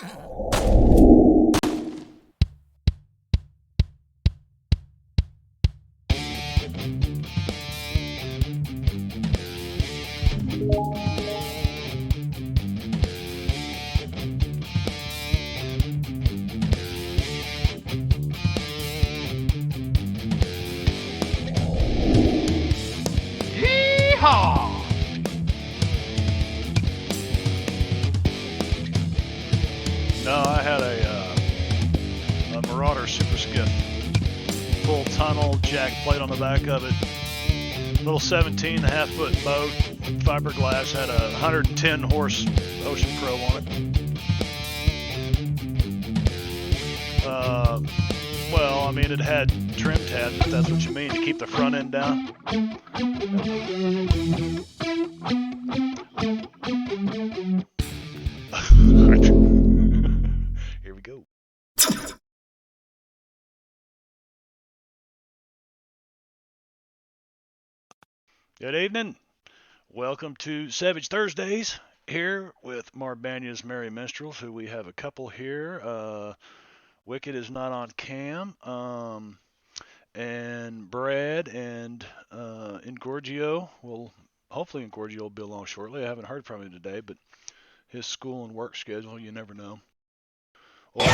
Yeehaw! No, I had a Marauder Super Skiff, full tunnel, jack plate on the back of it, little 17.5 foot boat, fiberglass, had a 110 horse Ocean Pro on it. Well, I mean, it had trim tabs, if that's what you mean, to keep the front end down. Here we go. Good evening. Welcome to Savage Thursdays, here with Marbania's Merry Minstrels, who we have a couple here. Wicked is not on cam, and Brad and Ingorgio will, hopefully Ingorgio will be along shortly. I haven't heard from him today, but his school and work schedule, you never know. Or,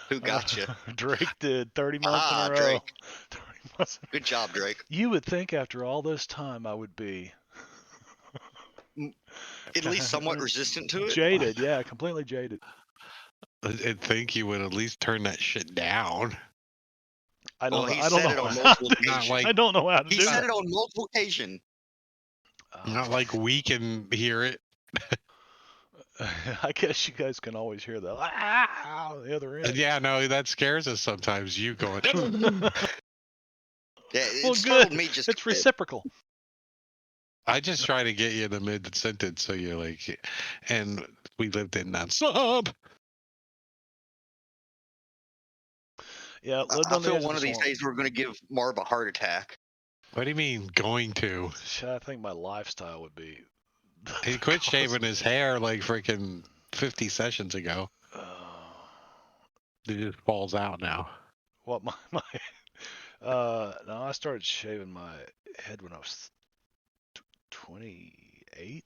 Who got you? Drake did 30 months in a row. Drake. 30 months. Good job, Drake. You would think after all this time I would be At least somewhat resistant to it. jaded, yeah, completely jaded. I'd think you would at least turn that shit down. I don't Well, know. he I don't said know it on how multiple to- occasions. Not like- I don't know how to He do said it. it on multiple occasions. Not like we can hear it. I guess you guys can always hear the the other end. Yeah, no, that scares us sometimes. You going? Yeah, it Well, startled good. me just It's a bit. reciprocal. I just try to get you in a mid sentence so you're like, and we lived in that sub. Yeah, lived I on the feel edge one of of the these swamp. days we're going to give Marv a heart attack. What do you mean going to? I think my lifestyle would be. He quit shaving his hair like freaking 50 sessions ago. It just falls out now. What my no, I started shaving my head when I was 28,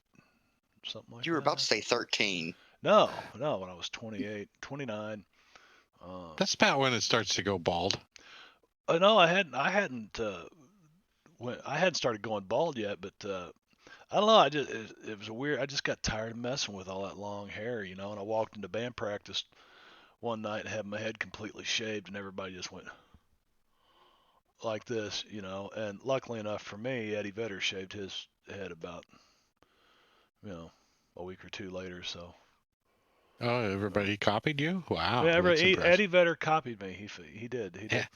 something like that. You were about to say 13. No, when I was 28, 29. That's about when it starts to go bald. No, I hadn't started going bald yet, but I don't know. It was a weird. I just got tired of messing with all that long hair, and I walked into band practice one night and had my head completely shaved, and everybody just went like this, And luckily enough for me, Eddie Vedder shaved his head about, a week or two later. So. Oh, everybody copied you? Wow. Yeah, that's impressive. Eddie Vedder copied me. He did. Yeah.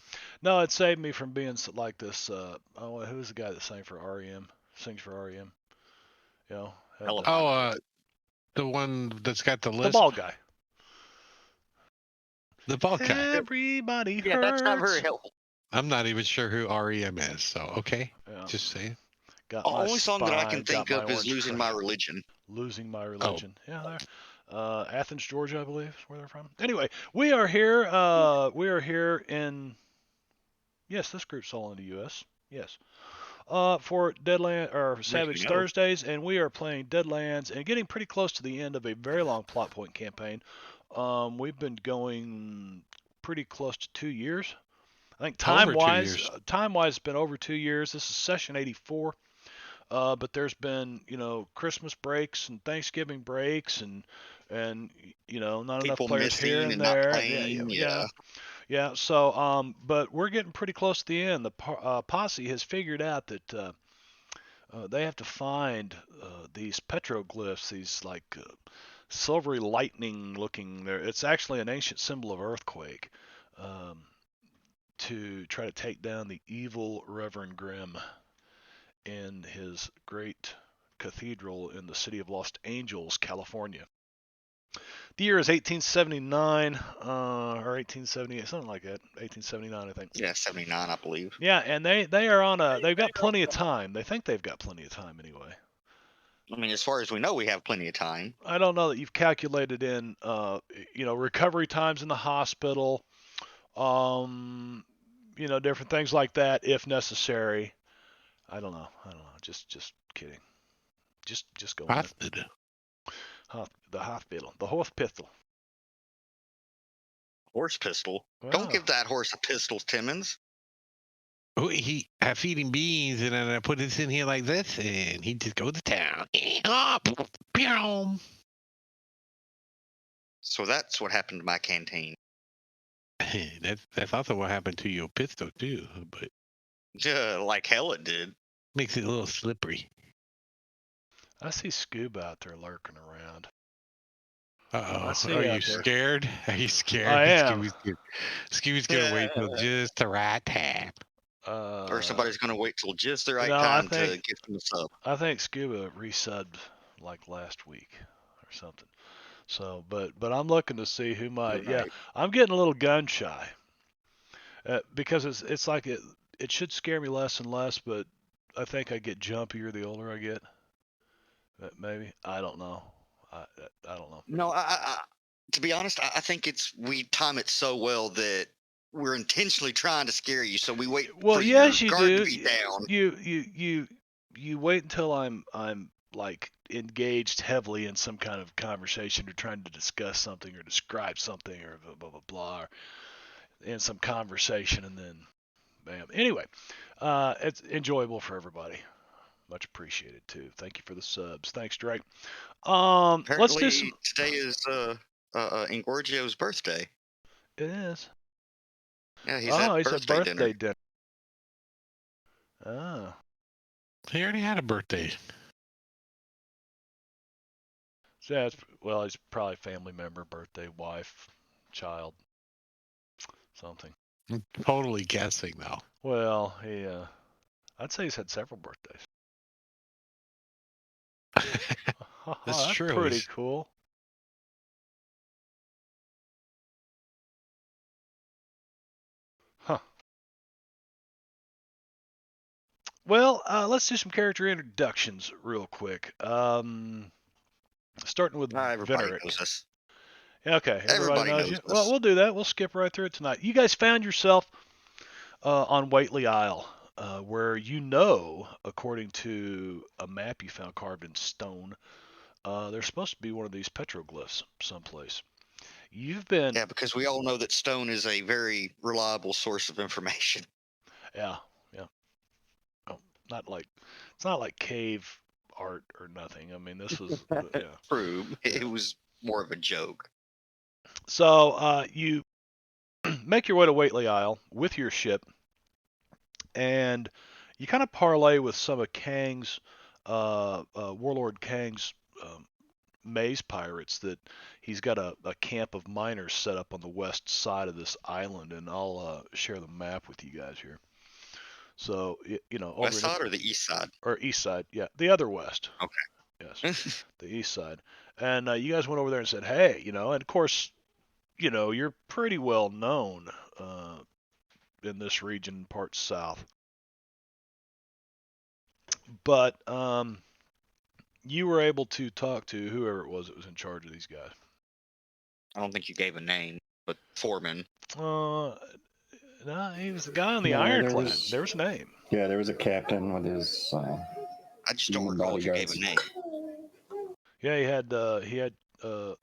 No, it saved me from being like this. Who's the guy that sang for REM? Sings for REM. The one that's got the the list. bald guy. The bald guy. Everybody hurts. Yeah, that's not very helpful. I'm not even sure who REM is, so okay. Yeah. Just saying. Got The my only song that I can spine, think got of my is orange Losing crush. My Religion. Losing My Religion. Yeah, there. Athens, Georgia, I believe, is where they're from. Anyway, we are here. We are here in. Yes, this group's all in the U.S. Yes. For Deadlands or Savage Thursdays, and we are playing Deadlands and getting pretty close to the end of a very long plot point campaign. We've been going pretty close to 2 years. I think time-wise, it's been over 2 years. This is session 84. But there's been, Christmas breaks and Thanksgiving breaks and not People enough players missing here and and there. not playing. Yeah. So, but we're getting pretty close to the end. The posse has figured out that they have to find these petroglyphs, these like silvery lightning looking. It's actually an ancient symbol of earthquake. To try to take down the evil Reverend Grimm in his great cathedral in the city of Los Angeles, California. The year is 1879 or 1878, something like that. 1879, I think. Yeah, 79, I believe. Yeah, and they are on they've got plenty of time. They think they've got plenty of time anyway. I mean, as far as we know, we have plenty of time. I don't know that you've calculated in, recovery times in the hospital, um, different things like that if necessary. I don't know. Just kidding. Just go with it. Bastard. The hospital, the hospital. Horse pistol. Don't Wow. give that horse a pistol, Timmons. Oh, I feed him beans and then I put this in here like this, and he just goes to town. So that's what happened to my canteen. That's also what happened to your pistol too, but Like hell it did. makes it a little slippery. I see Scuba out there lurking around. Uh I oh. see Are you you out there. scared? Are you scared? I am. Scooby's gonna wait till just the right time. Or somebody's going to wait till just the right no, time to gift him a sub. I think Scuba resubbed like last week or something. So, but I'm looking to see who might. Yeah, Right. I'm getting a little gun shy because it's like it should scare me less and less, but I think I get jumpier the older I get. Maybe I don't know. I don't know. No, to be honest, I think we time it so well that we're intentionally trying to scare you, so we wait Well, for your yes, you guard to do. be down. You wait until I'm like engaged heavily in some kind of conversation or trying to discuss something or describe something or blah blah blah, blah or in some conversation, and then bam. Anyway, it's enjoyable for everybody. Much appreciated too. Thank you for the subs. Thanks, Drake. Let's do some. Apparently, today is Ingorgio's birthday. It is. Yeah, he's Oh, at it's a birthday dinner. birthday dinner. Oh. He already had a birthday. So yeah, well, he's probably family member, birthday, wife, child, something. I'm totally guessing though. Well, I'd say he's had several birthdays. That's That's true. pretty cool. Huh. Well, let's do some character introductions real quick. Starting with Everybody Veneric. knows us. Okay, everybody Everybody knows knows you. Well, us. we'll do that. We'll skip right through it tonight. You guys found yourself on Whateley Isle, where according to a map you found carved in stone, there's supposed to be one of these petroglyphs someplace. You've been, Yeah, because we all know that stone is a very reliable source of information. yeah, yeah. Oh, not like it's not like cave art or nothing. I mean, this was, yeah. True. Yeah. It was more of a joke. So you make your way to Whateley Isle with your ship, and you kind of parlay with some of Kang's, Warlord Kang's maze pirates that he's got a camp of miners set up on the west side of this island, and I'll share the map with you guys here. So over West side or the east side? or east side, yeah, the other west. Okay. Yes, the east side. And you guys went over there and said, hey, and of course, you're pretty well known in this region, parts south. But you were able to talk to whoever it was that was in charge of these guys. I don't think you gave a name, but Foreman. No, he was the guy on the No, ironclad. was- There was a name. Yeah, there was a captain with his. I just don't human recall if you gave a bodyguards. name. Yeah, he had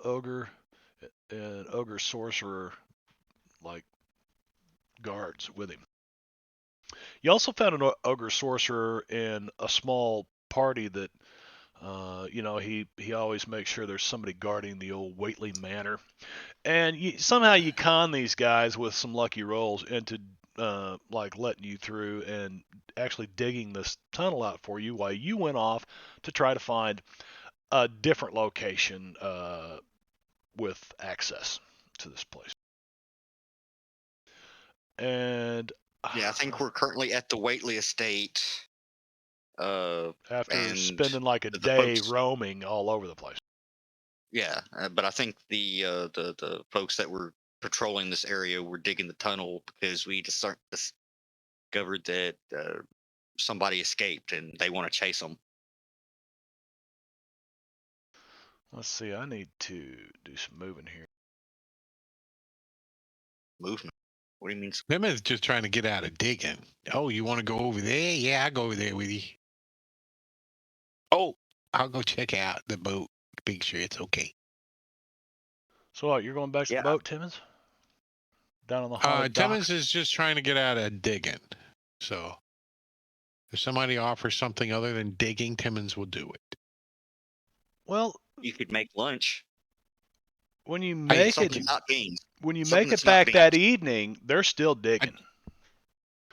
ogre and ogre sorcerer like guards with him. You also found an ogre sorcerer in a small party that he always makes sure there's somebody guarding the old Whateley Manor, and somehow you con these guys with some lucky rolls into like letting you through and actually digging this tunnel out for you while you went off to try to find a different location with access to this place. And Yeah, I think we're currently at the Whateley estate. after and spending like a the day folks- roaming all over the place. Yeah, but I think the folks that were patrolling this area were digging the tunnel because we discovered that somebody escaped and they want to chase them. Let's see. I need to do some moving here. Movement. What do you mean? Timmons just trying to get out of digging. Oh, you want to go over there? Yeah, I'll go over there with you. Oh, I'll go check out the boat. Make sure it's okay. So what? You're going back to the boat, Timmons? Down on the haunted dock? Timmons is just trying to get out of digging. So if somebody offers something other than digging, Timmons will do it. Well, you could make lunch. When you make something not beans. when you Something make it that's not back beans. that evening, they're still digging.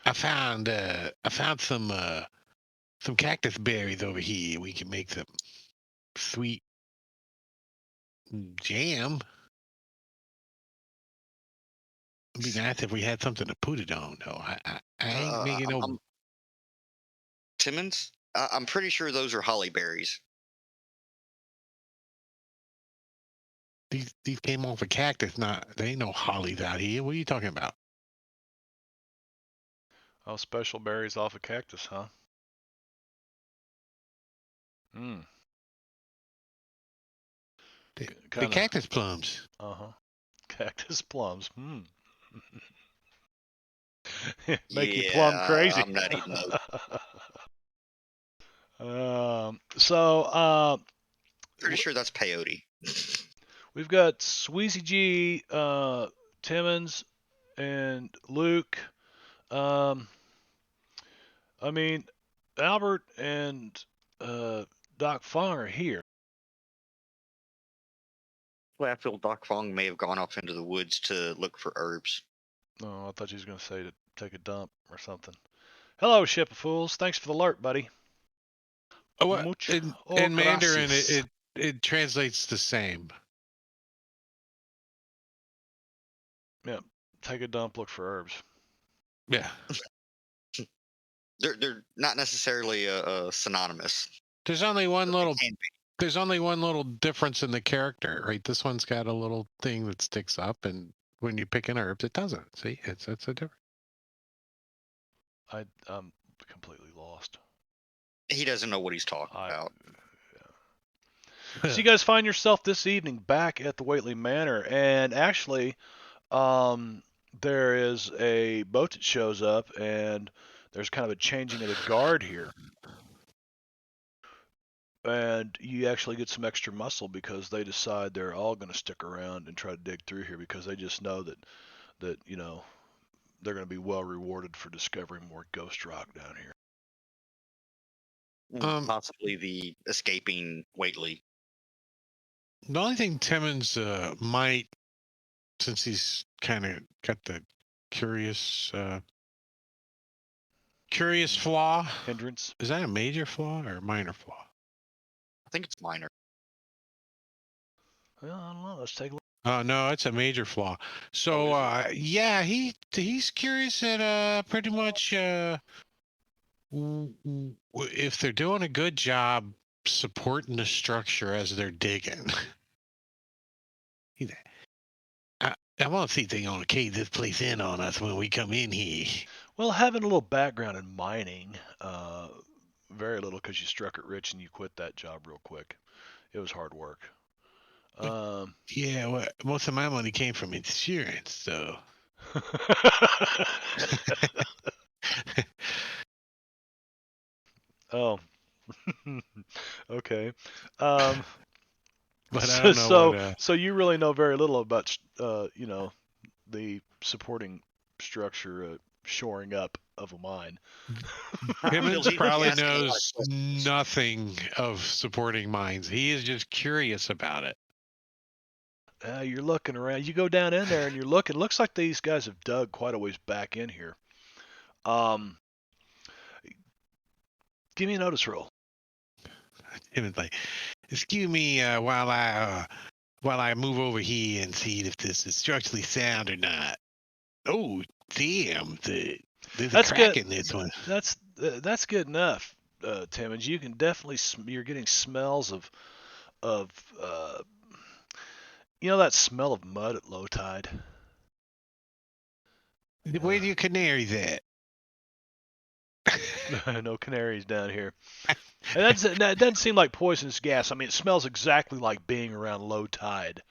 I found some cactus berries over here. We can make some sweet jam. It'd be nice if we had something to put it on, though. I ain't making no. Timmons? I'm pretty sure those are holly berries. These came off a cactus. Not there ain't no hollies out here. What are you talking about? Oh, special berries off a cactus, huh? Hmm. The cactus plums. Uh-huh. Cactus plums. Hmm. Make you plum crazy. I'm not eating those. Pretty sure that's peyote. We've got Sweezy G, Timmons, and Luke. I mean, Albert and Doc Fong are here. Well, I feel Doc Fong may have gone off into the woods to look for herbs. Oh, I thought you was going to say to take a dump or something. Hello, Ship of Fools. Thanks for the alert, buddy. In Mandarin, it translates the same. Yeah, take a dump, look for herbs. Yeah. They're not necessarily synonymous. There's only one little difference in the character, right? This one's got a little thing that sticks up, and when you pick in herbs, it doesn't. See, it's a difference. I'm completely lost. He doesn't know what he's talking about. Yeah. So you guys find yourself this evening back at the Whateley Manor, and actually, there is a boat that shows up, and there's kind of a changing of the guard here. And you actually get some extra muscle because they decide they're all going to stick around and try to dig through here because they just know that you know they're going to be well rewarded for discovering more ghost rock down here. Possibly the escaping Whateley. The only thing Timmons might, since he's kind of got the curious flaw. Hindrance. Is that a major flaw or a minor flaw? I think it's minor. Well, I don't know. Let's take a look. No, it's a major flaw. So, yeah, he's curious at pretty much if they're doing a good job supporting the structure as they're digging. I want to see if they're going to cave this place in on us when we come in here. Well, having a little background in mining, very little because you struck it rich and you quit that job real quick. It was hard work. Yeah, well, most of my money came from insurance, so. Oh, okay. But I don't know so you really know very little about the supporting structure, shoring up of a mine. Timmons probably knows nothing of supporting mines. He is just curious about it. You're looking around. You go down in there and you're looking. Looks like these guys have dug quite a ways back in here. Give me a notice roll. Timmons like, excuse me while I move over here and see if this is structurally sound or not. Oh, damn! There's a crack in this one. That's good enough, Timmons. You can definitely you're getting smells of that smell of mud at low tide. Where do your canaries at? No canaries down here. And that doesn't seem like poisonous gas. I mean, it smells exactly like being around low tide,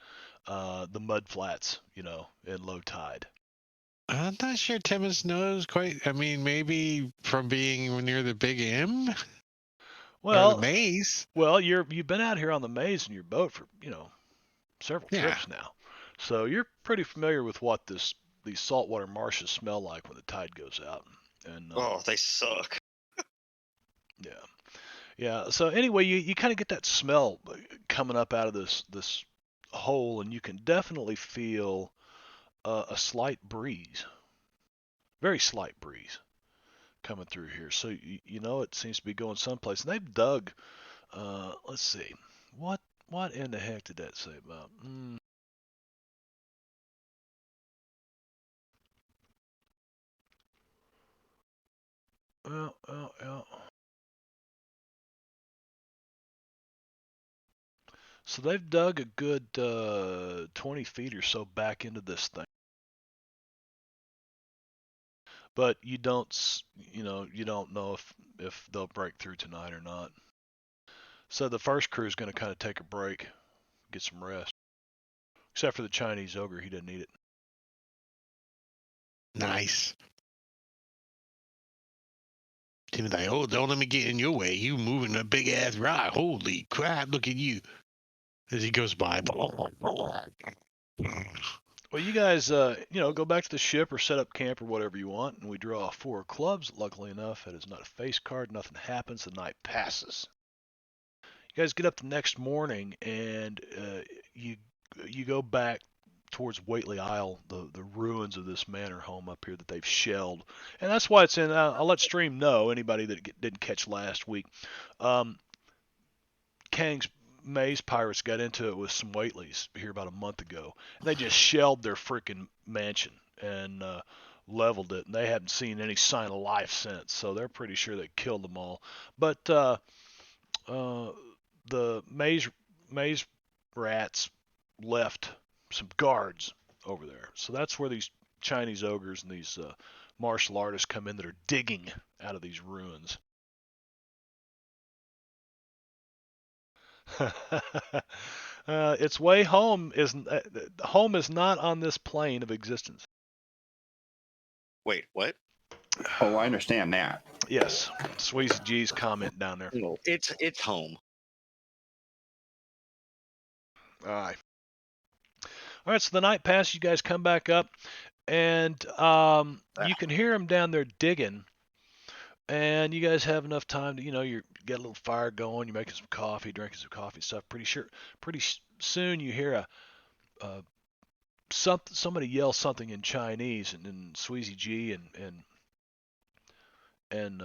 the mud flats, in low tide. I'm not sure Timmons knows quite. I mean, maybe from being near the Big M or the Well, maze. you've been out here on the maze in your boat for several Yeah. trips now, so you're pretty familiar with what these saltwater marshes smell like when the tide goes out. And Oh, they suck. yeah, yeah. So anyway, you kind of get that smell coming up out of this hole, and you can definitely feel a slight breeze, very slight breeze coming through here. So it seems to be going someplace. And they've dug. Let's see, what in the heck did that say about? Well. So they've dug a good 20 feet or so back into this thing. But you don't know if they'll break through tonight or not. So the first crew is going to kind of take a break, get some rest. Except for the Chinese ogre, he didn't need it. Nice. Timmons like, oh, don't let me get in your way. You moving a big ass rock. Holy crap! Look at you. As he goes by. Well, you guys, go back to the ship or set up camp or whatever you want, and we draw 4 clubs. Luckily enough, it is not a face card. Nothing happens. The night passes. You guys get up the next morning, and you go back towards Whateley Isle, the ruins of this manor home up here that they've shelled, and that's why it's in. I'll let Stream know, anybody that didn't catch last week. Kang's Maze Pirates got into it with some Whateleys here about a month ago, and they just shelled their freaking mansion and leveled it, and they haven't seen any sign of life since. So they're pretty sure they killed them all. But the maze rats left some guards over there. So that's where these Chinese ogres and these martial artists come in that are digging out of these ruins. Its way home is not on this plane of existence. Wait, what? Oh, I understand that. Yes, Sweezy G's comment down there. No, it's home. All right. All right, so the night passes, you guys come back up, and you can hear them down there digging, and you guys have enough time to, you get a little fire going, you're making some coffee, drinking some coffee stuff. Pretty soon you hear somebody yell something in Chinese, and then Sweezy G and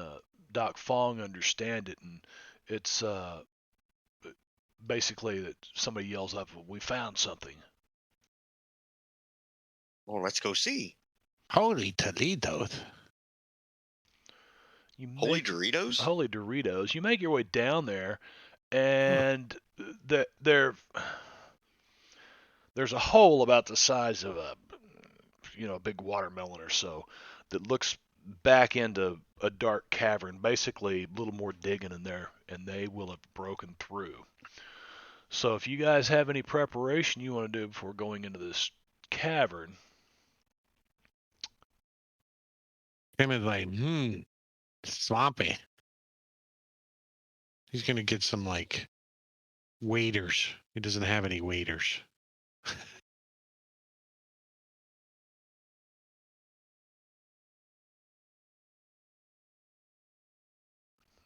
Doc Fong understand it, and it's basically that somebody yells up, "We found something." Well, let's go see. Holy Toledo. Holy Doritos? Holy Doritos. You make your way down there, and there's a hole about the size of a big watermelon or so that looks back into a dark cavern. Basically, a little more digging in there, and they will have broken through. So if you guys have any preparation you want to do before going into this cavern. Tim is like, swampy. He's gonna get some waders. He doesn't have any waders.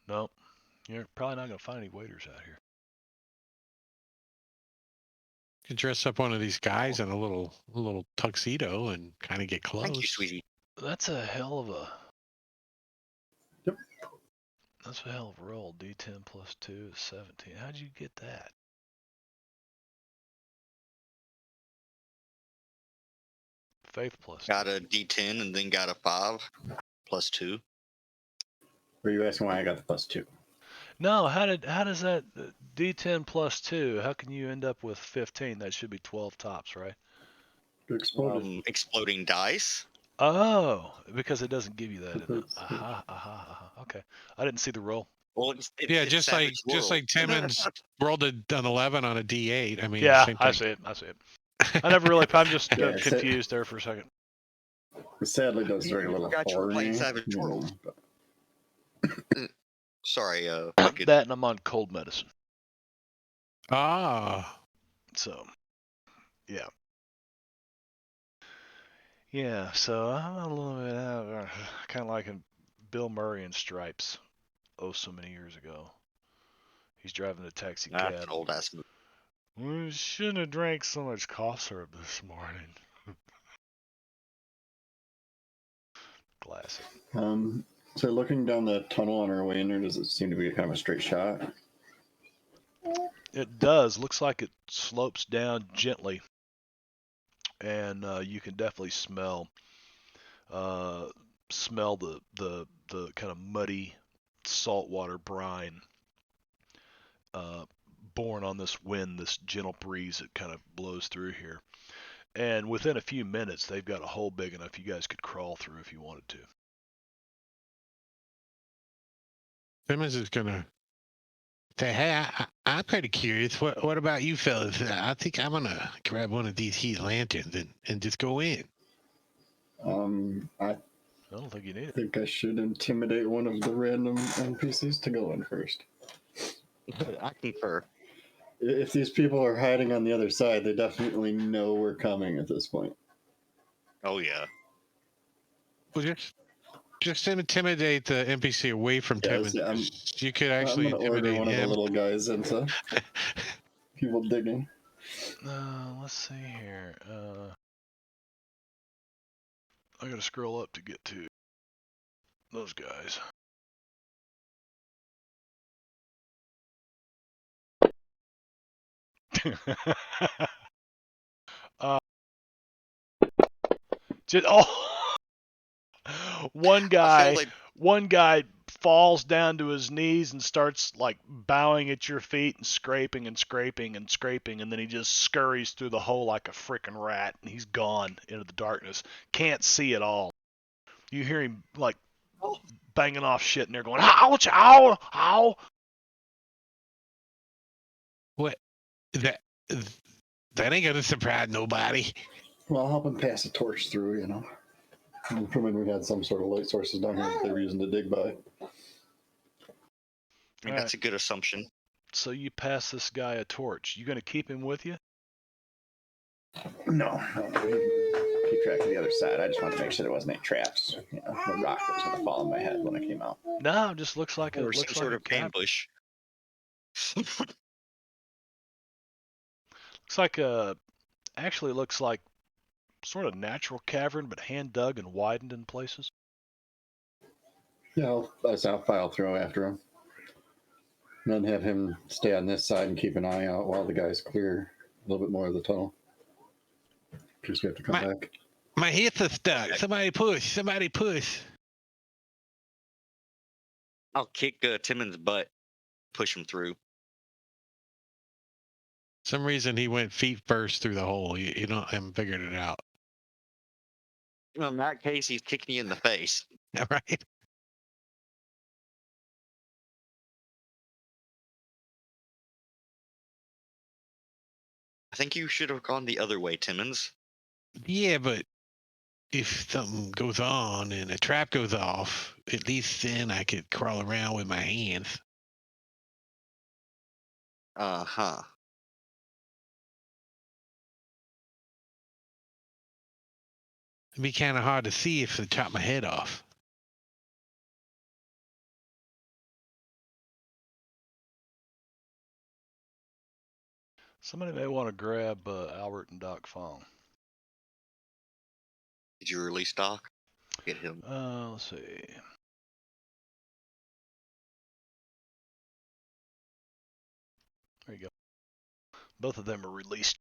No, you're probably not going to find any waiters out here. You can dress up one of these guys in a little tuxedo and kind of get close. Thank you, sweetie. That's a hell of a. Yep. That's a hell of a roll. D10 plus 2 is 17. How'd you get that? Faith plus. Got a D10 and then got a 5 plus 2. Were you asking why I got the +2? No, how does that D10 plus 2? How can you end up with 15? That should be 12 tops, right? Exploding dice. Oh, because it doesn't give you that. Aha. Okay. okay. I didn't see the roll. Well, Yeah, it's just like Savage Timmons rolled an 11 on a D8. I mean, Yeah, same I thing. see it. I see it. I never really. I'm just Yeah, it's it. confused there for a second. It sadly does You very little forgot you were for playing me. Savage you know, Worlds. but- Sorry, Wicked. That and I'm on cold medicine. Ah, So, yeah. Yeah, so I'm a little bit kind of like in Bill Murray in Stripes, oh so many years ago. He's driving a taxi That's cab. an old ass movie. We shouldn't have drank so much cough syrup this morning. Classic. So looking down the tunnel on our way in there, does it seem to be kind of a straight shot? It does. Looks like it slopes down gently, and you can definitely smell the kind of muddy saltwater brine borne on this wind, this gentle breeze that kind of blows through here. And within a few minutes, they've got a hole big enough you guys could crawl through if you wanted to. Timmons is gonna say, "Hey, I'm kind of curious. What about you fellas? I think I'm gonna grab one of these heat lanterns and just go in." I I don't think you need it. think I should intimidate one of the random NPCs to go in first. I concur. If these people are hiding on the other side, they definitely know we're coming at this point. Oh yeah. Well, just intimidate the NPC away from Yes, Timmons. yeah, You could I'm actually going to order intimidate one of the him. little guys into people digging. Let's see here. I gotta scroll up to get to those guys. uh, just one guy falls down to his knees and starts like bowing at your feet and scraping and scraping and scraping, and then he just scurries through the hole like a freaking rat, and he's gone into the darkness. Can't see at all. You hear him like banging off shit, and they're going, ouch, ow, ow. What? That ain't gonna surprise nobody. Well, I'll help him pass a torch through, you know. I'm assuming we had some sort of light sources down here that they were using to dig by. I mean, that's a good assumption. So you pass this guy a torch. You gonna keep him with you? No, keep track of the other side. I just wanted to make sure there wasn't any traps. You know, no rock that was going to fall on my head when I came out. No, it just looks like Or it some looks sort like of ambush. looks like a actually looks like sort of natural cavern, but hand dug and widened in places. Yeah, I'll file throw after him. And then have him stay on this side and keep an eye out while the guys clear a little bit more of the tunnel. Because we have to come back. My hips are stuck. Somebody push. Somebody push. I'll kick Timmons' butt, push him through. Some reason he went feet first through the hole. You know, and figured it out. Well, in that case, he's kicking you in the face. All right. I think you should have gone the other way, Timmons. Yeah, but if something goes on and a trap goes off, at least then I could crawl around with my hands. Uh-huh. It'd be kind of hard to see if they chop my head off. Somebody may want to grab Albert and Doc Fong. Did you release Doc? Get him. Let's see. There you go. Both of them are released.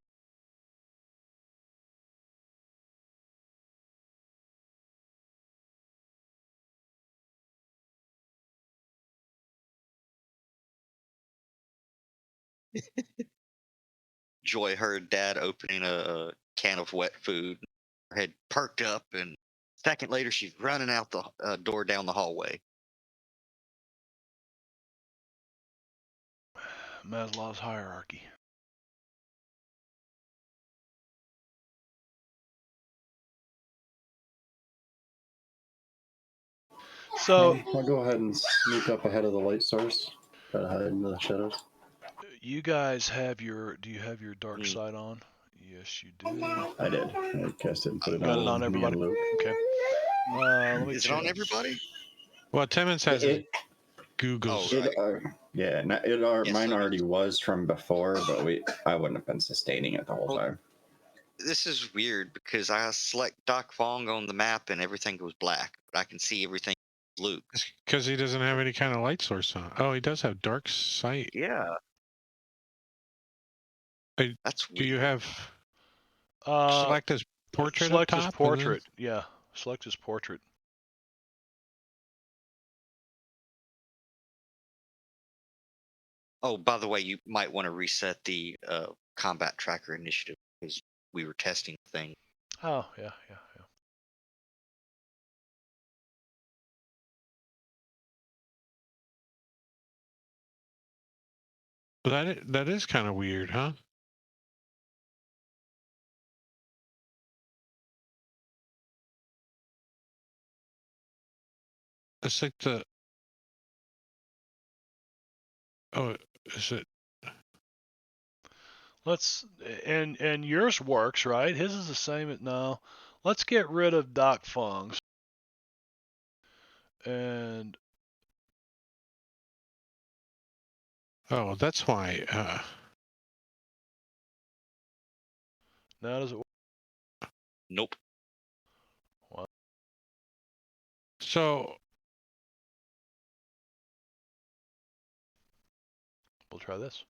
Joy heard Dad opening a can of wet food. Her head perked up, and a second later, she's running out the door down the hallway. Maslow's hierarchy. So I'll go ahead and sneak up ahead of the light source. Try to hide into the shadows. you guys have your, do you have your dark Mm. sight on? Yes, you do. I did. I cast it and put it Got it on me everybody? and Luke. Okay. Let me Is it check. on everybody? Well, Timmons has his It, Google's. Oh, yeah, Yes, mine so already was from before, but I wouldn't have been sustaining it the whole Well, time. this is weird because I select Doc Fong on the map and everything goes black, but I can see everything blue. Because he doesn't have any kind of light source on. Oh, he does have dark sight. Yeah, Hey, that's Do you weird. have select his portrait up select his top? and then- portrait. Yeah, select his portrait. Oh, by the way, you might want to reset the combat tracker initiative because we were testing the thing. Oh, yeah. That is kind of weird, huh? It's like the. Oh, is it? Let's, and yours works, right? His is the same. No, let's get rid of Doc Fong's. And Oh, that's why. now does it work? Nope. What? So We'll try this.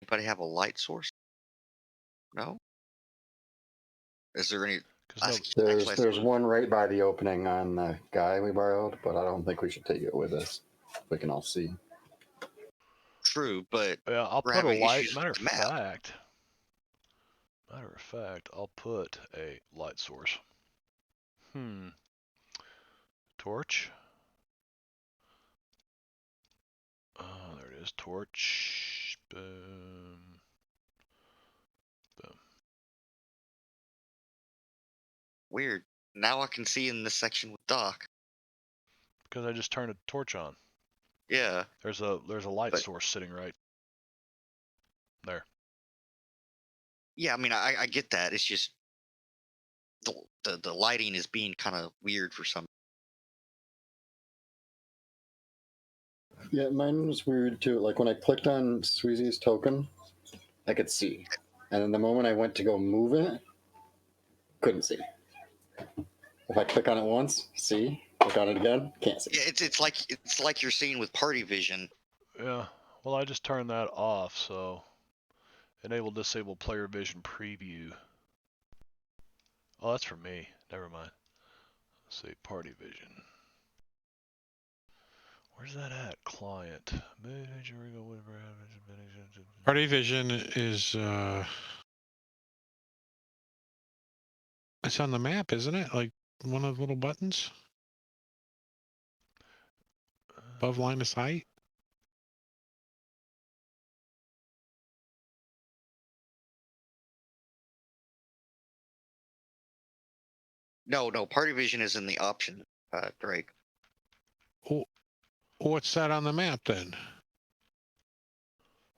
Anybody have a light source? No. Is there any? Because no, There's one right by the opening on the guy we borrowed, but I don't think we should take it with us. We can all see. True, but yeah, I'll we're put a having light. issues with the map. Matter of fact, I'll put a light source. Torch. Oh, there it is. Torch. Boom. Boom. Weird. Now I can see in this section with Doc. Because I just turned a torch on. Yeah. There's a light But- source sitting right there. Yeah, I mean, I get that. It's just the lighting is being kind of weird for some. Yeah, mine was weird too. Like when I clicked on Sweezy's token, I could see, and then the moment I went to go move it, couldn't see. If I click on it once, see. Click on it again, can't see. Yeah, it's like you're seeing with party vision. Yeah. Well, I just turned that off, so enable disable player vision preview. Oh, that's for me. Never mind. Let's see, party vision. Where's that at? Client. Party vision is. It's on the map, isn't it? Like one of the little buttons above line of sight. No, party vision is in the option, Drake. Oh, what's that on the map then?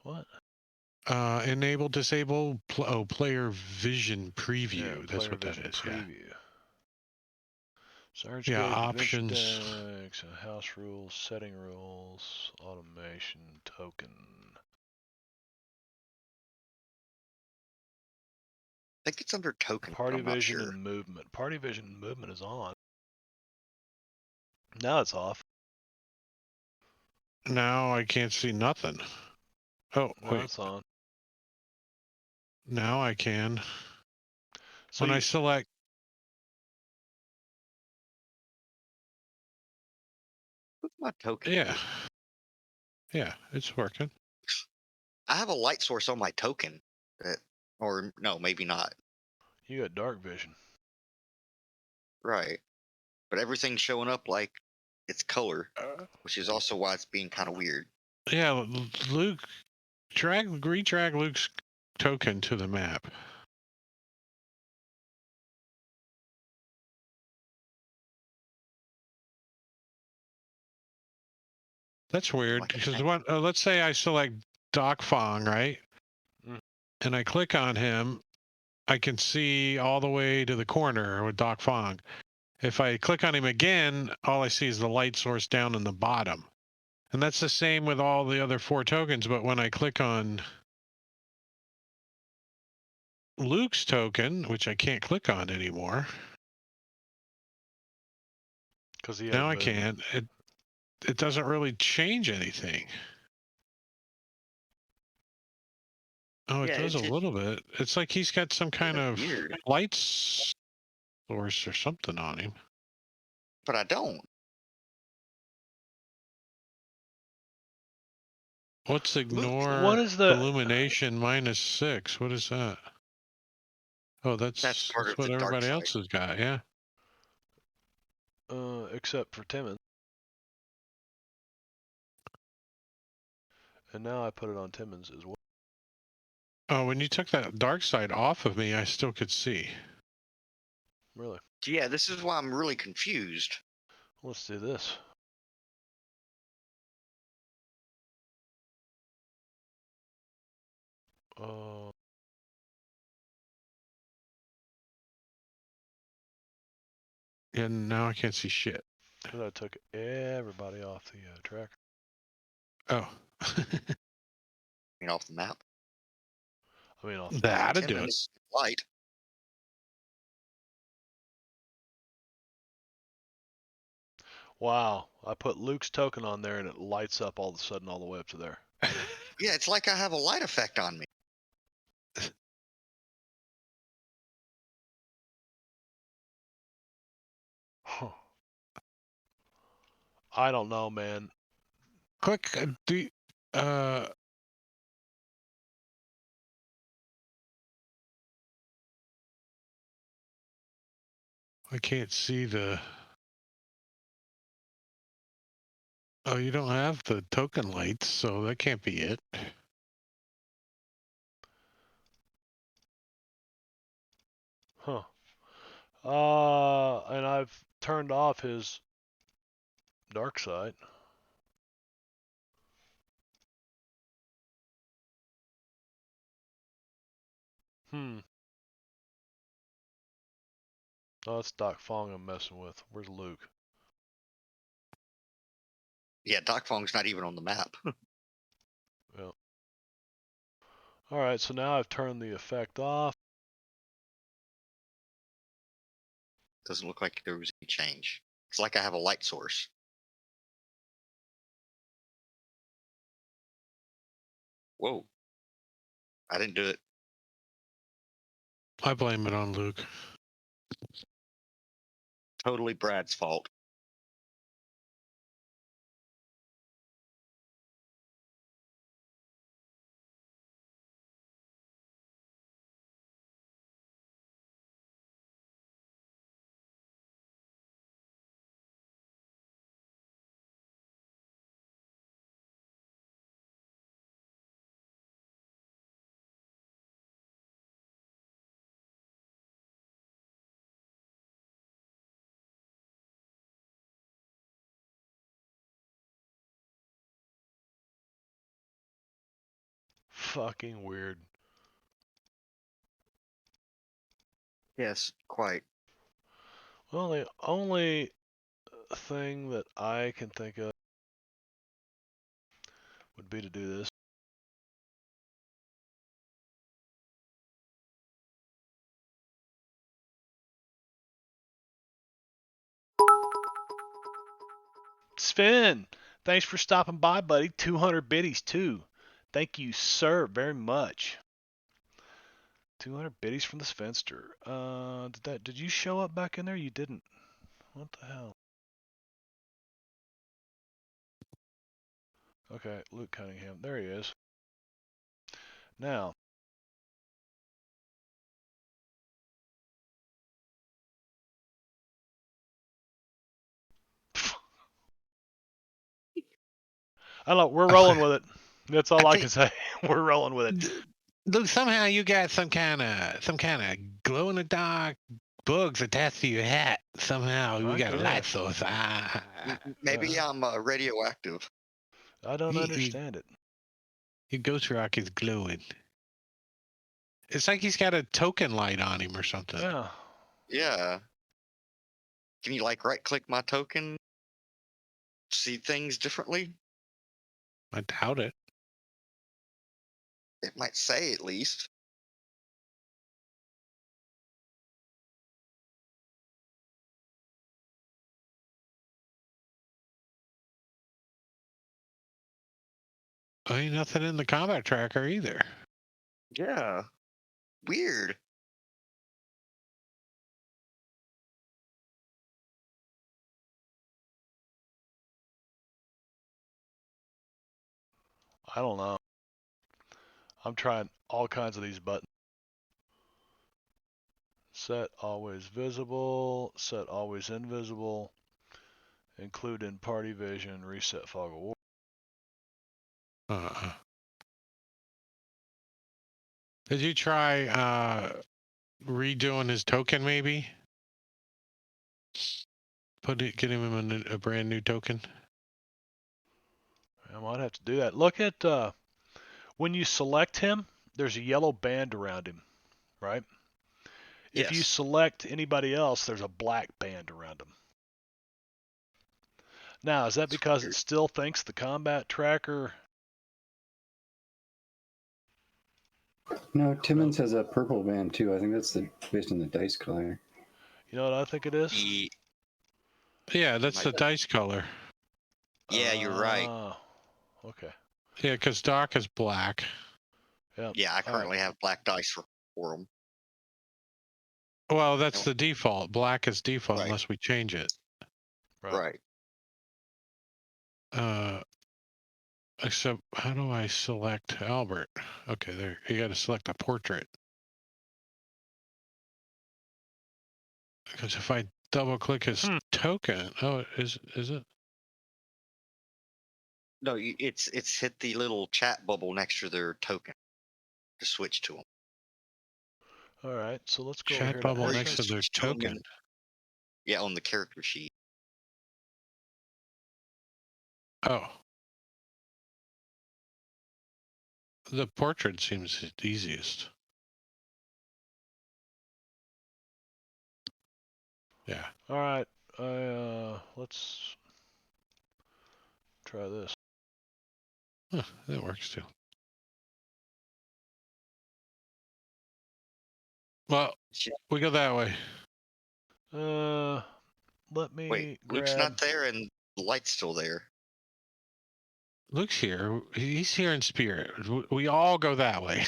What? Enable, disable, player vision preview. Yeah, That's player what that vision is. Yeah. preview. Search Yeah, gauge, options. adventure decks, house rules, setting rules, automation, token. I think it's under token. but Party I'm not vision sure. and movement. Party vision and movement is on. Now it's off. Now I can't see nothing. Oh, Now wait. it's on. Now I can. So When I select. What's my token? Yeah. Yeah, it's working. I have a light source on my token. Or no, maybe not. you got dark vision. Right. But everything's showing up like it's color, which is also why it's being kind of weird. Yeah, Luke, redrag Luke's token to the map. That's weird Like because let's say I select Doc Fong, right? Mm. And I click on him, I can see all the way to the corner with Doc Fong. If I click on him again, all I see is the light source down in the bottom. And that's the same with all the other 4 tokens, but when I click on Luke's token, which I can't click on anymore, Because he now has I movement. can. It doesn't really change anything. Oh, it Yeah, does it's a just little bit. It's like he's got some kind of weird. light source or something on him. But I don't. What's What ignore is the illumination -6? What is that? Oh, That's part that's of what the dark everybody side. else has got, yeah. except for Timmons? And now I put it on Timmons as well. Oh, when you took that dark side off of me, I still could see. Really? Yeah, this is why I'm really confused. Let's do this. Uh, And now I can't see shit. Because I took everybody off the tracker. Oh. Off the map. I mean, off the tracker. That'd do it. Timmons light. Wow. I put Luke's token on there and it lights up all of a sudden all the way up to there. Yeah, it's like I have a light effect on me. Huh. I don't know, man. Click, I can't see the. Oh, you don't have the token lights, so that can't be it. Huh. And I've turned off his dark side. Hmm. Oh, it's Doc Fong I'm messing with. Where's Luke? Yeah, Doc Fong's not even on the map. Yeah. Alright, so now I've turned the effect off. Doesn't look like there was any change. It's like I have a light source. Whoa. I didn't do it. I blame it on Luke. Totally Brad's fault. Fucking weird. Yes, quite. Well, the only thing that I can think of would be to do this. Sven, thanks for stopping by, buddy. 200 biddies too. Thank you, sir, very much. 200 biddies from the Svenster. Did you show up back in there? You didn't. What the hell? Okay, Luke Cunningham. There he is. Now, I don't know. We're rolling with it. That's all I think- can say. We're rolling with it. Luke, somehow you got some kind of glow in the dark bugs attached to your hat. Somehow we I got a light guess. source. Maybe I'm radioactive. I don't understand it. Your ghost rock is glowing. It's like he's got a token light on him or something. Yeah. Yeah. Can you like right click my token? See things differently? I doubt it. It might say at least. Ain't nothing in the combat tracker either. Yeah. Weird. I don't know. I'm trying all kinds of these buttons. Set always visible. Set always invisible. Include in party vision. Reset fog of war. Did you try redoing his token maybe? Get him a brand new token. I might have to do that. Look at when you select him, there's a yellow band around him, right? If you Yes. select anybody else, there's a black band around them. Now, is that because it still thinks the combat tracker? No, Timmons has a purple band too. I think that's based on the dice color. You know what I think it is? Yeah, that's the dice color. Yeah, you're right. Okay. Yeah, because Doc is black. Yep. Yeah, I currently have black dice for them. Well, that's the default. Black is default Right. unless we change it. Right. Except, how do I select Albert? Okay, there. You got to select a portrait. Because if I double click his token, oh, is it? No, it's hit the little chat bubble next to their token to switch to them. All right, so let's go Chat over bubble here next to their token. Yeah, on the character sheet. Oh. The portrait seems easiest. Yeah. All right, let's try this. Huh, that works too. Well, we go that way. Let me Wait, grab. Luke's not there and the light's still there. Luke's here. He's here in spirit. We all go that way.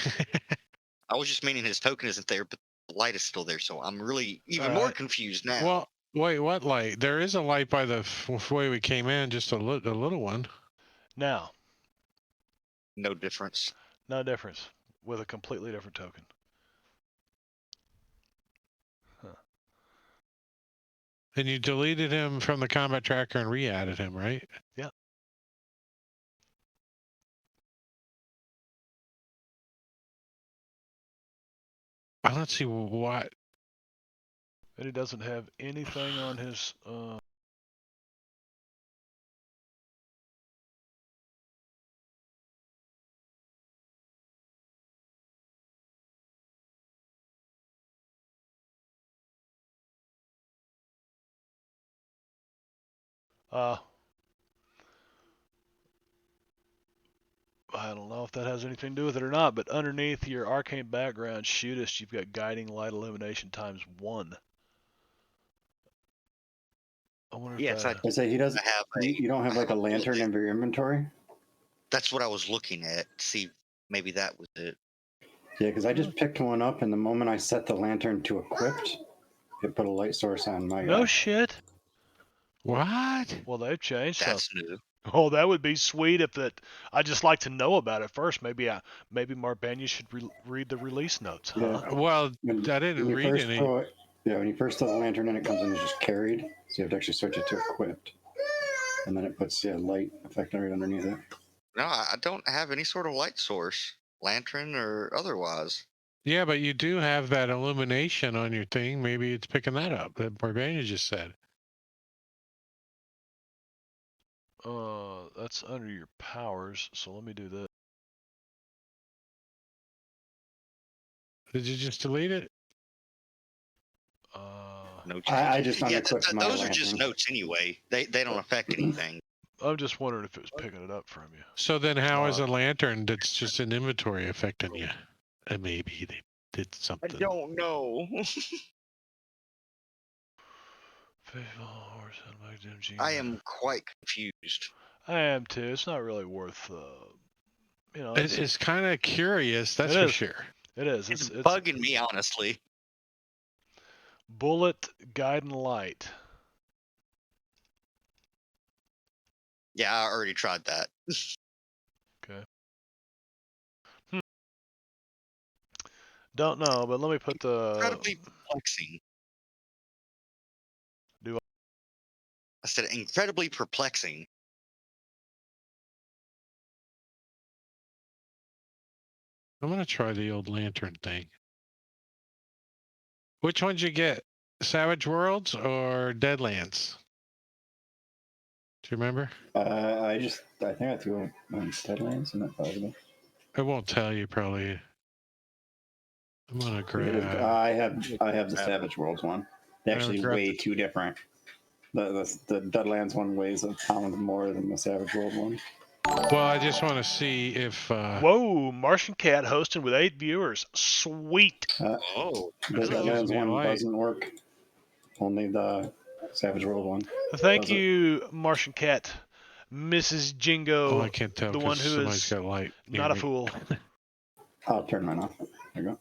I was just meaning his token isn't there, but the light is still there, so I'm really even All more right. confused now. Well, wait, what light? There is a light by the way we came in, just a little one. Now, No difference. no difference with a completely different token. Huh. And you deleted him from the combat tracker and re-added him, right? Yeah. I don't see what. And he doesn't have anything on his. I don't know if that has anything to do with it or not, but underneath your arcane background shootist, you've got guiding light illumination times 1. I wonder if that. I say he doesn't. You don't have like a lantern in your inventory. That's what I was looking at. See, maybe that was it. Yeah, because I just picked one up, and the moment I set the lantern to equipped, it put a light source on my. No shit. What? Well, they've changed That's something. new. Oh, that would be sweet if that. I just like to know about it first. Maybe Marbania should read the release notes, huh? Yeah. Well, I didn't read any. When you first throw the lantern in, it comes in as just carried, so you have to actually switch it to equipped, and then it puts light effect right underneath it. No, I don't have any sort of light source, lantern or otherwise. Yeah, but you do have that illumination on your thing. Maybe it's picking that up. That Barbania just said. That's under your powers. So let me do this. Did you just delete it? No, I just yeah, unclicked my those are just lantern. notes anyway. They don't affect anything. I'm just wondering if it was picking it up from you. So then, how is Uh, a lantern that's just in inventory affecting you? Maybe they did I something. don't know. I am quite confused. I am too. It's not really worth. You know, It's kind of curious, that's It for is. sure. It is. It's It's bugging me, honestly. bullet, guide, and light. Yeah, I already tried that. Okay. Don't know, but let me put the. Incredibly perplexing. Do I said incredibly perplexing. I'm gonna try the old lantern thing. Which one'd you get? Savage Worlds or Deadlands? Do you remember? I think I threw it on Deadlands, isn't that possible? It won't tell you probably. I'm gonna grab. I have the Savage Worlds one. They're actually grab way too different. The Deadlands one weighs a pound more than the Savage World one. Well, I just want to see if. Whoa, Martian Cat hosting with 8 viewers. Sweet. Oh, The That's Deadlands gives me one light. doesn't work. Only the Savage World one. Thank Does it? you, Martian Cat. Mrs. Jingo, Oh, I can't tell the because one who somebody's is got light. not a fool. I'll turn mine off. There you go.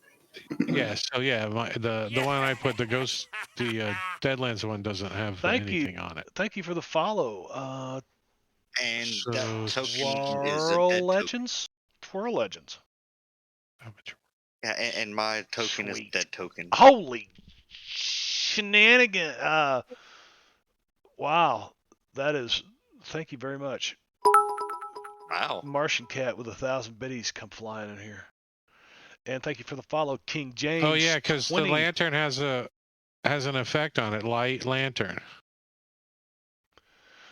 Yeah. So yeah, the one I put the Deadlands one doesn't have Thank you. anything on it. Thank you for the follow. and So that token is a Twirl dead token. Legends? Twirl Legends. Yeah, and my token is a Sweet. dead token. Holy shenanigan. Wow. That is. Thank you very much. Wow. Martian Cat with 1,000 biddies come flying in here. And thank you for the follow, King James. Oh yeah, because the 20. lantern has an effect on it. Light lantern.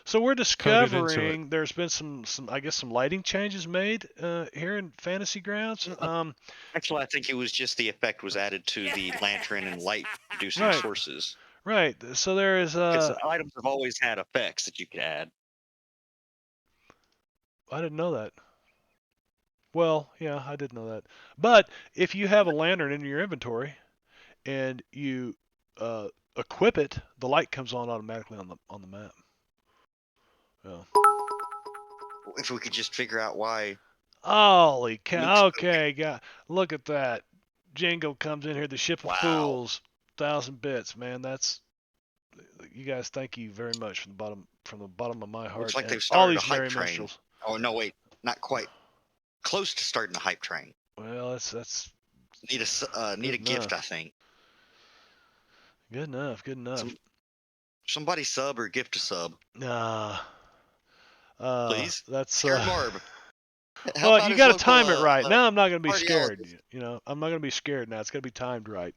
So we're Coded into it. discovering there's been some I guess some lighting changes made here in Fantasy Grounds. Actually, I think it was just the effect was added to the lantern and light producing Right. sources. Right. So there is Because items have always had effects that you could add. I didn't know that. Well, yeah, I did know that. But if you have a lantern in your inventory and you equip it, the light comes on automatically on the map. Yeah. If we could just figure out why. Holy cow! Luke's Okay, look at that. Django comes in here, the ship of Wow. fools, 1,000 bits, man. That's you guys. Thank you very much from the bottom of my heart. Looks like and they've all started a these merry hype train. minstrels. Oh no, wait, not quite. Close to starting a hype train. Well, that's Need a gift, enough. I think. Good enough. Good enough. Somebody sub or gift a sub. Nah. Please. That's Scared Marb. well, you got to time it right. Now I'm not going to be party scared. You know, I'm not going to be scared now. It's got to be timed right.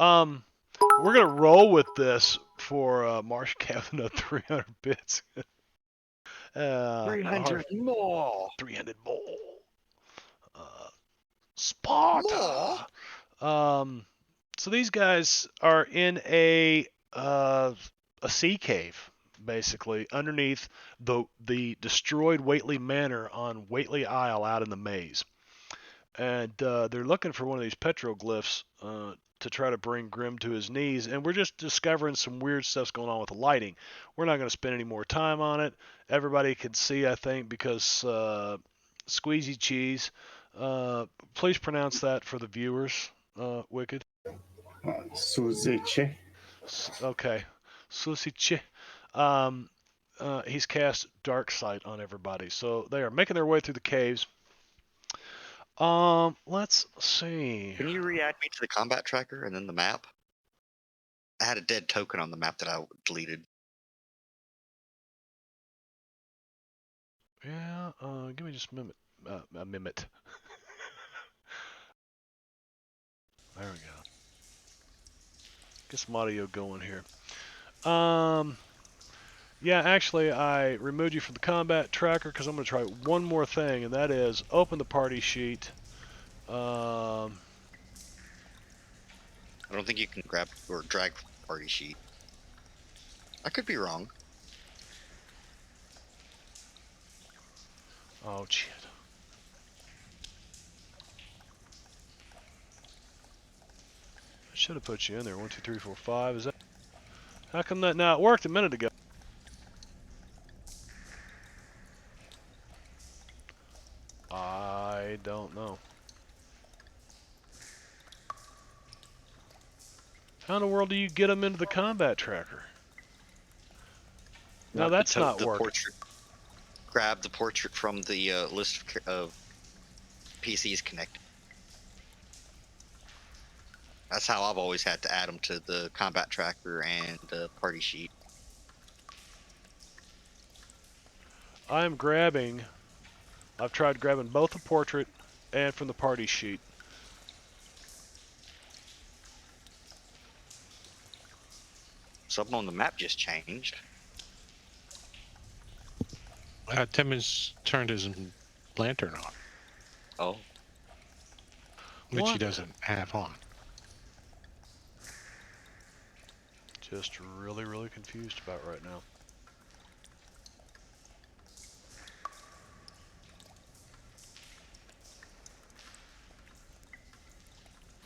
We're going to roll with this for Marsh Kavanaugh 300 bits. 300 more. 300 more. Sparta. So these guys are in a sea cave, basically, underneath the destroyed Whateley Manor on Whateley Isle out in the maze. And they're looking for one of these petroglyphs to try to bring Grim to his knees. And we're just discovering some weird stuff's going on with the lighting. We're not going to spend any more time on it. Everybody can see, I think, because Squeezy Cheese. Please pronounce that for the viewers, Wicked. Suziche. Okay. Susiche. He's cast Dark Sight on everybody. So they are making their way through the caves. Let's see. Can you readd me to the combat tracker and then the map? I had a dead token on the map that I deleted. Yeah, give me just a minute. A minute. There we go. Get some audio going here. Yeah, actually, I removed you from the combat tracker because I'm going to try one more thing, and that is open the party sheet. I don't think you can grab or drag party sheet. I could be wrong. Oh, shit. I should have put you in there. 1, 2, 3, 4, 5. Is that? How come that now? It worked a minute ago. I don't know. How in the world do you get them into the combat tracker? No, that's not the working. portrait. Grab the portrait from the list of PCs connected. That's how I've always had to add them to the combat tracker and the party sheet. I'm grabbing. I've tried grabbing both the portrait and from the party sheet. Something on the map just changed. Timmons turned his lantern off, Oh, which he What? doesn't have on. Just really, really confused about right now.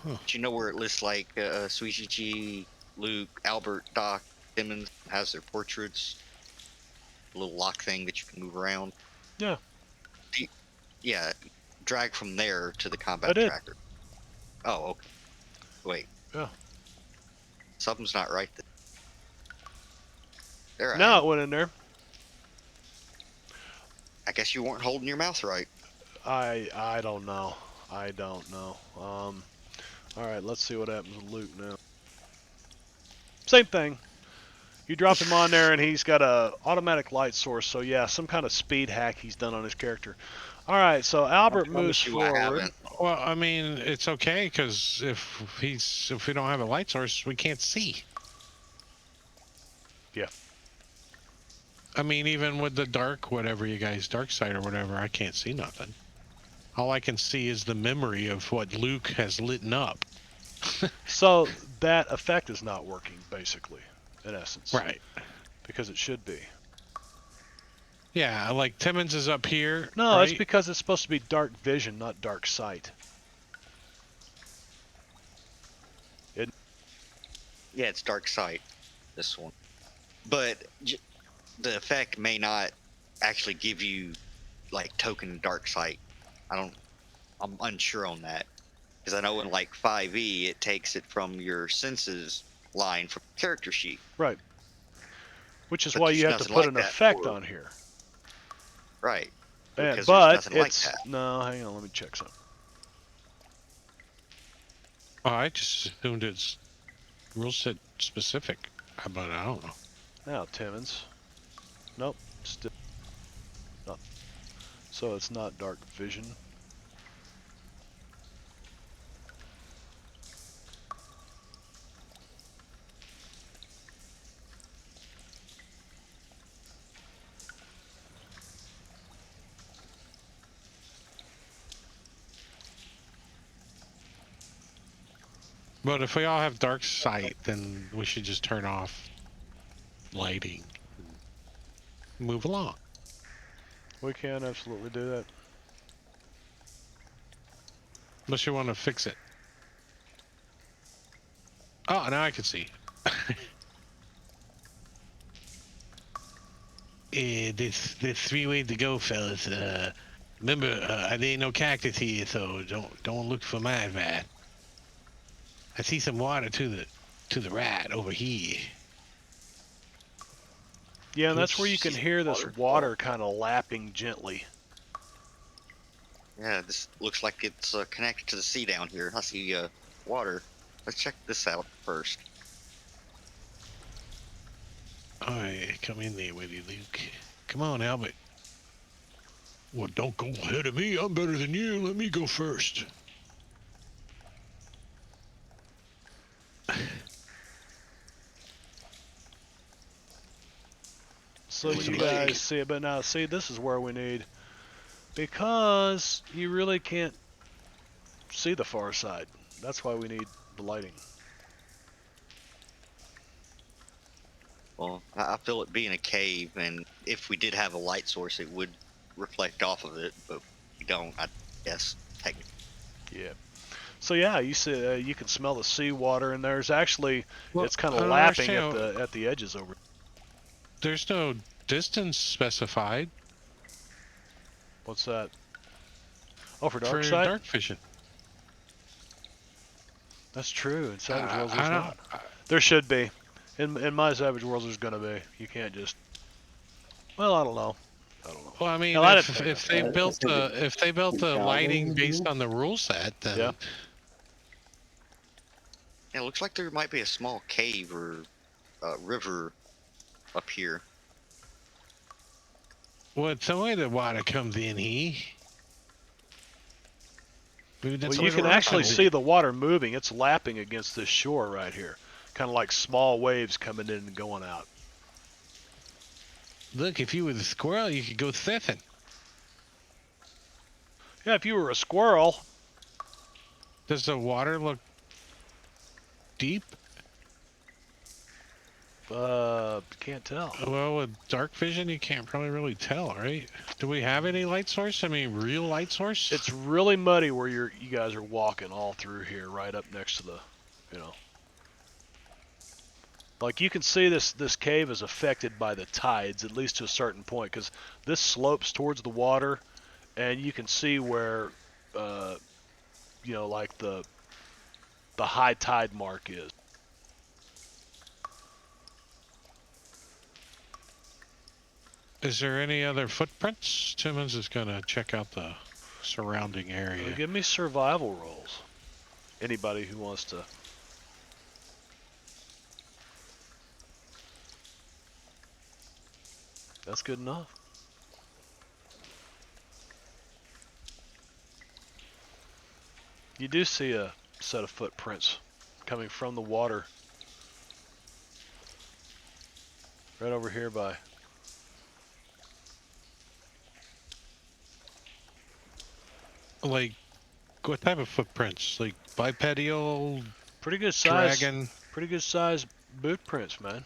but you know where it lists like Sweetie G, Luke, Albert, Doc, Simmons has their portraits. A little lock thing that you can move around. Yeah. Yeah, drag from there to the I combat did. tracker. Oh, okay. Wait. Yeah. Something's not right there. I Now am. it went in there. I guess you weren't holding your mouth right. I don't know. I don't know. All right, let's see what happens with Luke now. Same thing. You drop him on there, and he's got a automatic light source. So yeah, some kind of speed hack he's done on his character. All right, so Albert moves promise you I forward. haven't. Well, I mean, it's okay because if we don't have a light source, we can't see. Yeah. I mean, even with the dark, whatever you guys, dark side or whatever, I can't see nothing. All I can see is the memory of what Luke has lit up. So that effect is not working, basically, in essence. Right. Because it should be. Yeah, like Timmons is up here. No, right? it's because it's supposed to be dark vision, not dark sight. Yeah, it's dark sight. This one, but the effect may not actually give you like token dark sight. I'm unsure on that because I know in like 5e it takes it from your senses line from the character sheet. Right. Which is But why there's you have to nothing put like an that effect for- on here. Right. And, Because there's but nothing like it's that. no. Hang on, let me check something. Oh, I just assumed it's rule set specific, but I don't know. Now Timmons. Nope. Still not. So it's not dark vision. But if we all have dark sight, then we should just turn off lighting and move along. We can absolutely do that. Unless you want to fix it. Oh, now I can see. There's three ways to go, fellas. Remember, there ain't no cactus here, so don't look for my advice. I see some water to the right over here. Yeah, and that's where you can Oops. hear this water kind of lapping gently. Yeah, this looks like it's connected to the sea down here. I see water. Let's check this out first. All right, come in there with you, Luke. Come on, Albert. Well, don't go ahead of me. I'm better than you. Let me go first. So What do you you guys think? see it, but now see, this is where we need, because you really can't see the far side. That's why we need the lighting. Well, I feel it being a cave, and if we did have a light source, it would reflect off of it, but we don't, I guess, technically. Yeah. So yeah, you see, you can smell the seawater, and there's actually, Well, it's kind I of don't lapping understand. at the edges over. There's no distance specified What's that? Oh, for dark for side? dark vision. That's true. In Savage Worlds, I there's not. don't. There should be. In my Savage Worlds, there's gonna be. You can't just. Well, I don't know. I don't know. Well, I mean, Hell, I didn't think about if that. they I built think the lighting goggles based do. on the rule set, Yeah. then Yeah, it looks like there might be a small cave or river up here. well, it's the way the water comes in here. Maybe that's Well, the way you the can water actually comes see in. the water moving. It's lapping against this shore right here, kind of like small waves coming in and going out. Look, if you were the squirrel, you could go surfing. Yeah, if you were a squirrel, Does the water look deep? can't tell. Well, with dark vision, you can't probably really tell, right? Do we have any light source? I mean, real light source? It's really muddy where you guys are walking all through here, right up next to the, you know. Like you can see this cave is affected by the tides, at least to a certain point, because this slopes towards the water, and you can see where, uh, like the high tide mark is. Is there any other footprints? Timmons is gonna check out the surrounding area. Give me survival rolls. Anybody who wants to. That's good enough. You do see a set of footprints coming from the water. Right over here by. Like, what type of footprints? Like bipedal, Pretty good size. dragon, Pretty good size boot prints, man.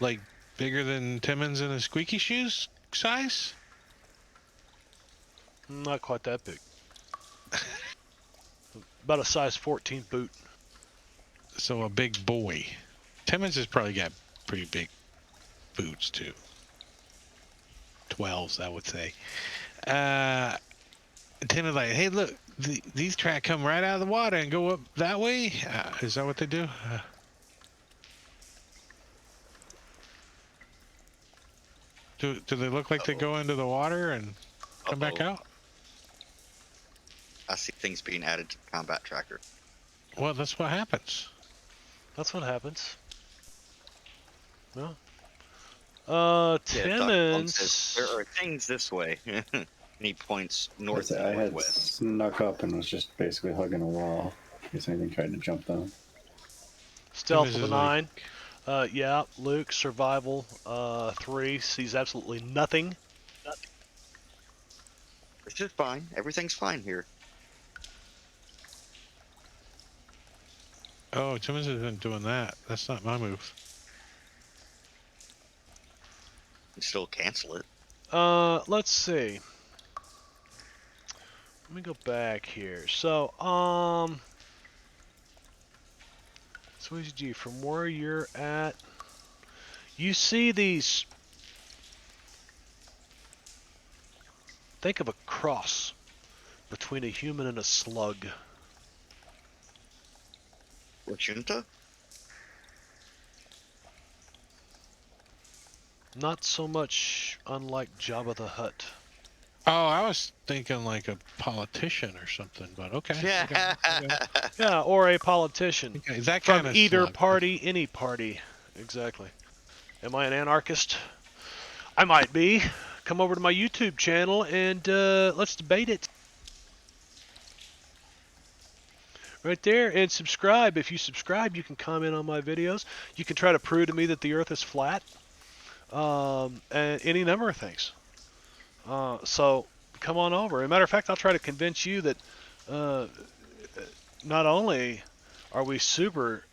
like bigger than Timmons and his squeaky shoes size? Not quite that big. About a size 14 boot. So a big boy. Timmons has probably got pretty big boots too. 12s, I would say. Timmons like, hey, look, these tracks come right out of the water and go up that way. Is that what they do? Do they look like they go into the water and come back out? I see things being added to the combat tracker. Well, that's what happens. That's what happens. No. Yeah, Timmons. says, there are things this way. And he points north I and had northwest. snuck up and was just basically hugging a wall in case anything tried to jump down. Stealth Timmons of a is 9. Yeah, Luke, survival 3. Sees absolutely nothing. It's just fine. Everything's fine here. Oh, Timmons has been doing that. That's not my move. You still cancel it. Let's see. Let me go back here. So, Sweezy G, from where you're at, you see these. Think of a cross between a human and a slug. Junta? Not so much unlike Jabba the Hutt. Oh, I was thinking like a politician or something, but okay. Yeah. Okay. Yeah, or a politician. Okay, that From kind of either slug. party, any party. Exactly. Am I an anarchist? I might be, come over to my YouTube channel and let's debate it. Right there, and subscribe. If you subscribe, you can comment on my videos. You can try to prove to me that the Earth is flat, and any number of things. So come on over. As a matter of fact, I'll try to convince you that uh, not only are we super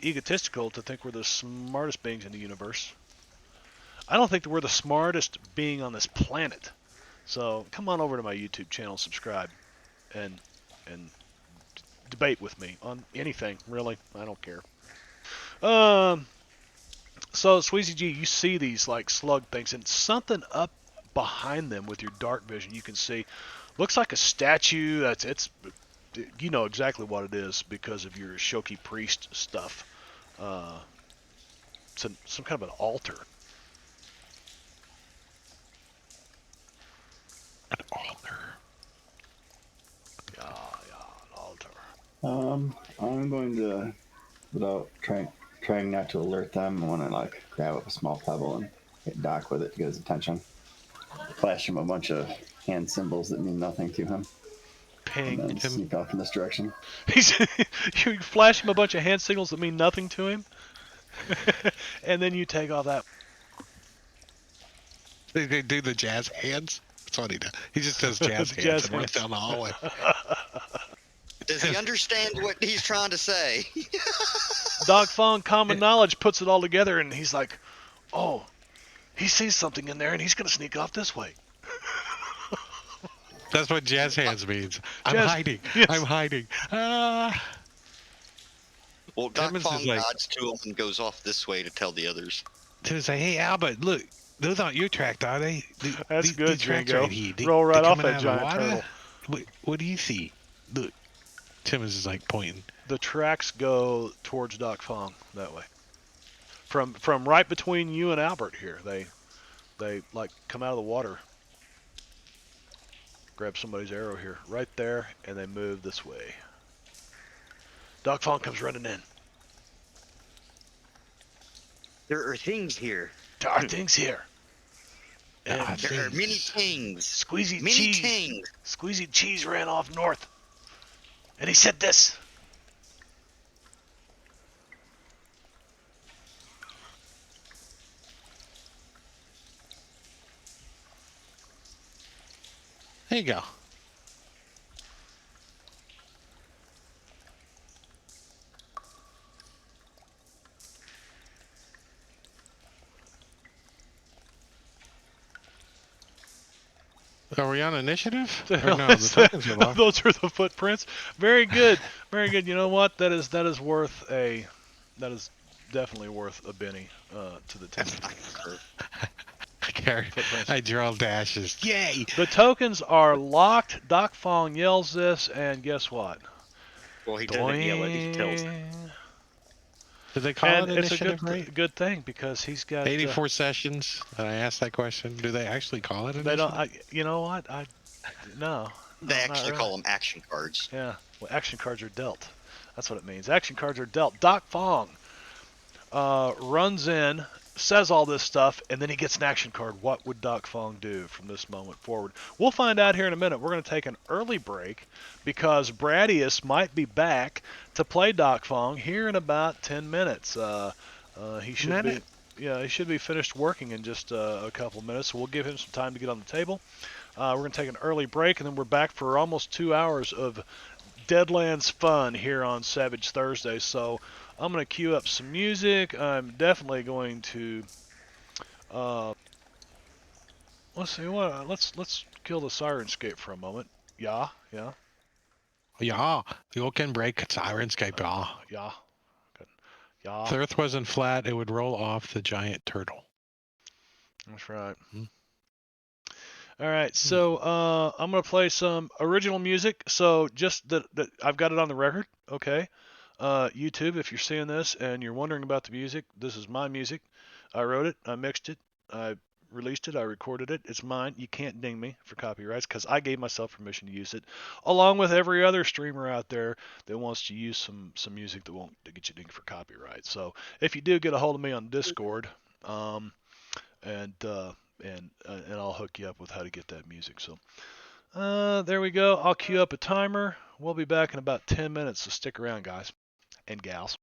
egotistical to think we're the smartest beings in the universe, I don't think that we're the smartest being on this planet. So come on over to my YouTube channel, subscribe, and debate with me on anything, really. I don't care. So Sweezy G, you see these like slug things, and something up behind them with your dark vision you can see looks like a statue. It's you know exactly what it is because of your Shoki priest stuff. It's some kind of an altar. An altar. Yeah, an altar. I'm going to, without trying not to alert them, I want to like grab up a small pebble and hit Doc with it to get his attention. Flash him a bunch of hand symbols that mean nothing to him, and Ping. then sneak off in this direction. You flash him a bunch of hand signals that mean nothing to him, and then you take off that. They do the jazz hands. That's what he does. He just does jazz hands Jazz and runs hands. down the hallway. Does he understand what he's trying to say? Doc Fong, common knowledge, puts it all together, and he's like, "Oh, he sees something in there, and he's gonna sneak off this way." That's what jazz hands means. I'm Jazz- hiding. yes. I'm hiding. Well, Doc Timmons Fong is like- nods to him and goes off this way to tell the others. To say, hey Albert, look, those aren't your tracks, are they? That's these, good, these tracks Django. right here. Roll right they're off coming that out of the giant water? turtle. What do you see? Look, Timmons is like pointing. The tracks go towards Doc Fong that way. From right between you and Albert here, they like come out of the water. Grab somebody's arrow here, right there, and they move this way. Doc Fong comes running in. There are things here. There are things here. And Ah, There are things. many things. Squeezy Many Cheese. things. Squeezy Cheese ran off north. And he said this. There you go. Are we on initiative? Or no, the tokens are locked. Those are the footprints. Very good. Very good. You know what? That is definitely worth a Benny to the team. Footprints. I draw dashes. Yay! The tokens are locked. Doc Fong yells this, and guess what? Well, he doesn't yell it. He tells them. Doing. Did they call And it it's a initiative rate? good thing because he's got 84 sessions. And I asked that question. Do they actually call it They initiative? don't. You know what? No. They not actually really. call them action cards. Yeah. Well, action cards are dealt. That's what it means. Action cards are dealt. Doc Fong runs in, says all this stuff, and then he gets an action card. What would Doc Fong do from this moment forward? We'll find out here in a minute. We're going to take an early break because Bradius might be back to play Doc Fong here in about 10 minutes. He should be. Yeah, he should be finished working in just a couple minutes. So we'll give him some time to get on the table. We're going to take an early break, and then we're back for almost 2 hours of Deadlands fun here on Savage Thursday. So I'm going to cue up some music. I'm definitely going to let's see what let's kill the Sirenscape for a moment. Yeah. Yeah, you can break Sirenscape. Yeah. Good. Yeah. If the Earth wasn't flat, it would roll off the giant turtle. That's right. Hmm. All right, so I'm gonna play some original music. So just that I've got it on the record, okay? YouTube, if you're seeing this and you're wondering about the music, this is my music. I wrote it, I mixed it, I released it, I recorded it. It's mine. You can't ding me for copyrights because I gave myself permission to use it, along with every other streamer out there that wants to use some music that won't get you dinged for copyright. So if you do get a hold of me on Discord, and and I'll hook you up with how to get that music. So there we go. I'll queue up a timer. We'll be back in about 10 minutes, so stick around, guys and gals.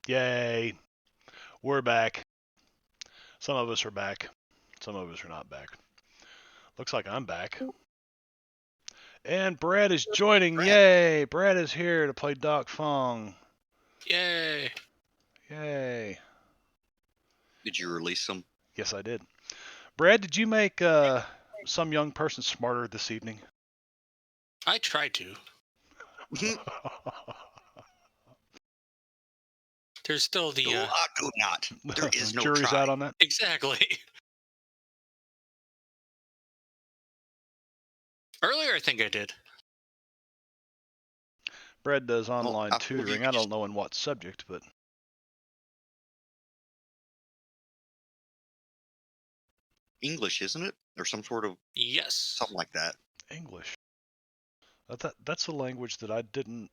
Yay. We're back. Some of us are back. Some of us are not back. Looks like I'm back. And Brad is joining. Brad. Yay. Brad is here to play Doc Fong. Yay. Yay. Did you release them? Yes, I did. Brad, did you make some young person smarter this evening? I tried to. There's still the... No, I do not. There is no Jury's try. out on that. Exactly. Earlier, I think I did. Brad does online I told you tutoring. you I don't just- know in what subject, but English, isn't it? Or some sort of Yes. something like that. English. That's a language that I didn't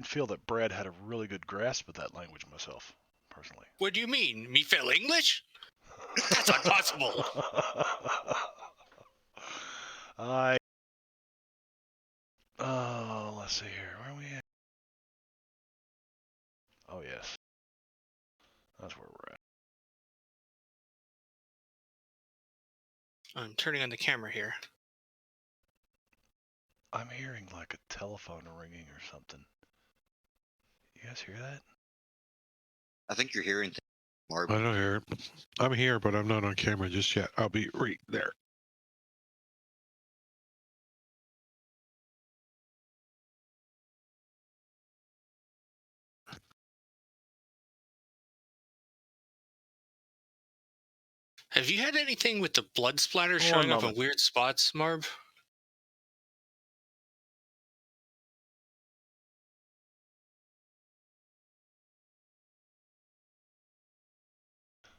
feel that Brad had a really good grasp of that language myself, personally. What do you mean? Me fail English? That's impossible. Let's see here. Where are we at? Oh, yes. That's where we're at. I'm turning on the camera here. I'm hearing like a telephone ringing or something. You guys hear that? I think you're hearing things, Marv. I don't hear it. I'm here, but I'm not on camera just yet. I'll be right there. Have you had anything with the blood splatter showing up in weird spots, Marv?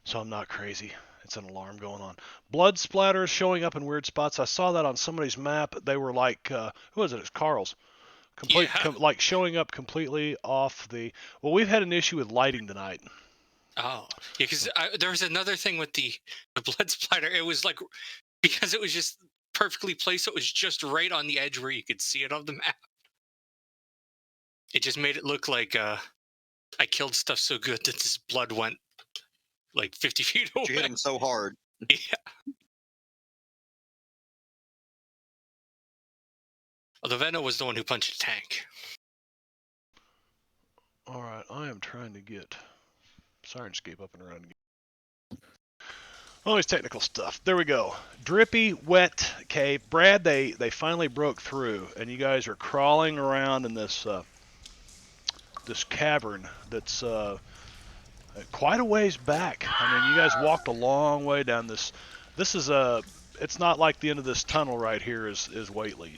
So I'm not crazy. It's an alarm going on. Blood splatters showing up in weird spots. I saw that on somebody's map. They were like, who was it? It's Carl's. Like showing up completely off the... Well, we've had an issue with lighting tonight. Oh, yeah, because there was another thing with the blood splatter. It was like, because it was just perfectly placed, so it was just right on the edge where you could see it on the map. It just made it look like I killed stuff so good that this blood went like 50 feet away. You hit him so hard. Yeah. Although Venno was the one who punched a tank. All right, I am trying to get Sirenscape up and running. Always technical stuff. There we go. Drippy, wet cave. Brad, they finally broke through, and you guys are crawling around in this this cavern that's quite a ways back. I mean, you guys walked a long way down this. This is it's not like the end of this tunnel right here is Whateley,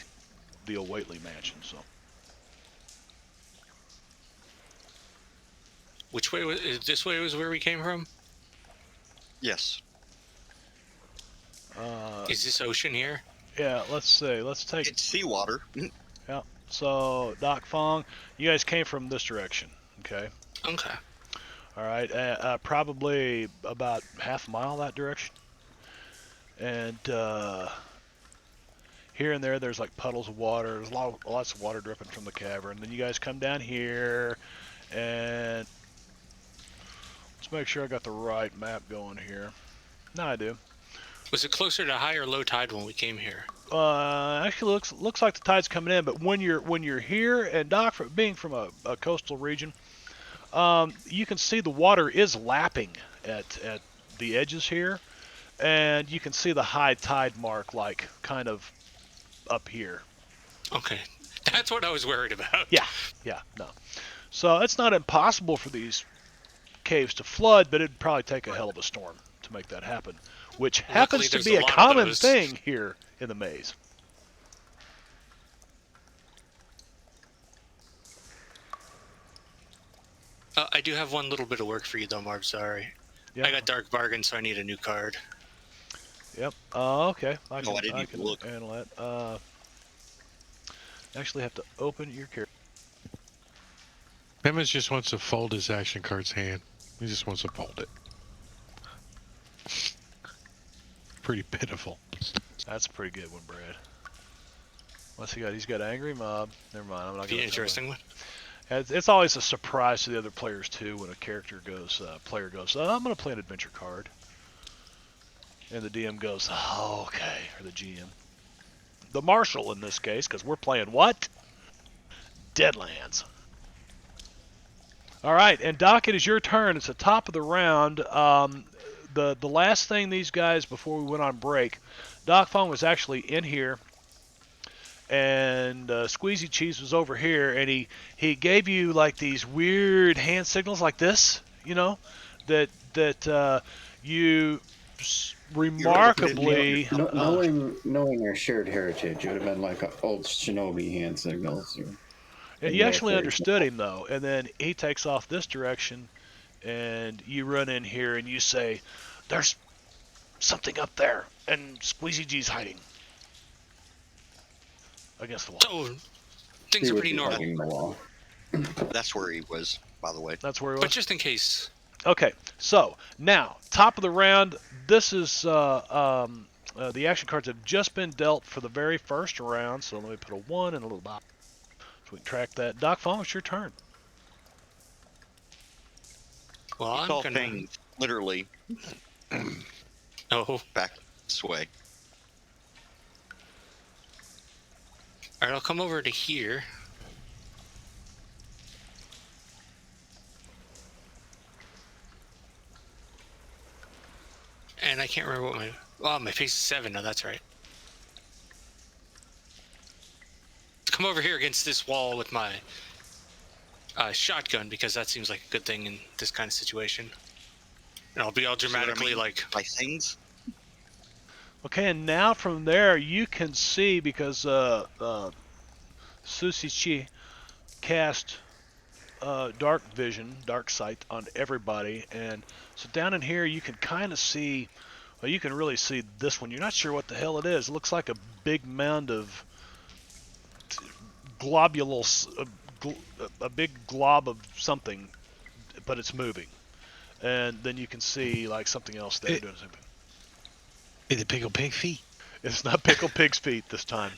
the old Whateley mansion. So. Which way was this way? Was where we came from? Yes. Is this ocean here? Yeah, let's see. Let's take. It's seawater. Yeah. So Doc Fong, you guys came from this direction. Okay. Okay. All right. Probably about half a mile that direction. And here and there's like puddles of water. There's lots of water dripping from the cavern. Then you guys come down here, and let's make sure I got the right map going here. No, I do. Was it closer to high or low tide when we came here? Actually, looks like the tide's coming in. But when you're here, and Doc, being from a coastal region, you can see the water is lapping at the edges here, and you can see the high tide mark like kind of up here. Okay, that's what I was worried about. Yeah, no. So it's not impossible for these caves to flood, but it'd probably take a hell of a storm to make that happen, which happens to be a common thing here in the maze. I do have one little bit of work for you, though, Marv. Sorry. Yeah. I got Dark Bargain, so I need a new card. Yep. Okay. I I didn't even look. handle that. Actually have to open your character. Emmons just wants to fold his action card's hand. He just wants to fold it. Pretty pitiful. That's a pretty good one, Brad. What's he got? He's got Angry Mob. Never mind. I'm not Be going an to. interesting one. It's always a surprise to the other players too when a player goes, I'm going to play an adventure card, and the DM goes, oh, okay, or the GM, the marshal in this case, because we're playing what? Deadlands. All right, and Doc, it is your turn. It's the top of the round. The last thing these guys before we went on break, Doc Fong was actually in here, and Squeezy Cheese was over here, and he gave you like these weird hand signals like this, that you remarkably. Knowing our shared heritage, it would have been like old shinobi hand signals. You actually understood him though, and then he takes off this direction, and you run in here and you say, "There's something up there, and Squeezy G's hiding against the wall." Oh, things are pretty normal. The wall. That's where he was, by the way. That's where he was. But just in case. Okay, so now top of the round. This is the action cards have just been dealt for the very first round. So let me put a 1 and a little box so we can track that. Doc Fong, it's your turn. Well, You I'm saw gonna. things literally Oh. back this way. All right, I'll come over to here. And I can't remember what my... Oh, my face is 7. No, that's right. Come over here against this wall with my shotgun, because that seems like a good thing in this kind of situation. And I'll be all dramatically like... By things? Okay, and now from there you can see, because Sushi cast dark vision, dark sight on everybody, and so down in here you can kind of see, well, you can really see this one. You're not sure what the hell it is. It looks like a big mound of globules, a big glob of something, but it's moving. And then you can see like something else there doing something. Is it Pickle Pig feet? It's not Pickle Pig's feet this time.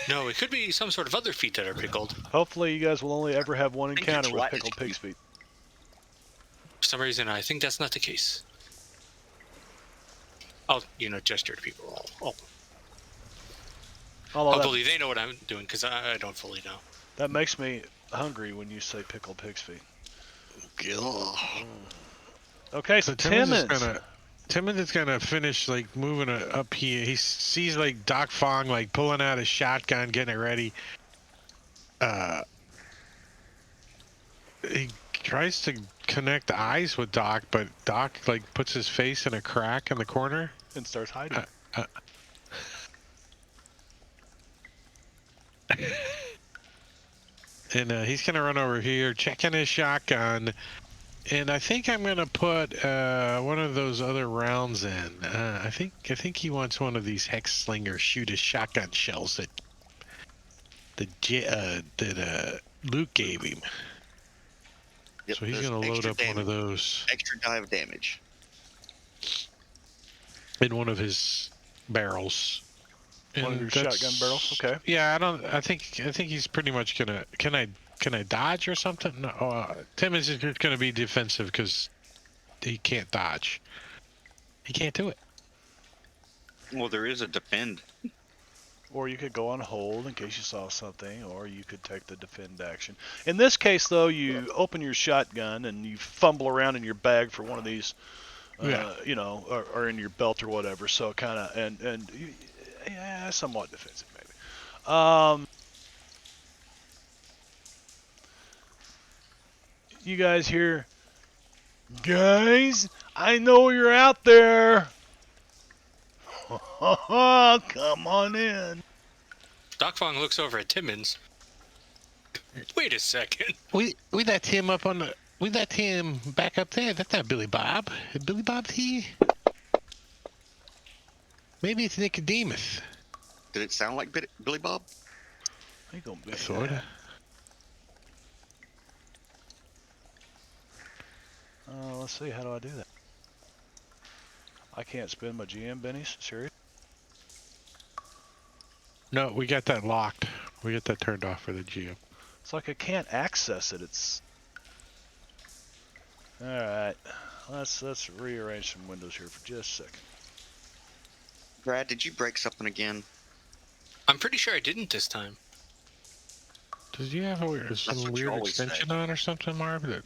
No, it could be some sort of other feet that are pickled. Hopefully you guys will only ever have one think encounter it's with right. Pickle Pig's feet. For some reason, I think that's not the case. I'll, gesture to people. Hopefully they know what I'm doing, because I don't fully know. That makes me hungry when you say Pickle Pig's feet. Okay, so Timmons is gonna finish like moving up here. He sees like Doc Fong like pulling out a shotgun, getting it ready. He tries to connect eyes with Doc, but Doc like puts his face in a crack in the corner and starts hiding. And he's gonna run over here, checking his shotgun. And I think I'm gonna put one of those other rounds in. I think he wants one of these hex slinger shoot his shotgun shells that Luke gave him. Yep, So he's gonna load up one of those. Extra dive damage. In one of his barrels. One of your shotgun barrels. Okay. Yeah, I think he's pretty much gonna. Can I dodge or something? No. Tim is just gonna be defensive because he can't dodge. He can't do it. Well, there is a defend. Or you could go on hold in case you saw something, or you could take the defend action. In this case, though, you open your shotgun and you fumble around in your bag for one of these, or in your belt or whatever. So kind of and yeah, somewhat defensive maybe. You guys hear, guys? I know you're out there. Come on in. Doc Fong looks over at Timmons. Wait a second. We let him up on the. We let him back up there. That's not Billy Bob. Is Billy Bob's here? Maybe it's Nicodemus. Did it sound like Billy Bob? He gonna be Sorta. Let's see. How do I do that? I can't spin my GM bennies. Serious? No, we got that locked. We got that turned off for the GM. It's like I can't access it. It's all right. Let's rearrange some windows here for just a second. Brad, did you break something again? I'm pretty sure I didn't this time. Does you have some what you weird always say. extension on or something, Marv? That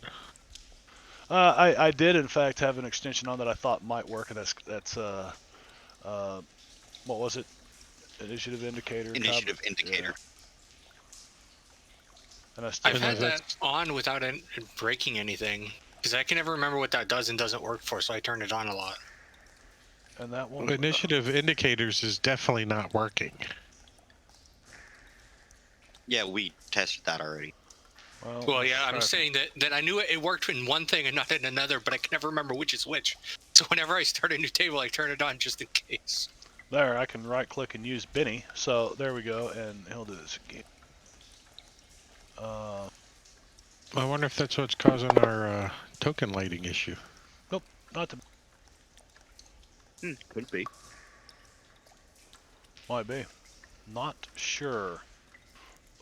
I did in fact have an extension on that I thought might work, and that's what was it? Initiative indicator. Initiative indicator. Yeah. And I still I've had that's- that on without it breaking anything, because I can never remember what that does and doesn't work for, so I turn it on a lot. And that one. initiative indicators is definitely not working. Yeah, we tested that already. Well, let's yeah, try I'm it. saying that I knew it worked in one thing and not in another, but I can never remember which is which. So whenever I start a new table, I turn it on just in case. There, I can right click and use Benny. So there we go, and he'll do this again. I wonder if that's what's causing our token lighting issue. Nope, not the. Could be. Might be. Not sure.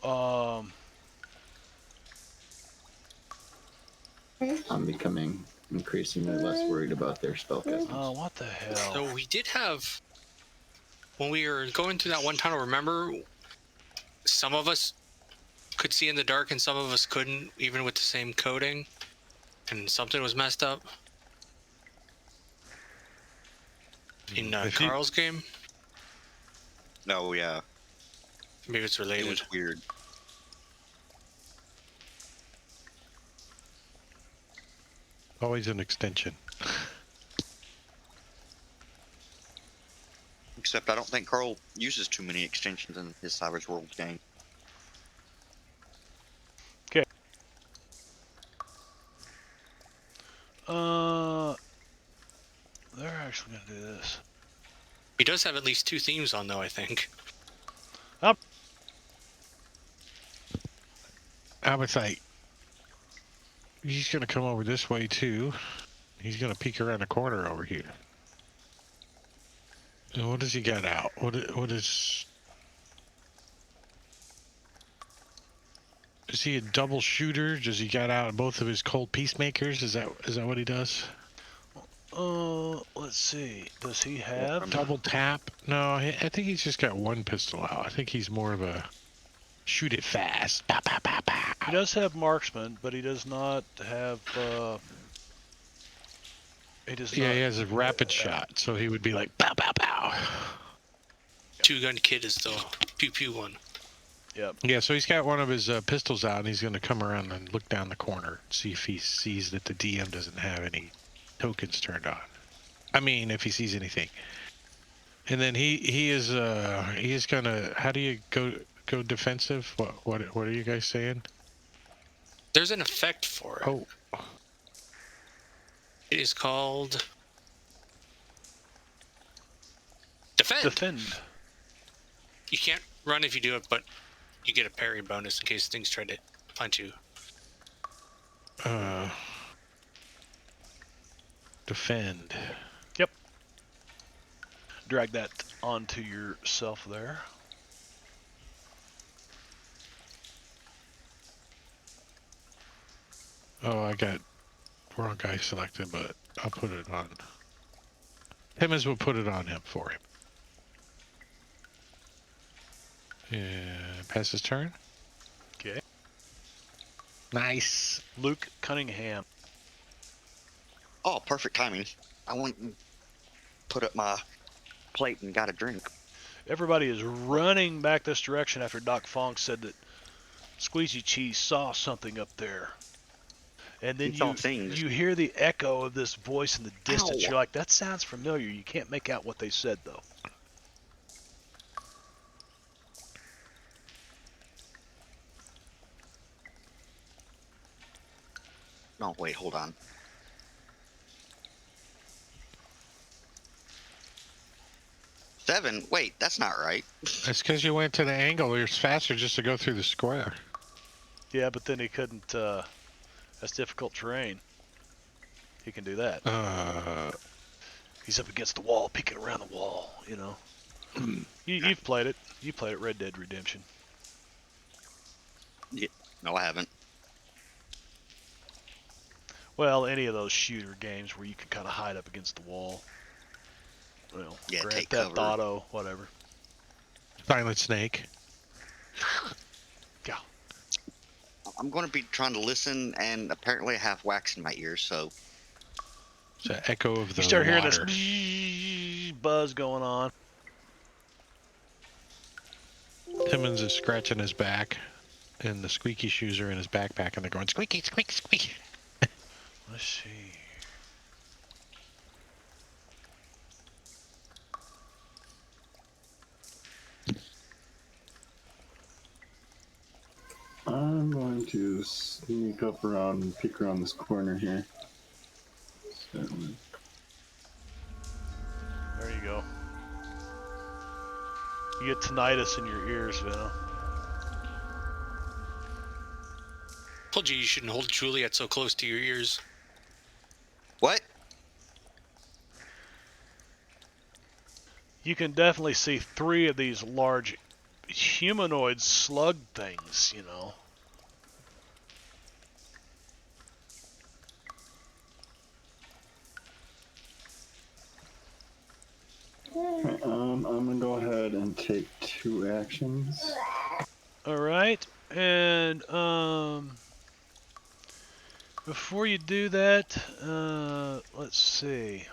I'm becoming increasingly less worried about their spell casting. Oh, what the hell? So we did have, when we were going through that one tunnel, remember, some of us could see in the dark and some of us couldn't, even with the same coding, and something was messed up in If you- Carl's game. No, yeah. Maybe it's It related. was weird. Always an extension. Except I don't think Carl uses too many extensions in his Savage World game. They're actually gonna do this. He does have at least 2 themes on, though, I think. I was like, he's gonna come over this way too. He's gonna peek around the corner over here. And what does he got out? What is? Is he a double shooter? Does he got out both of his cold peacemakers? Is that what he does? Let's see. Does he have? Double tap? No, I think he's just got one pistol out. I think he's more of a shoot it fast. Pow, pow, pow, pow. He does have marksman, but he does not have. He does Yeah, not. he has a rapid shot, so he would be like pow, pow, pow. 2-gun kid is the pew pew one. Yep. Yeah, so he's got one of his pistols out, and he's going to come around and look down the corner, see if he sees that the DM doesn't have any tokens turned on. I mean, if he sees anything. And then he is gonna. How do you go defensive? What are you guys saying? There's an effect for it. Oh, It is called Defend. Defend. You can't run if you do it, but you get a parry bonus in case things try to punch you. defend. Drag that onto yourself there. Oh, I got wrong guy selected, but I'll put it on. Timmons will put it on him for him. Yeah, pass his turn. Okay. Nice. Luke Cunningham. Oh, perfect timing. I went and put up my plate and got a drink. Everybody is running back this direction after Doc Fong said that Squeezy Cheese saw something up there. And then He saw things. you hear the echo of this voice in the distance. Ow. You're like, that sounds familiar. You can't make out what they said, though. No, wait, hold on. Seven? Wait, that's not right. That's because you went to the angle. It's faster just to go through the square. Yeah, but then he couldn't. That's difficult terrain. He can do that. He's up against the wall, peeking around the wall. You know. You've played it. You played it, Red Dead Redemption. No, I haven't. Well, any of those shooter games where you can kind of hide up against the wall. Well, Yeah, Grand take Theft cover. Auto, whatever. Silent Snake. Yeah. I'm going to be trying to listen, and apparently I have wax in my ears, so It's an echo of You the start hearing water. this buzz going on. Timmons is scratching his back, and the squeaky shoes are in his backpack, and they're going squeaky, squeak, squeak. Let's see. I'm going to sneak up around and peek around this corner here. So, There you go. You get tinnitus in your ears, Venom. Told you shouldn't hold Juliet so close to your ears. what? You can definitely see 3 of these large humanoid slug things, you know. I'm gonna go ahead and take 2 actions. All right, and before you do that, let's see.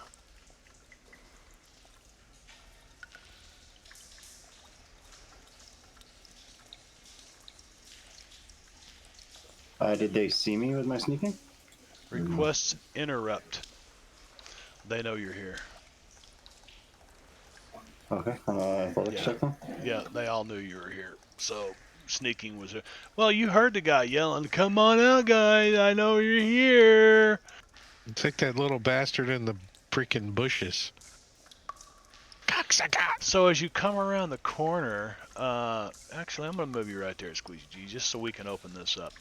Did they see me with my sneaking? Requests interrupt. They know you're here. Okay, athletics Yeah. check then. Yeah, they all knew you were here. So sneaking was a. Well, you heard the guy yelling, "Come on out, guys! I know you're here." It's like that little bastard in the freaking bushes. Cocksucker! So as you come around the corner, actually, I'm going to move you right there, Squeezy G, just so we can open this up.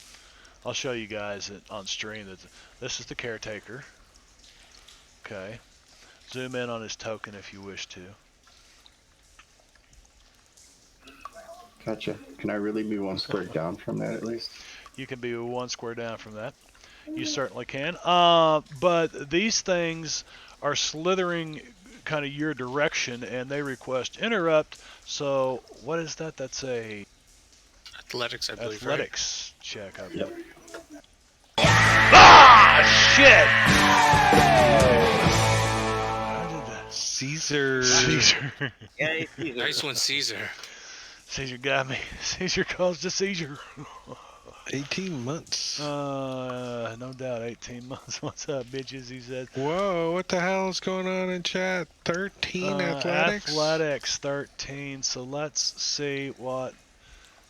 I'll show you guys on stream that this is the caretaker. Okay. Zoom in on his token if you wish to. Gotcha. Can I really be 1 square down from that at least? You can be 1 square down from that. You certainly can. But these things are slithering kind of your direction, and they request interrupt. So what is that? That's a Athletics, I believe. athletics check, I believe. Yep. Ah, shit! How did that? Caesar. Caesar. Yeah, Right? Nice one, Caesar. Caesar got me. Caesar caused a seizure. 18 months. No doubt, 18 months. What's up, bitches? He said. Whoa, what the hell is going on in chat? 13 athletics? Athletics 13. So let's see what.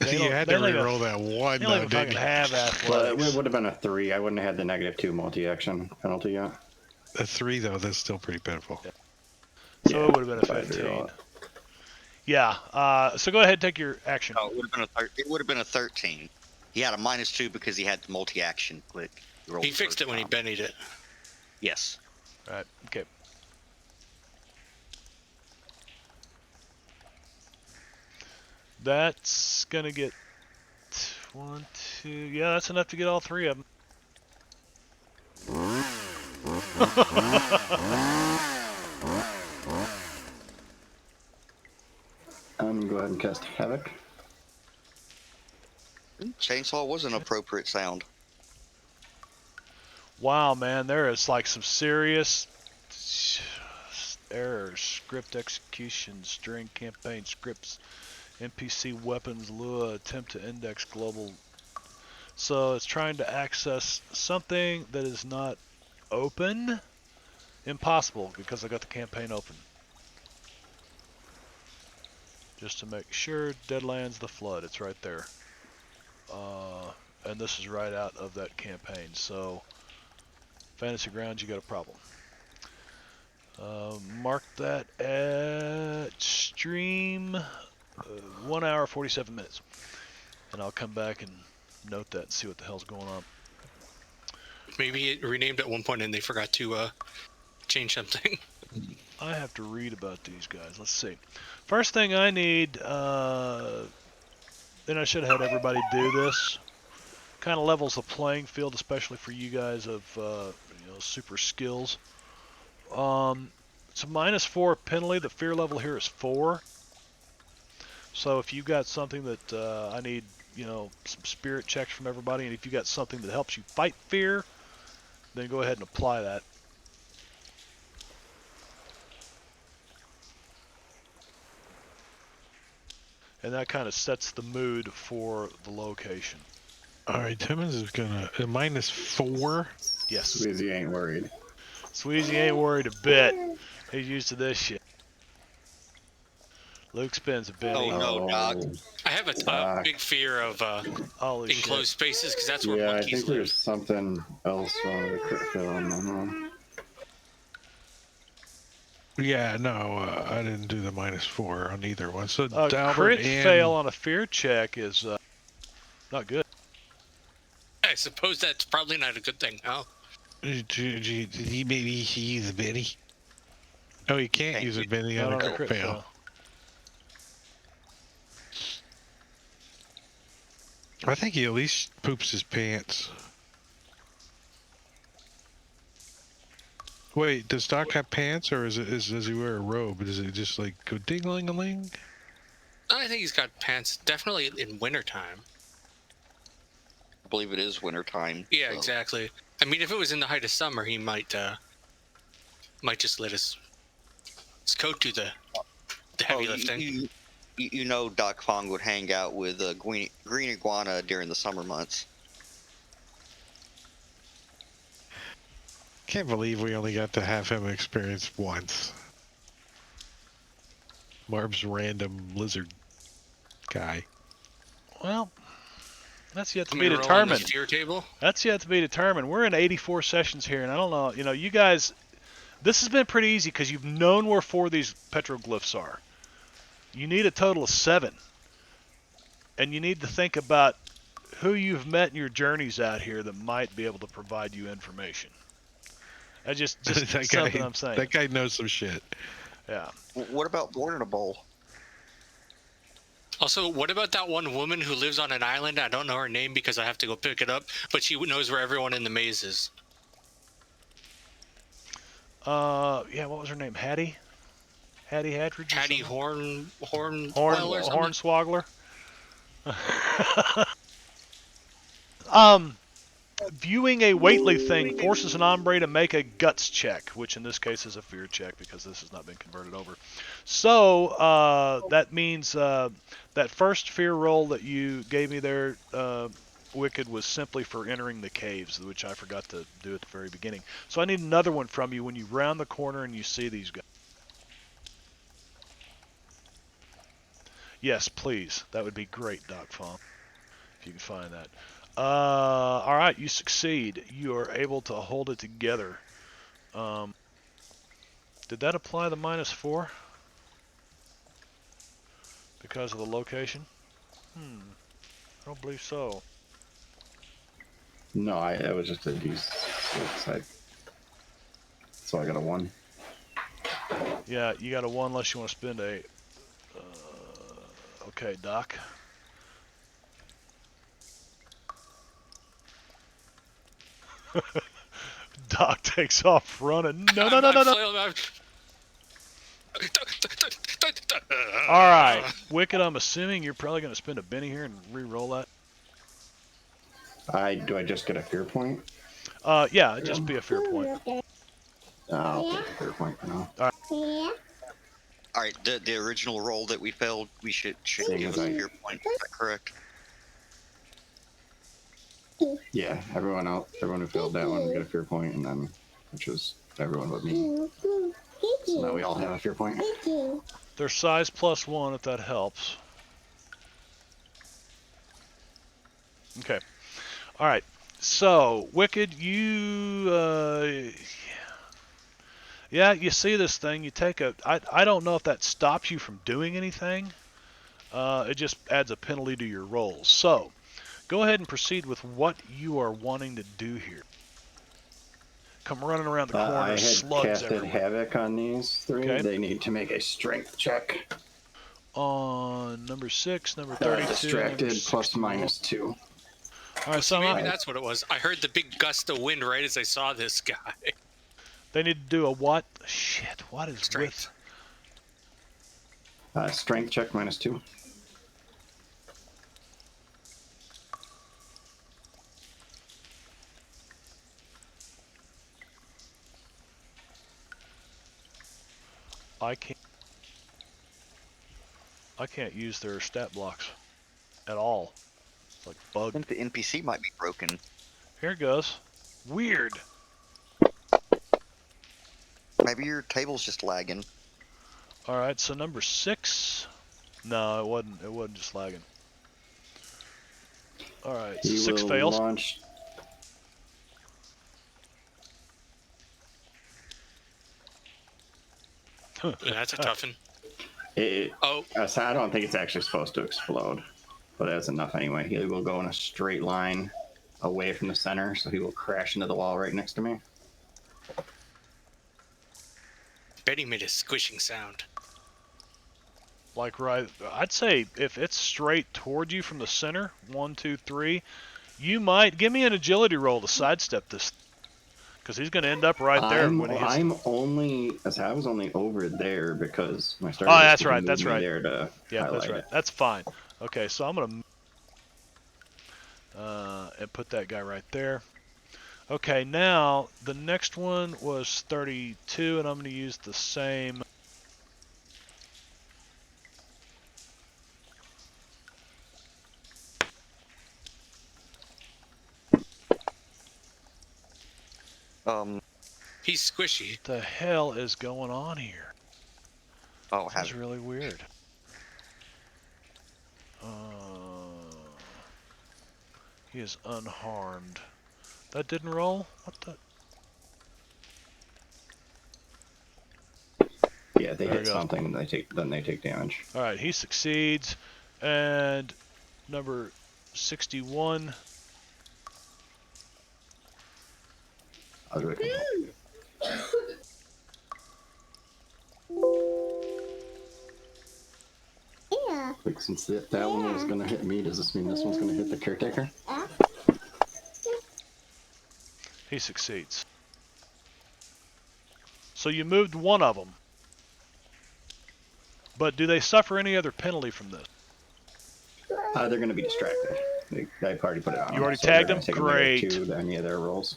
You had to re-roll that one, They don't though, even fucking didn't you? have Well, athletics. it would have been a 3. I wouldn't have had the -2 multi-action penalty yet. A 3, though, that's still pretty pitiful. So it would have been a I'd reroll 15. it. Yeah. So go ahead and take your action. Oh, it would have been a 13. He had a -2 because he had the multi-action click. rolled He the fixed first it when he time. bennied it. Yes. All right. Okay. That's gonna get 1, 2. Yeah, that's enough to get all 3 of them. I'm gonna go ahead and cast Havoc. Chainsaw was an appropriate sound. Wow, man, there is like some serious errors. Script execution, string campaign scripts, NPC weapons, Lua, attempt to index global. So it's trying to access something that is not open. Impossible because I got the campaign open. Just to make sure, Deadlands, the Flood, it's right there. And this is right out of that campaign. So, Fantasy Grounds, you got a problem. Mark that at stream 1 hour 47 minutes, and I'll come back and note that and see what the hell's going on. Maybe it renamed at one point and they forgot to change something. I have to read about these guys. Let's see. First thing I need, then I should have had everybody do this. Kind of levels the playing field, especially for you guys of super skills. It's a -4 penalty. The fear level here is 4. So if you've got something that I need, some spirit checks from everybody, and if you've got something that helps you fight fear, then go ahead and apply that. And that kind of sets the mood for the location. All right, Timmons is gonna -4. Yes. Sweezy ain't worried. Sweezy ain't worried a bit. He's used to this shit. Luke spends a bit. Oh no, Doc. I have a Doc. big fear of Holy enclosed shit. spaces because that's where Yeah, I monkeys think live. there's something else wrong with the crit fail on that one. Yeah, no, I didn't do the -4 on either one. So A Dalbert crit and fail on a fear check is not good. I suppose that's probably not a good thing. Oh, did he maybe use a Benny? Oh, you can't use a Benny Not on on a a crit fail. I think he at least poops his pants. Wait, does Doc have pants, or does he wear a robe? Does it just like go ding-a-ling-a-ling? I think he's got pants. Definitely in wintertime. I believe it is wintertime. Yeah, so. exactly. I mean, if it was in the height of summer, he might just let his coat do the heavy lifting. You know Doc Fong would hang out with green iguana during the summer months. Can't believe we only got to have him experience once. Marb's random lizard guy. Well, that's yet to Can be we roll on the determined. steer table? That's yet to be determined. We're in 84 sessions here, and I don't know. You guys, this has been pretty easy because you've known where 4 of these petroglyphs are. You need a total of 7. And you need to think about who you've met in your journeys out here that might be able to provide you information. That's just that something guy, I'm saying. That guy knows some shit. Yeah. What about born in a bowl? Also, what about that one woman who lives on an island? I don't know her name because I have to go pick it up, but she knows where everyone in the maze is. Yeah, what was her name? Hattie Hatridge? Hattie Hornswoggle. Viewing a Whateley thing forces an hombre to make a guts check, which in this case is a fear check because this has not been converted over. So that means that first fear roll that you gave me there, Wicked, was simply for entering the caves, which I forgot to do at the very beginning. So I need another one from you when you round the corner and you see these guys. Yes, please. That would be great, Doc Fong, if you can find that. All right, you succeed. You are able to hold it together. Did that apply the -4? Because of the location? I don't believe so. No, it was just a D6. So I got a 1. Yeah, you got a 1 unless you want to spend a... okay, Doc. Doc takes off running. No. All right, Wicked, I'm assuming you're probably going to spend a Benny here and re-roll that. Do I just get a fear point? Yeah, it'd just be a fear point. I'll take a fear point for now. All right, the original roll that we failed, we should give us a fear point. Is that correct? Yeah, everyone who failed that one get a fear point, and then, which was everyone but me. So now we all have a fear point. Their size +1, if that helps. Okay. All right. So, Wicked, you... yeah, you see this thing. You take a... I don't know if that stops you from doing anything. It just adds a penalty to your rolls. So, go ahead and proceed with what you are wanting to do here. Come running around the corner, I had slugs casted everywhere. Havoc on these 3. Okay. They need to make a strength check. On number 6, number 32, Distracted number plus -2. All right, See, so maybe that's what it was. I heard the big gust of wind right as I saw this guy. they need to do a what? Shit, what is Strength. Strength check -2. I can't use their stat blocks at all. It's like I bugged. think the NPC might be broken. Here it goes. Weird. Maybe your table's just lagging. All right, so number 6. No, it wasn't. It wasn't just lagging. All right, so He 6 will fails. launch. That's a tough one. Oh. So I don't think it's actually supposed to explode, but that's enough anyway. He will go in a straight line away from the center, so he will crash into the wall right next to me. Bet he made a squishing sound. Like right, I'd say if it's straight toward you from the center, 1, 2, 3, you might give me an agility roll to sidestep this, because he's going to end up right there when he hits. I was only over there because my starter. Oh, that's right. That's right. There to yeah, that's right. it. That's fine. Okay, so I'm going to and put that guy right there. Okay, now the next one was 32, and I'm going to use the same. He's squishy. What the hell is going on here? Oh, This is really weird. He is unharmed. That didn't roll? What the? Yeah, they hit something and then they take damage. All right, he succeeds, and number 61. I'll do it. Like, since that one was gonna hit me, does this mean this one's gonna hit the caretaker? He succeeds. So you moved one of them. But do they suffer any other penalty from this? They're going to be distracted. I've already put it on. You already tagged them? Great. To any of their rolls.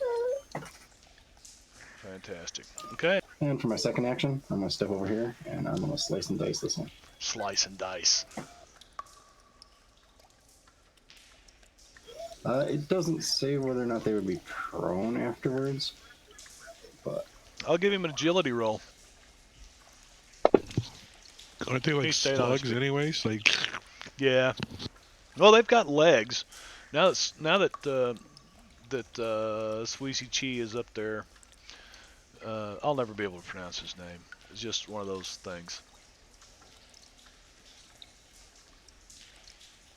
Fantastic. Okay. And for my second action, I'm going to step over here and I'm going to slice and dice this one. Slice and dice. It doesn't say whether or not they would be prone afterwards, but I'll give him an agility roll. Aren't they like slugs anyways? Like, yeah. Well, they've got legs. Now that Sweezy Chi is up there, I'll never be able to pronounce his name. It's just one of those things.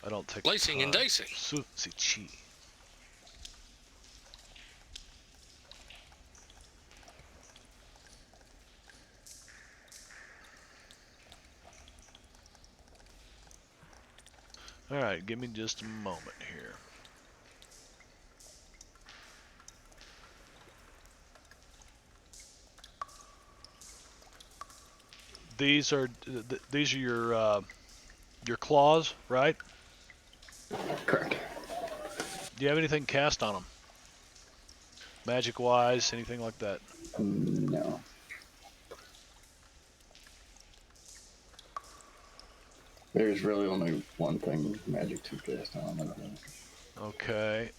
I don't take slicing and dicing. Sweezy Chi. All right, give me just a moment here. These are your claws, right? Correct. Do you have anything cast on them? Magic-wise, anything like that? No. There's really only one thing magic to cast on them. Okay.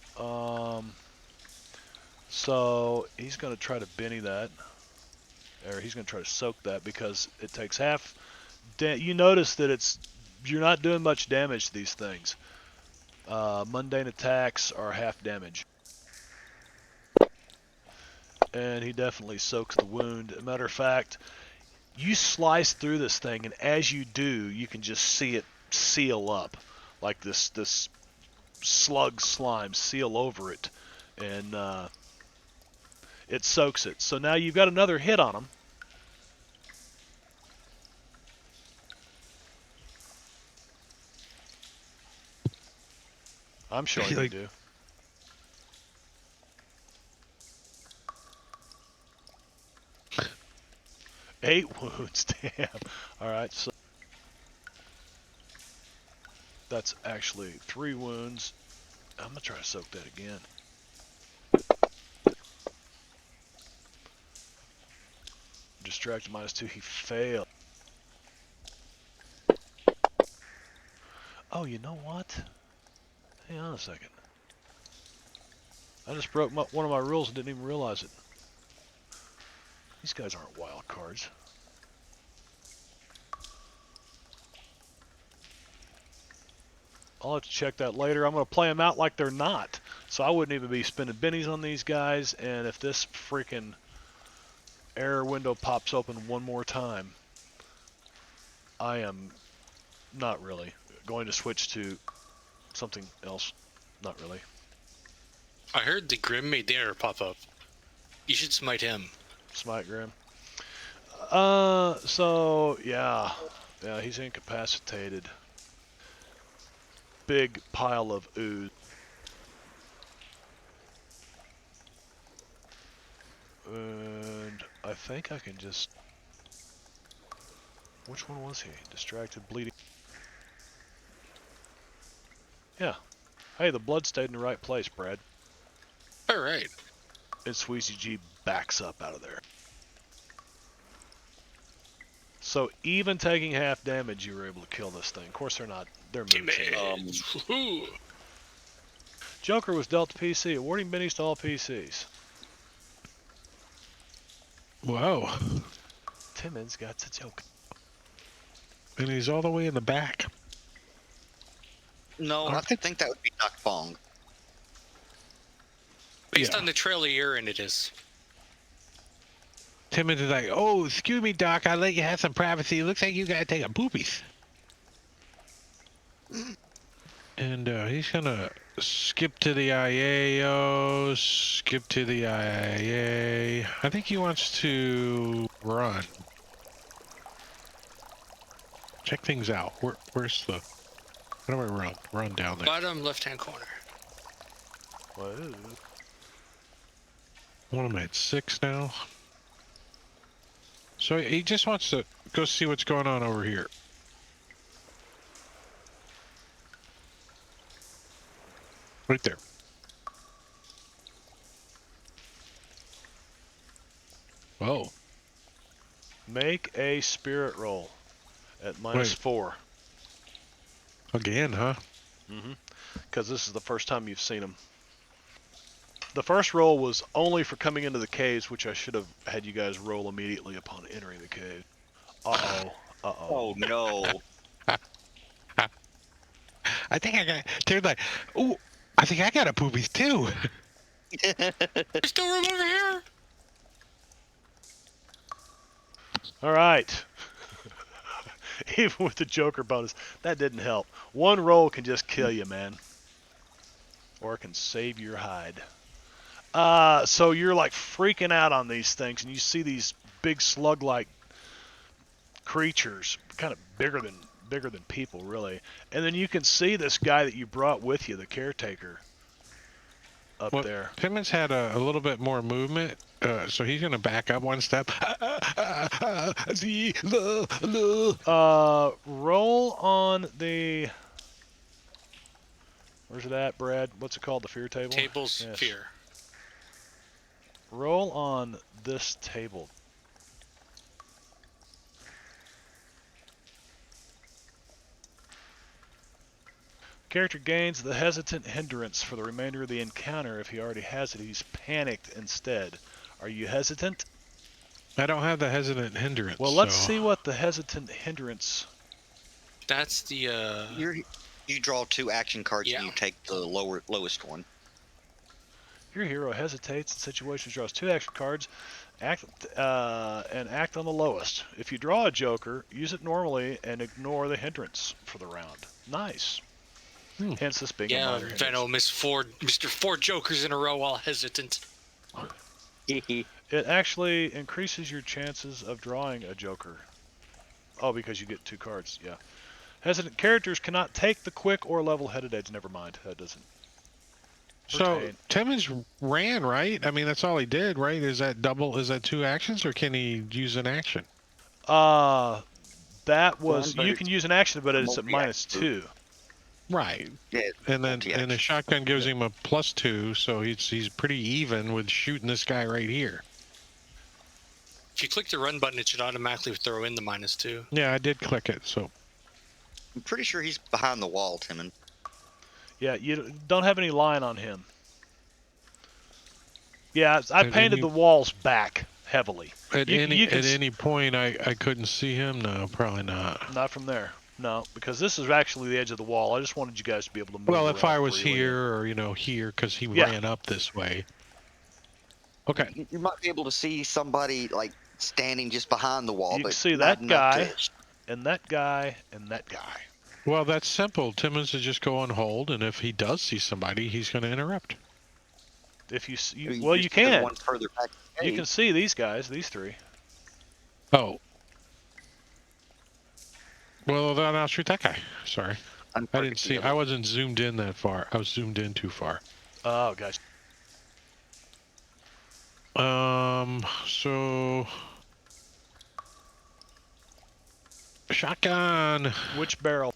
So he's going to try to Benny that, or he's going to try to soak that because it takes half. You notice that you're not doing much damage to these things. Mundane attacks are half damage. And he definitely soaks the wound. As a matter of fact, you slice through this thing, and as you do, you can just see it seal up, like this slug slime seal over it, and it soaks it. So now you've got another hit on him. I'm sure you do. 8 wounds. Damn. All right, so that's actually 3 wounds. I'm gonna try to soak that again. Distracted -2. He failed. Oh, you know what? Hang on a second. I just broke one of my rules and didn't even realize it. These guys aren't wild cards. I'll have to check that later. I'm going to play them out like they're not. So I wouldn't even be spending bennies on these guys. And if this freaking error window pops open one more time, I am not really going to switch to something else. Not really. I heard the Grim made the error pop up. You should smite him. Smite Grim. So, yeah. Yeah, he's incapacitated. Big pile of ooze. And I think I can just... Which one was he? Distracted, bleeding. Yeah. Hey, the blood stayed in the right place, Brad. All right. And Sweezy G backs up out of there. So even taking half damage, you were able to kill this thing. Of course, they're not. They're mooching. Joker was dealt to PC, awarding bennies to all PCs. Whoa. Timmons got to Joker. And he's all the way in the back. No, I think that would be Doc Fong. Based on the trail of urine, it is. Timmons is like, oh, excuse me, Doc. I let you have some privacy. It looks like you gotta take a poopies. And he's gonna skip to the IAO, skip to the IA. I think he wants to run. Check things out. Where's the... How do I run? Run down there. Bottom left-hand corner. What? What am I at 6 now? So he just wants to go see what's going on over here. Right there. Whoa. Make a spirit roll at -4. Again, huh? Mm-hmm. Because this is the first time you've seen him. The first roll was only for coming into the caves, which I should have had you guys roll immediately upon entering the cave. Uh-oh. Uh-oh. Oh, no. I think I got... They're like, ooh, I think I got a poopies too. There's still room over here. All right. Even with the Joker bonus, that didn't help. One roll can just kill you, man. Or it can save your hide. So you're like freaking out on these things, and you see these big slug-like creatures, kind of bigger than people, really. And then you can see this guy that you brought with you, the caretaker, up there. Timmons had a little bit more movement, so he's gonna back up one step. Roll on the... Where's it at, Brad? What's it called? The fear table? Tables, yes. fear. Roll on this table. Character gains the hesitant hindrance for the remainder of the encounter. If he already has it, he's panicked instead. Are you hesitant? I don't have the hesitant hindrance. Well, let's see what the hesitant hindrance... That's the, You draw 2 action cards Yeah. and you take the lowest one. Your hero hesitates in situations, draws 2 action cards, act on the lowest. If you draw a Joker, use it normally and ignore the hindrance for the round. Nice. Hence this being a minor hindrance. Venom missed Mr. 4 Jokers in a row while hesitant. It actually increases your chances of drawing a Joker. Oh, because you get 2 cards, yeah. Hesitant characters cannot take the quick or level-headed edge. Never mind, that doesn't. So Timmons ran, right? I mean, that's all he did, right? Is that 2 actions, or can he use an action? That One, was but you it's can use an action, but it's at multi-action. -2. Right. Yeah, And then multi-action. the shotgun gives him a +2, so he's pretty even with shooting this guy right here. If you click the run button, it should automatically throw in the -2. Yeah, I did click it. So I'm pretty sure he's behind the wall, Timon. Yeah, you don't have any line on him. Yeah, I At painted any- the walls back heavily. at You can any point, I couldn't see him. No, probably not. not from there. No, because this is actually the edge of the wall. I just wanted you guys to be able to move Well, around if I was freely. here, or here, because he Yeah. ran up this way. Okay. You might be able to see somebody like standing just behind the wall, You can but see not that enough guy. to- And that guy, and that guy. Well, that's simple. Timmons to just go on hold, and if he does see somebody, he's going to interrupt. If you you well, just you see the can. one further back. You can see these guys, these three. Oh. Well, then I'll shoot that guy. Sorry. I didn't see. I wasn't zoomed in that far. I was zoomed in too far. Oh, guys. So shotgun. Which barrel?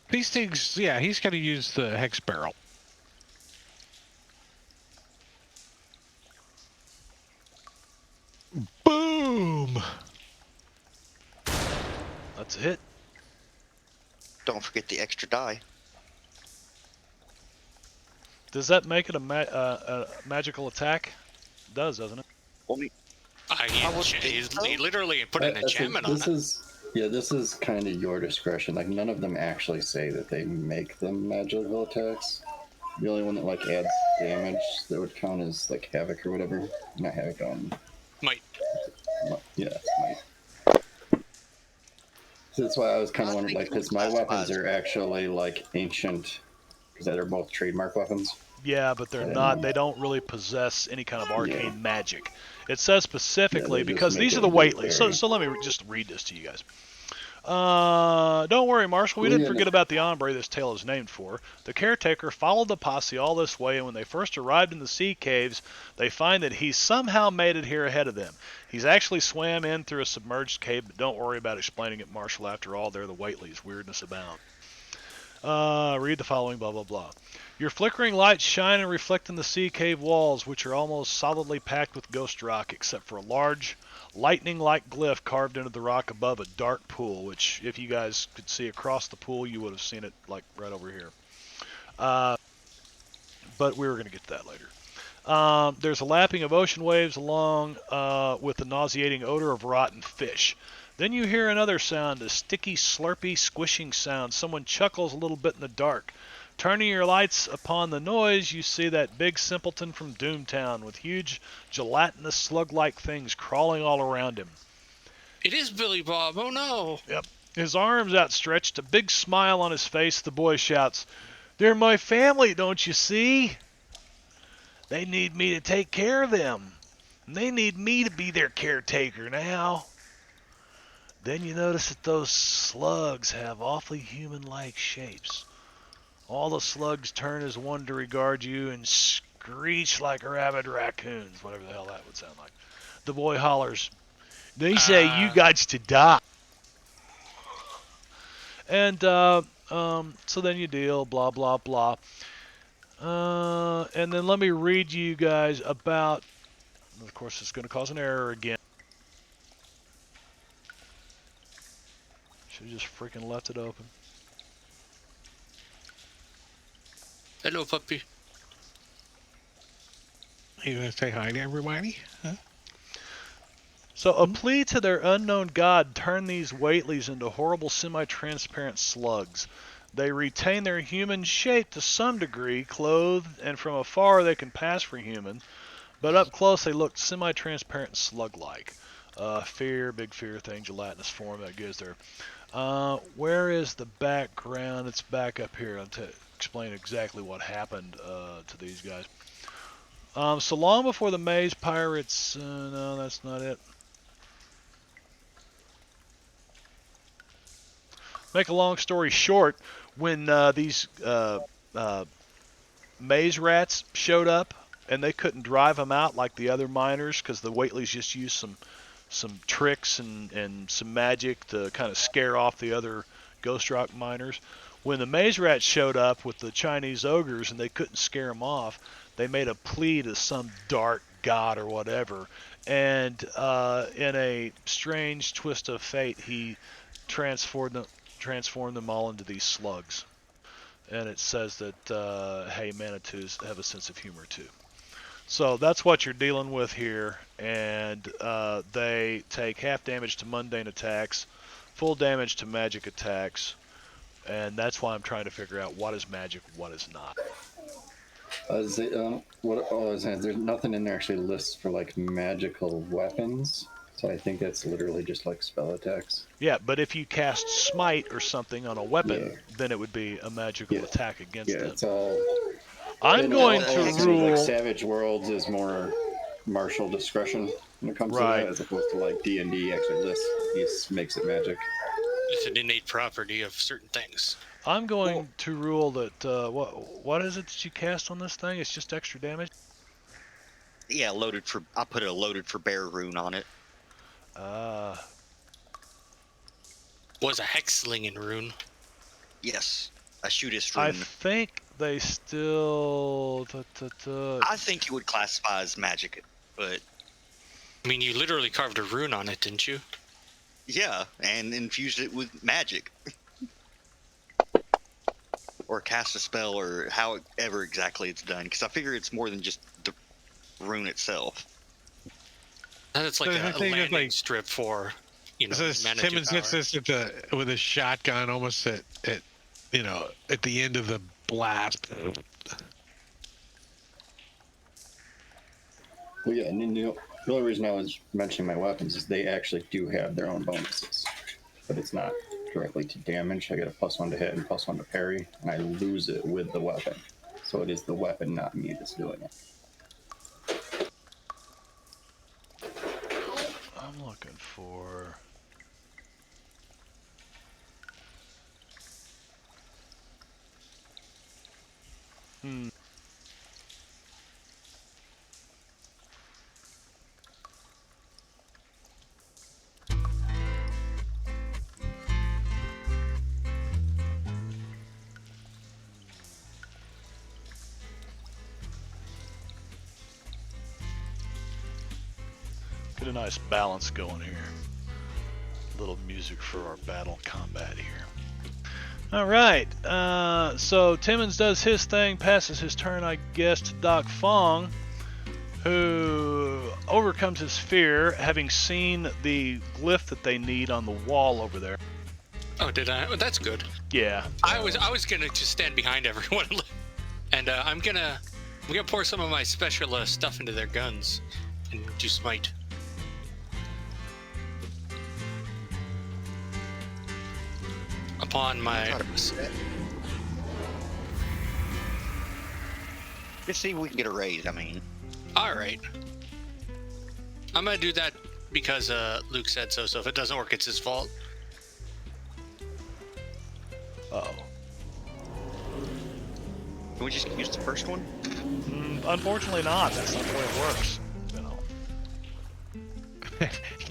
These things. Yeah, he's got to use the hex barrel. Boom. That's a hit. Don't forget the extra die. Does that make it a magical attack? It does, doesn't it? Only He literally put an enchantment on it. This is kind of your discretion. Like, none of them actually say that they make them magical attacks. The only one that like adds damage that would count as like havoc or whatever. Not havoc, Might. yeah, might. So that's why I was kind of wondering, like, because my weapons are actually like ancient, that are both trademark weapons. Yeah, but they're not. They don't really possess any kind of arcane magic. It says specifically because these are the Whateley. So let me just read this to you guys. Don't worry, Marshal. We didn't forget about the hombre this tale is named for. The caretaker followed the posse all this way, and when they first arrived in the sea caves, they find that he somehow made it here ahead of them. He's actually swam in through a submerged cave, but don't worry about explaining it, Marshal. After all, they're the Whateleys. Weirdness abound. Read the following, blah, blah, blah. Your flickering lights shine and reflect in the sea cave walls, which are almost solidly packed with ghost rock, except for a large, lightning-like glyph carved into the rock above a dark pool, which, if you guys could see across the pool, you would have seen it, like, right over here. But we were going to get to that later. There's a lapping of ocean waves along with the nauseating odor of rotten fish. Then you hear another sound, a sticky, slurpy, squishing sound. Someone chuckles a little bit in the dark. Turning your lights upon the noise, you see that big simpleton from Doomtown with huge, gelatinous, slug-like things crawling all around him. It is Billy Bob. Oh, no. Yep. His arms outstretched, a big smile on his face, the boy shouts, "They're my family, don't you see? They need me to take care of them. And they need me to be their caretaker now." Then you notice that those slugs have awfully human-like shapes. All the slugs turn as one to regard you and screech like rabid raccoons, whatever the hell that would sound like. The boy hollers, "They say you gots to die." And so then you deal, blah, blah, blah. And then let me read you guys about, of course it's going to cause an error again. Should have just freaking left it open. Hello, puppy. You gonna say hi to everybody? Huh? So a plea to their unknown god turned these Whateleys into horrible semi-transparent slugs. They retain their human shape to some degree, clothed, and from afar they can pass for human, but up close they look semi-transparent slug-like. Fear, big fear thing, gelatinous form, that gives their... where is the background? It's back up here. I'll explain exactly what happened to these guys. So long before the Maze Pirates... no, that's not it. Make a long story short, when these maze rats showed up and they couldn't drive them out like the other miners because the Whateleys just used some tricks and some magic to kind of scare off the other Ghost Rock miners. When the Maze Rats showed up with the Chinese ogres and they couldn't scare them off, they made a plea to some dark god or whatever, and in a strange twist of fate, he transformed them all into these slugs. And it says that hey, Manitous have a sense of humor too. So that's what you're dealing with here, and they take half damage to mundane attacks, full damage to magic attacks, and that's why I'm trying to figure out what is magic, what is not. There's nothing in there actually lists for like magical weapons, so I think that's literally just like spell attacks. Yeah, but if you cast Smite or something on a weapon, Yeah. then it would be a magical attack against Yeah, them. it's all. I'm going all to it says, rule. like Savage Worlds is more martial discretion when it comes to Right. that, as opposed to like D&D actually lists. He makes it magic. It's an innate property of certain things. I'm going to rule that what is it that you cast on this thing? It's just extra damage. Yeah, I put a loaded for bear rune on it. Was a hex-slinging rune. Yes, a shootist I rune. think they still. I think you would classify as magic, but I mean, you literally carved a rune on it, didn't you? yeah, and infused it with magic. Or cast a spell, or however exactly it's done, because I figure it's more than just the rune itself. That's like So I a think it's landing like- strip for, you know, So Manitou Timmons power. hits this with a shotgun almost at at the end of the blast. Well, yeah, and then the only reason I was mentioning my weapons is they actually do have their own bonuses, but it's not directly to damage. I get a +1 to hit and +1 to parry, and I lose it with the weapon. So it is the weapon, not me, that's doing it. I'm looking for. Get a nice balance going here. A little music for our battle combat here. All right, so Timmons does his thing, passes his turn, I guess, to Doc Fong, who overcomes his fear, having seen the glyph that they need on the wall over there. Oh, did I? Oh, that's good. Yeah. I was gonna just stand behind everyone, and I'm gonna pour some of my special stuff into their guns and do smite. Upon my Let's see if we can get a raise. I mean, all right, I'm gonna do that because Luke said so. So if it doesn't work, it's his fault. Uh-oh. can we just use the first one? Unfortunately not. That's not the way it works.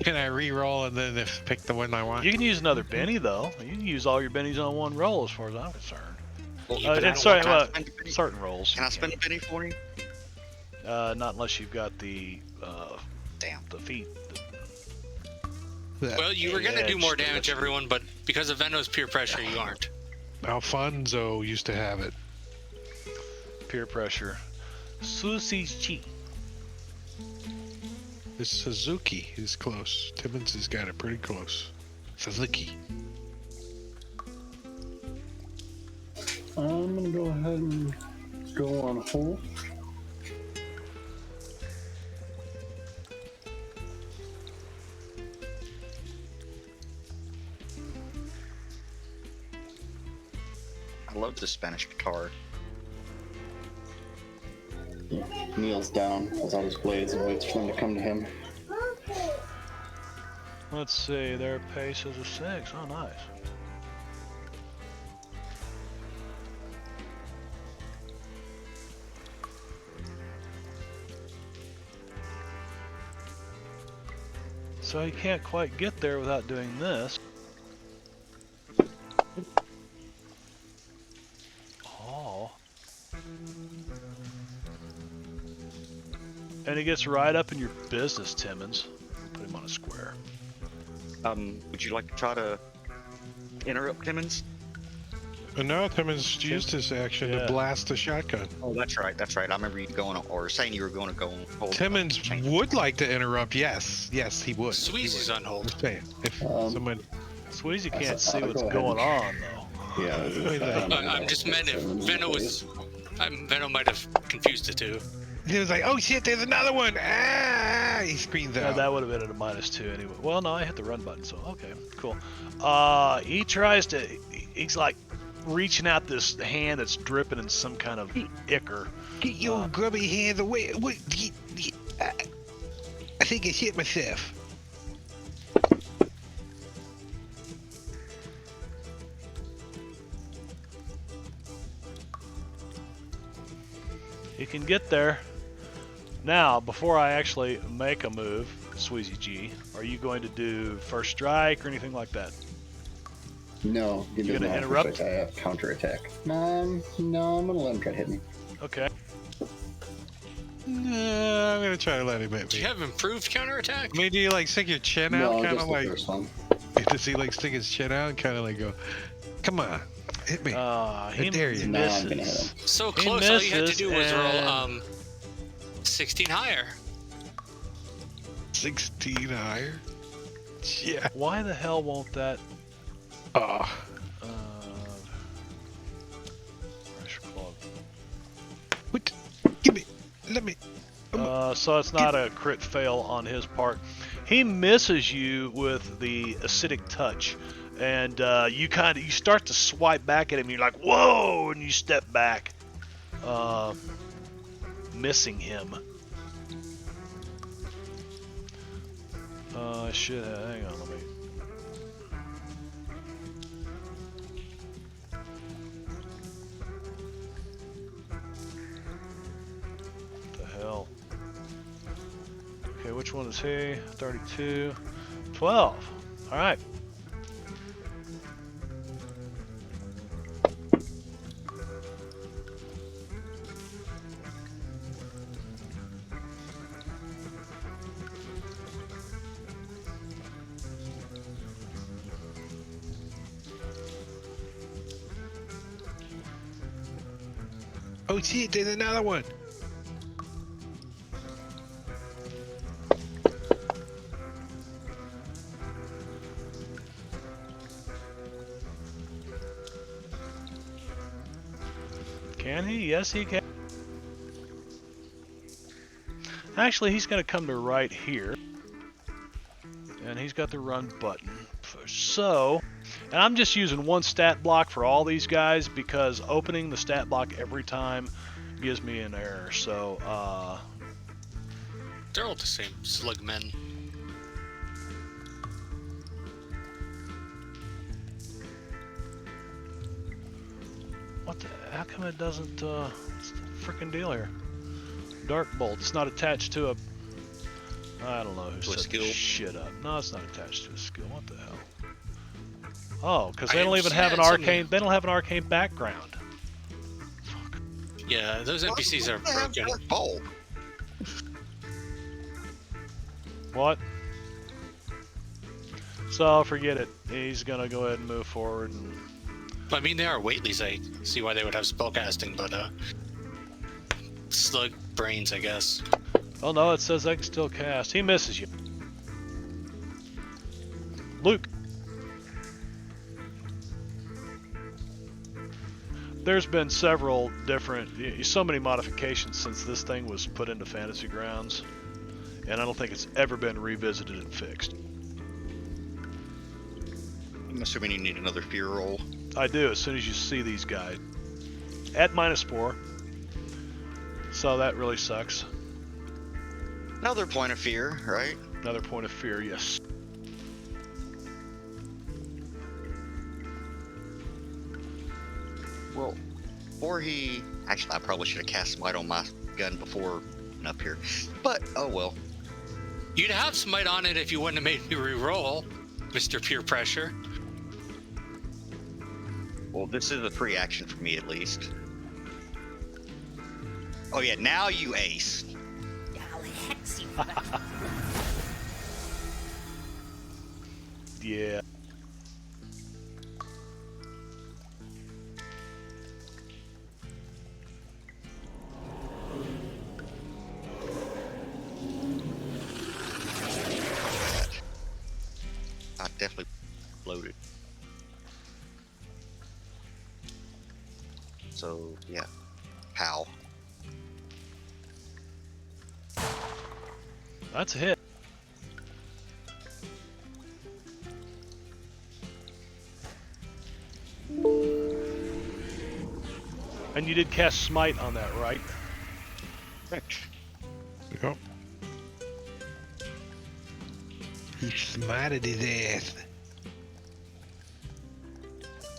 Can I re-roll and then pick the one I want? You can use another Benny, though. You can use all your Bennies on one roll, as far as I'm concerned. Well, And certain rolls. Can I spend a penny for you? Not unless you've got the Damn. the feet. Well, you were gonna do Edge, more the damage, whisper. everyone, but because of Venno's peer pressure, you aren't. Alfonso used to have it. Peer pressure. Susie's cheek. This Suzuki is close. Timmons has got it pretty close. Suzuki. I'm gonna go ahead and go on hold. I love the Spanish guitar. He kneels down, pulls out his blades, and waits for them to come to him. Let's see. Their pace is a 6. Oh, nice. So he can't quite get there without doing this. Oh. And he gets right up in your business, Timmons. Put him on a square. Would you like to try to interrupt Timmons? No, Timmons used his action to blast the shotgun. Oh, that's right. That's right. I remember you going or saying you were going to go and hold. Timmons would like to interrupt. Yes, he would. Sweezy's on hold. Just saying. If someone. Sweezy can't see what's going on, though. Yeah. I'm just meant if Venno was. Venno might have confused the two. He was like, "Oh shit, there's another one!" Ah! He screams Yeah, out. that would have been at a -2 anyway. Well, no, I hit the run button, so okay, cool. He tries to. He's like reaching out this hand that's dripping in some kind of ichor. Get your grubby hands away! What? I think I shit myself. He can get there. Now, before I actually make a move, Sweezy G, are you going to do first strike or anything like that? No, he You doesn't gonna have interrupt? first strike. I have counterattack. No, I'm gonna let him try to hit me. Okay. No, I'm gonna try to let him hit Do me. you have improved counterattack? I mean, do you like stick your chin No, out, kind just of the like? first one. Does he like stick his chin out and kind of like go, "Come on, hit me"? He dare you. Now I'm gonna hit misses. him. So He close. All you had to misses do was and- roll 16 higher. 16 higher. Yeah. Why the hell won't that? Oh. Pressure club. What? Give me. Let me. So it's not a crit fail on his part. He misses you with the acidic touch, and you start to swipe back at him. You're like, whoa, and you step back, missing him. Shit. Hang on, let me. What the hell? Okay, which one is he? 32. 12. Alright. Oh shit! There's another one. Can he? Yes, he can. Actually, he's going to come to right here. And he's got the run button. So, and I'm just using one stat block for all these guys because opening the stat block every time gives me an error. So, They're all the same slugmen. what the, how come it doesn't, what's the freaking deal here? Dark Bolt, it's not attached to a, I don't know who To a set skill? this shit up. No, it's not attached to a skill. What the hell? Oh, because they I don't even have an understand, arcane. They don't have an arcane background. Yeah, those NPCs are broken. Bolt. What? So forget it. He's gonna go ahead and move forward. And... I mean, they are Whateleys. I see why they would have spellcasting, but slug brains, I guess. Oh no, it says I can still cast. He misses you. Luke. There's been several different, so many modifications since this thing was put into Fantasy Grounds, and I don't think it's ever been revisited and fixed. I'm assuming you need another fear roll. I do, as soon as you see these guys. At -4. So that really sucks. Another point of fear, right? Another point of fear, yes. Well, before he... Actually, I probably should have cast Smite on my gun before up here. But, oh well. You'd have smite on it if you wouldn't have made me re-roll, Mr. Peer Pressure. Well, this is a free action for me at least. Oh yeah, now you ace. Yeah. I definitely loaded. So yeah, pow. That's a hit. And you did cast smite on that, right? Yep. He smited his ass.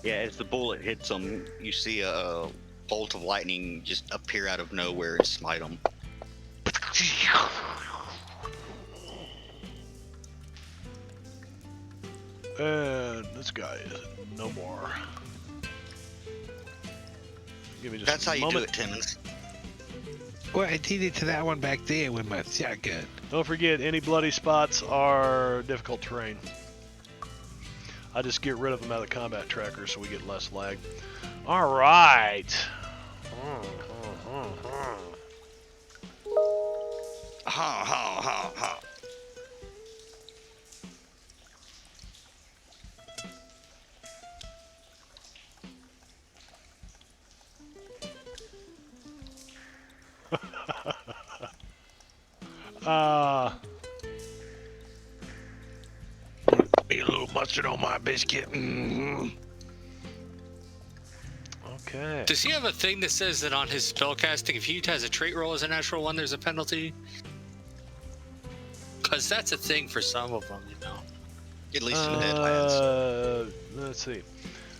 Yeah, as the bullet hits him, you see a bolt of lightning just appear out of nowhere and smite him. And this guy is no more. Give me just That's a how you do moment. it, Timmons. Well, I did it to that one back there with my shotgun. Don't forget, any bloody spots are difficult terrain. I just get rid of them out of the combat tracker so we get less lag. All right. Ha ha ha ha. Be a little mustard on my biscuit. Okay. Does he have a thing that says that on his spellcasting, if he has a trait roll as a natural one, there's a penalty? Because that's a thing for some of them, you know. At least in the Deadlands. Let's see.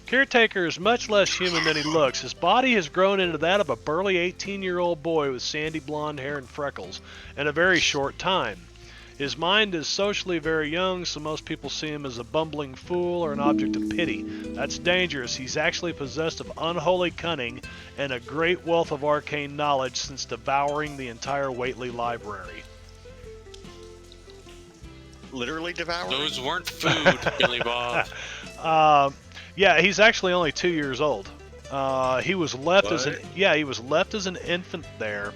Caretaker is much less human than he looks. His body has grown into that of a burly 18-year-old boy with sandy blonde hair and freckles in a very short time. His mind is socially very young, so most people see him as a bumbling fool or an object of pity. That's dangerous. He's actually possessed of unholy cunning and a great wealth of arcane knowledge since devouring the entire Whateley library. Literally devouring? Those weren't food, Billy Bob. Yeah, he's actually only 2 years old. He was left as What? he was left as an infant there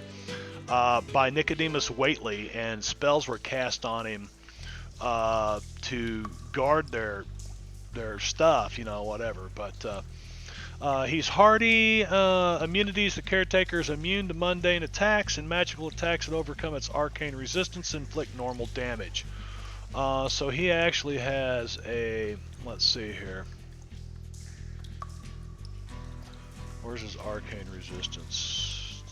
by Nicodemus Whateley, and spells were cast on him to guard their stuff, you know, whatever. But he's hardy. Immunities: the caretaker is immune to mundane attacks and magical attacks that overcome its arcane resistance and inflict normal damage. So he actually has a, let's see here. Where's his arcane resistance?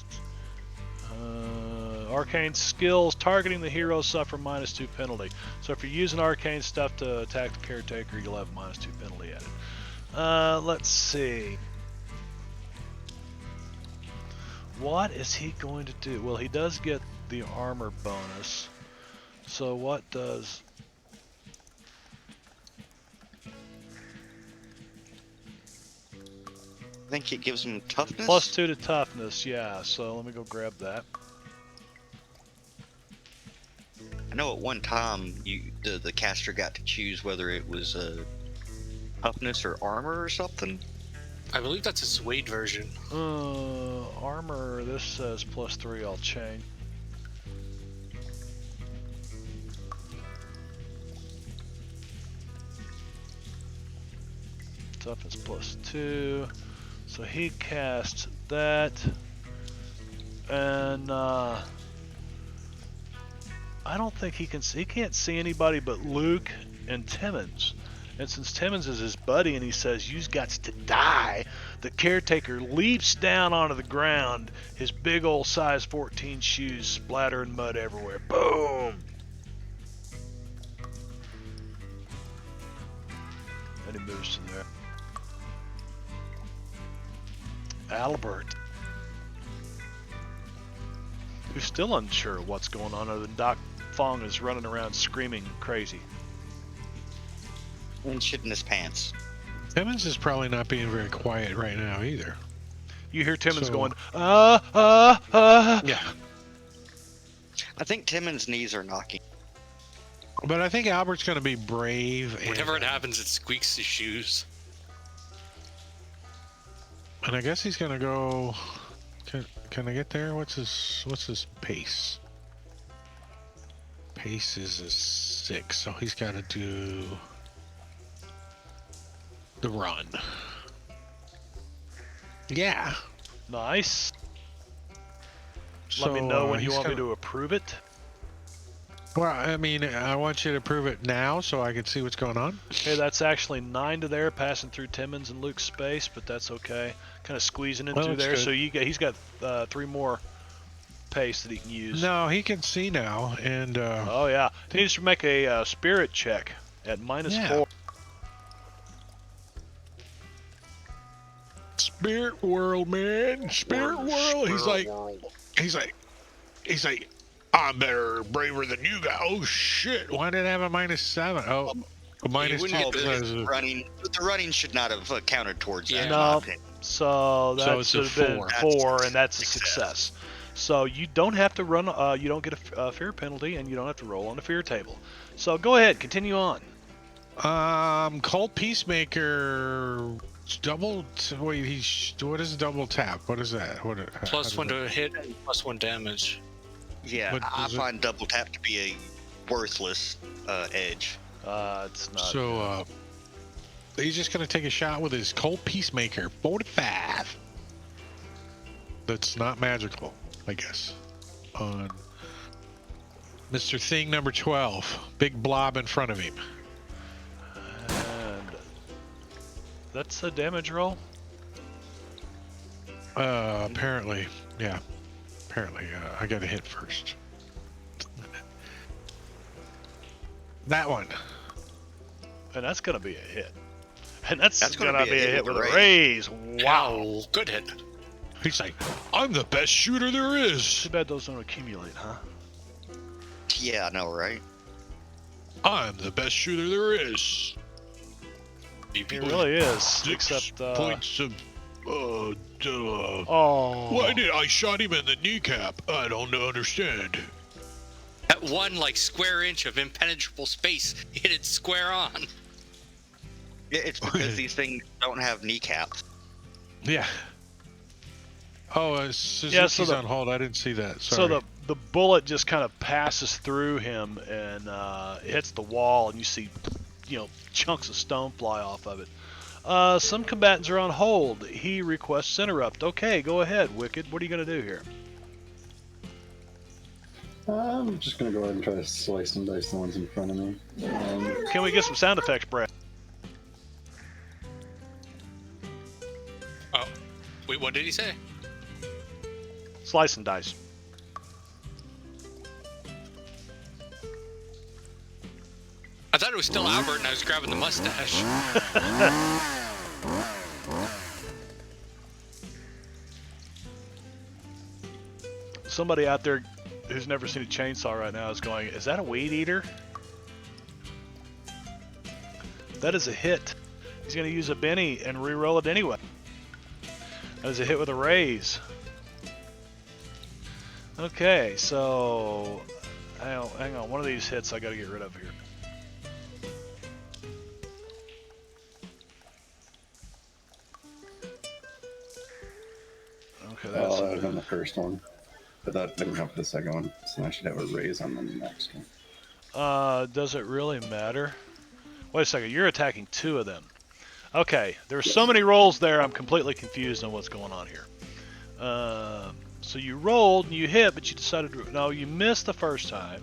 Arcane skills. Targeting the hero suffer -2 penalty. So if you're using arcane stuff to attack the caretaker, you'll have -2 penalty at it. Let's see. What is he going to do? Well, he does get the armor bonus. So what does... I think it gives him toughness. +2 to toughness, yeah. So let me go grab that. I know at one time the caster got to choose whether it was toughness or armor or something. I believe that's a Suede version. Armor, this says +3, I'll change. Toughness +2. So he casts that. And I don't think he can't see anybody but Luke and Timmons. And since Timmons is his buddy and he says, "You's got to die," the caretaker leaps down onto the ground, his big old size 14 shoes splattering mud everywhere. Boom! And he moves to there. Albert, who's still unsure what's going on other than Doc Fong is running around screaming crazy. And shit in his pants. Timmons is probably not being very quiet right now either. You hear Timmons So- going, Yeah. I think Timmons' knees are knocking. But I think Albert's going to be brave. And, Whenever it happens, it squeaks his shoes. And I guess he's going to go... Can I get there? What's his pace? Pace is a 6, so he's got to do the run. Yeah. Nice. So, Let me know when you he's want me gonna- to approve it. Well, I mean, I want you to prove it now so I can see what's going on. Okay, that's actually 9 to there, passing through Timmons and Luke's space, but that's okay. Kind of squeezing in Well, through that's there, good. so he's got 3 more pace that he can use. No, he can see now, and Oh yeah, he needs to make a spirit check at Yeah. -4. Spirit world, man, spirit world. He's like, I'm better, braver than you guys. Oh shit! Why did it have a -7? Oh, a -2. wouldn't get because The of- running should not have counted towards Yeah. that. No. in my opinion. So that it's should a have been 4. 4, and that's a Success. success. So you don't have to run. You don't get a fear penalty, and you don't have to roll on the fear table. So go ahead, continue on. Cold Peacemaker. Wait, what is double tap? What is that? What? Plus how one does to hit and plus 1 damage. Yeah, What I does it- find double tap to be a worthless edge. It's not. So, he's just gonna take a shot with his Cold Peacemaker 45. That's not magical, I guess. On Mr. Thing number 12, big blob in front of him. And that's a damage roll. Apparently, yeah. Apparently, I got to hit first. That one. And that's going to be a hit. And that's That's going gonna to be a hit with a raise. raise. Wow. Ow, good hit. He's like, I'm the best shooter there is. Too bad those don't accumulate, huh? Yeah, I know, right? I'm the best shooter there is. It really is. 6 Except, points of. oh. Why did I shot him in the kneecap? I don't understand. That one, like, square inch of impenetrable space hit it square on. Yeah, it's because these things don't have kneecaps. Yeah. Oh, Suzuki's the- on hold. I didn't see that. So Sorry. the bullet just kind of passes through him and hits the wall, and you see, chunks of stone fly off of it. Some combatants are on hold. He requests interrupt. Okay, go ahead, Wicked. What are you going to do here? I'm just gonna go ahead and try to slice and dice the ones in front of me. Can we get some sound effects, Brad? Oh, wait, what did he say? Slice and dice. I thought it was still Albert and I was grabbing the mustache. Somebody out there who's never seen a chainsaw right now is going, is that a weed eater? That is a hit. He's going to use a Benny and re-roll it anyway. That is a hit with a raise. Okay, so hang on. One of these hits I got to get rid of here. Okay, that's Oh, that would have been the first one. But that didn't have the second one. So I should have a raise on the next one. Does it really matter? Wait a second, you're attacking 2 of them. Okay, there's so many rolls there, I'm completely confused on what's going on here. So you rolled and you hit, but you decided to... No, you missed the first time.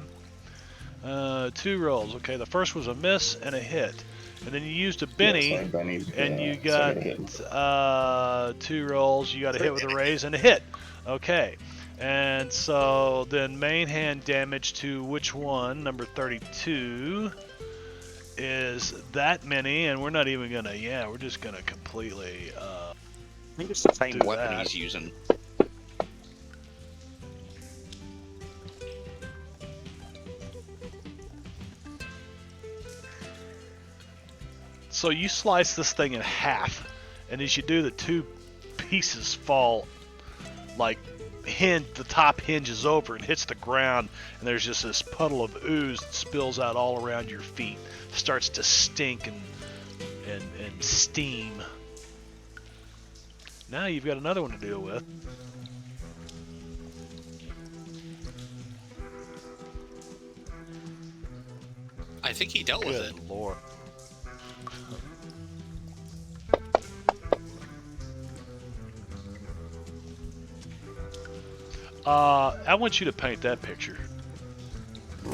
2 rolls. Okay, the first was a miss and a hit. And then you used a Benny, Yeah, so Benny, and yeah, you so I got gotta hit. 2 rolls. You got a hit with a raise and a hit. Okay. And so then main hand damage to which one? Number 32 is that many, and we're not even gonna. Yeah, we're just gonna completely. I think it's the same Do weapon that. he's using. So you slice this thing in half, and as you do, the two pieces fall like the top hinges over and hits the ground, and there's just this puddle of ooze that spills out all around your feet, starts to stink and steam. Now you've got another one to deal with. I think he dealt with it. Good Lord. I want you to paint that picture. The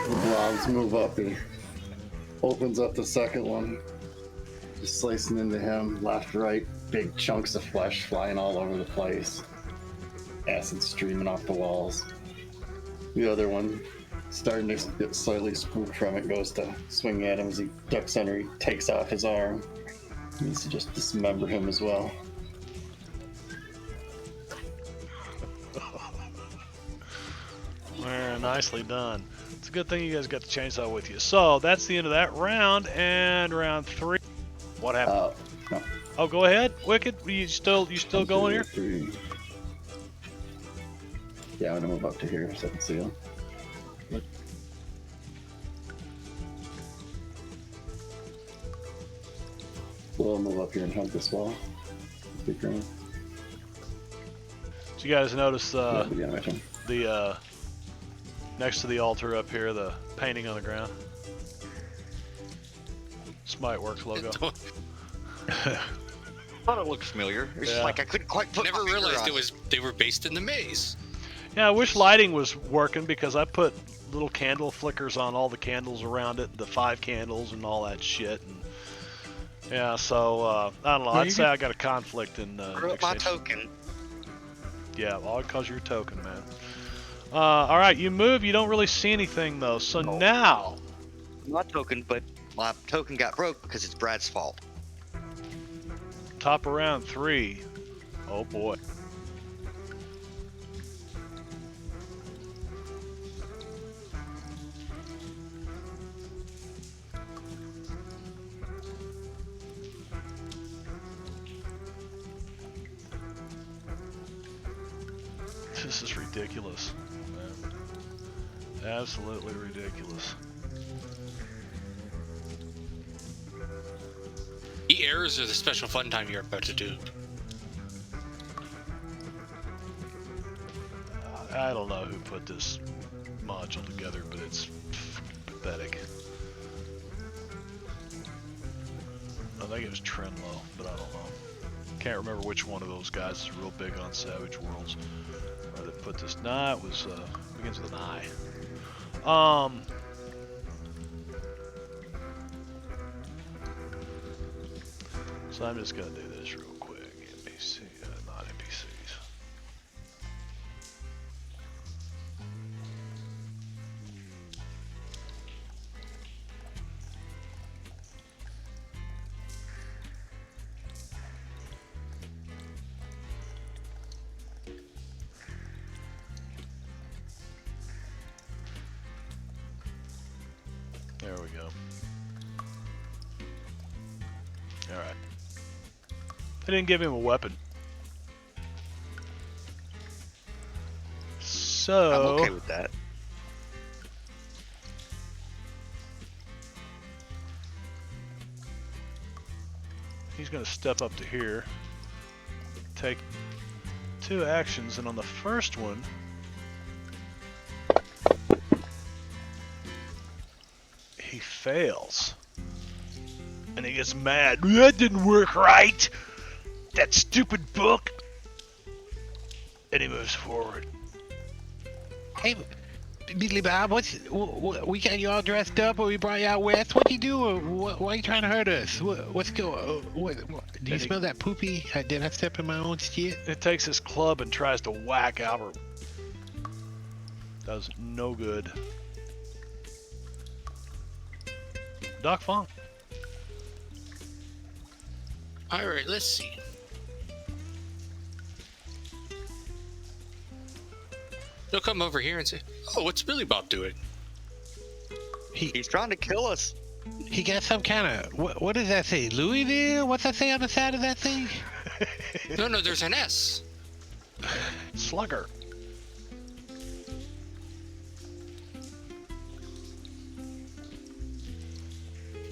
blobs move up. He opens up the second one. Just slicing into him, left, right, big chunks of flesh flying all over the place. Acid streaming off the walls. The other one, starting to get slightly spooked from it, goes to swing at him as he ducks under. He takes off his arm. He needs to just dismember him as well. Well, nicely done. It's a good thing you guys got the chainsaw with you. So that's the end of that round, and round 3. What happened? No. Oh, go ahead, Wicked. You still going here? 3. Yeah, I'm gonna move up to here so I can see him. We'll move up here and hug this wall. Big green. Did you guys notice Yeah, my turn. the next to the altar up here, the painting on the ground? Smite Works logo. I thought it looked familiar. It's just Yeah. like I couldn't quite put Never my finger realized on it was they were based in the maze. Yeah, I wish lighting was working because I put little candle flickers on all the candles around it, the 5 candles and all that shit. And yeah, so I don't know. Well, I'd you say could- I got a conflict in Grew up my extension. token. Yeah, all because you're a token, man. All right, you move. You don't really see anything though. So No. now, My token, but my token got broke because it's Brad's fault. top of round 3. Oh boy. This is ridiculous, man. Absolutely ridiculous. The errors are the special fun time you're about to do. I don't know who put this module together, but it's pathetic. I think it was Trenlow, but I don't know. Can't remember which one of those guys is real big on Savage Worlds. Or that put this. Nah, it was begins with an I. So I'm just gonna do this real quick. NPC, not NPCs. There we go. Alright. They didn't give him a weapon. So... I'm okay with that. He's going to step up to here, take 2 actions, and on the first one, he fails. And he gets mad. That didn't work right! That stupid book! And he moves forward. Hey, Billy Bob, we got you all dressed up, or we brought you out west? What you doing? Why are you trying to hurt us? What's going? What? Do you smell that poopy? Did I step in my own shit? It takes his club and tries to whack Albert. Does no good. Doc Fong. All right, let's see. They'll come over here and say, "Oh, what's Billy Bob doing?" He's trying to kill us. He got some kind of what does that say? Louisville? What's that say on the side of that thing? No, there's an S. Slugger.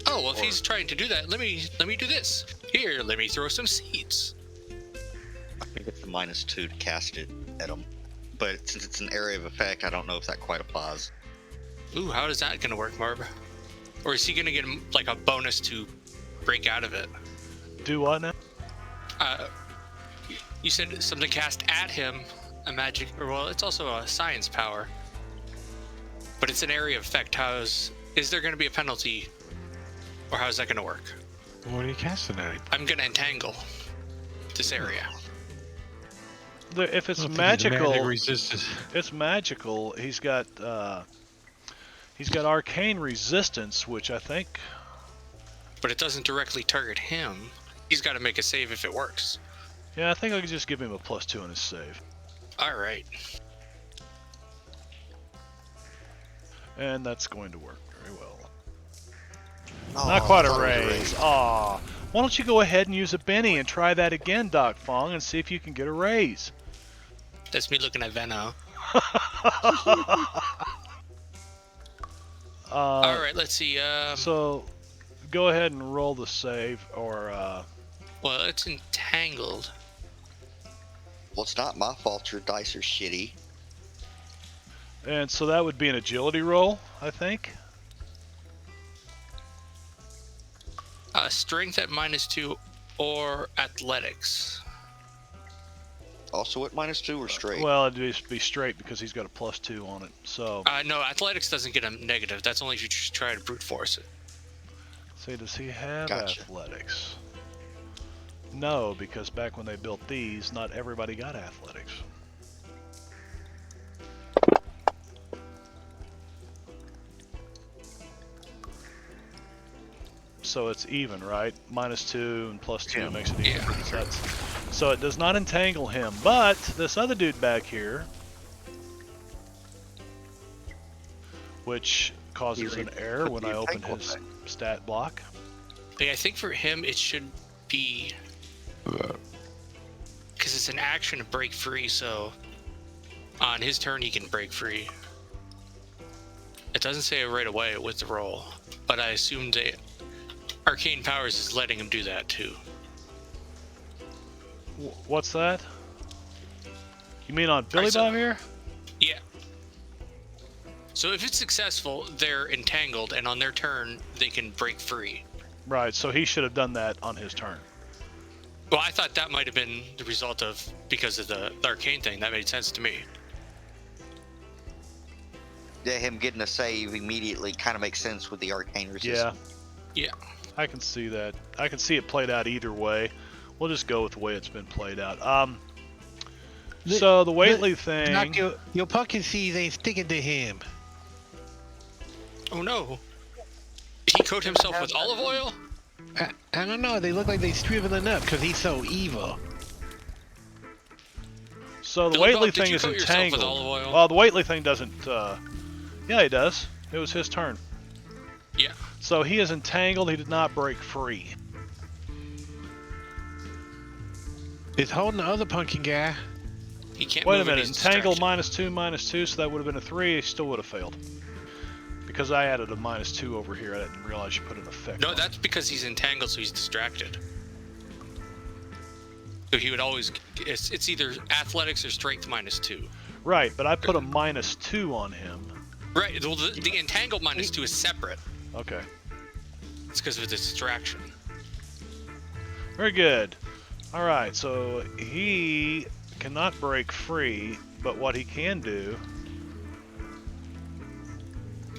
Oh, well, if he's trying to do that, let me do this. Here, let me throw some seeds. I think it's the -2 to cast it at him. But since it's an area of effect, I don't know if that quite applies. Ooh, how is that gonna work, Marb? Or is he gonna get like a bonus to break out of it? Do what now? You said something cast at him, a magic, or well, it's also a science power. But it's an area of effect. Is there gonna be a penalty? Or how's that gonna work? What are you casting at him? I'm gonna entangle this area. If it's Magic magical, resistance. it's magical. He's got arcane resistance, which I think. But it doesn't directly target him. He's got to make a save if it works. Yeah, I think I could just give him a +2 on his save. All right. And that's going to work very well. Oh, Not quite I a thought it was raise. Aw. Why don't you go ahead and use a Benny and try that again, Doc Fong, and see if you can get a raise. That's me looking at Venno. All right, let's see. So, go ahead and roll the save, or Well, it's entangled. Well, it's not my fault your dice are shitty. and so that would be an agility roll, I think. Strength at -2 or athletics. Also at -2 or straight? Well, it'd just be straight because he's got a +2 on it. So, No, athletics doesn't get a negative. That's only if you just try to brute force it. say, does he have Gotcha. athletics? No, because back when they built these, not everybody got athletics. So it's even, right? -2 and +2 Yeah. makes it even. Yeah. So, so it does not entangle him. But this other dude back here, which causes an error when I open his stat block. Yeah, I think for him it should be because it's an action to break free. So on his turn he can break free. It doesn't say it right away with the roll, but I assumed that Arcane Powers is letting him do that too. What's that? You mean on Billy Alright, so- Bob here? Yeah. So if it's successful, they're entangled, and on their turn they can break free. Right, so he should have done that on his turn. Well, I thought that might have been the result of because of the arcane thing. That made sense to me. Yeah, him getting a save immediately kind of makes sense with the arcane resistance. Yeah. I can see that. I can see it played out either way. We'll just go with the way it's been played out. So the Whateley thing. Doc, your pumpkin seeds ain't sticking to him. Oh no. Did he coat himself with olive oil? I don't know. They look like they shriveling up because he's so evil. So the Billy Whateley Bob, did thing you is coat yourself with entangled. olive oil? Well, the Whateley thing doesn't. Yeah, he does. It was his turn. Yeah. So he is entangled. He did not break free. It's holding the other pumpkin guy. He can't Wait a move and minute. he's Entangled distracted. -2, so that would have been a 3. He still would have failed. Because I added a -2 over here. I didn't realize you put an effect No, on that's because he's entangled, so he's distracted. So he would always. It's either athletics or strength -2. it. Right, but I put a -2 on him. Right. Well, the entangled -2 is separate. Okay. It's because of the distraction. Very good. All right, so he cannot break free, but what he can do...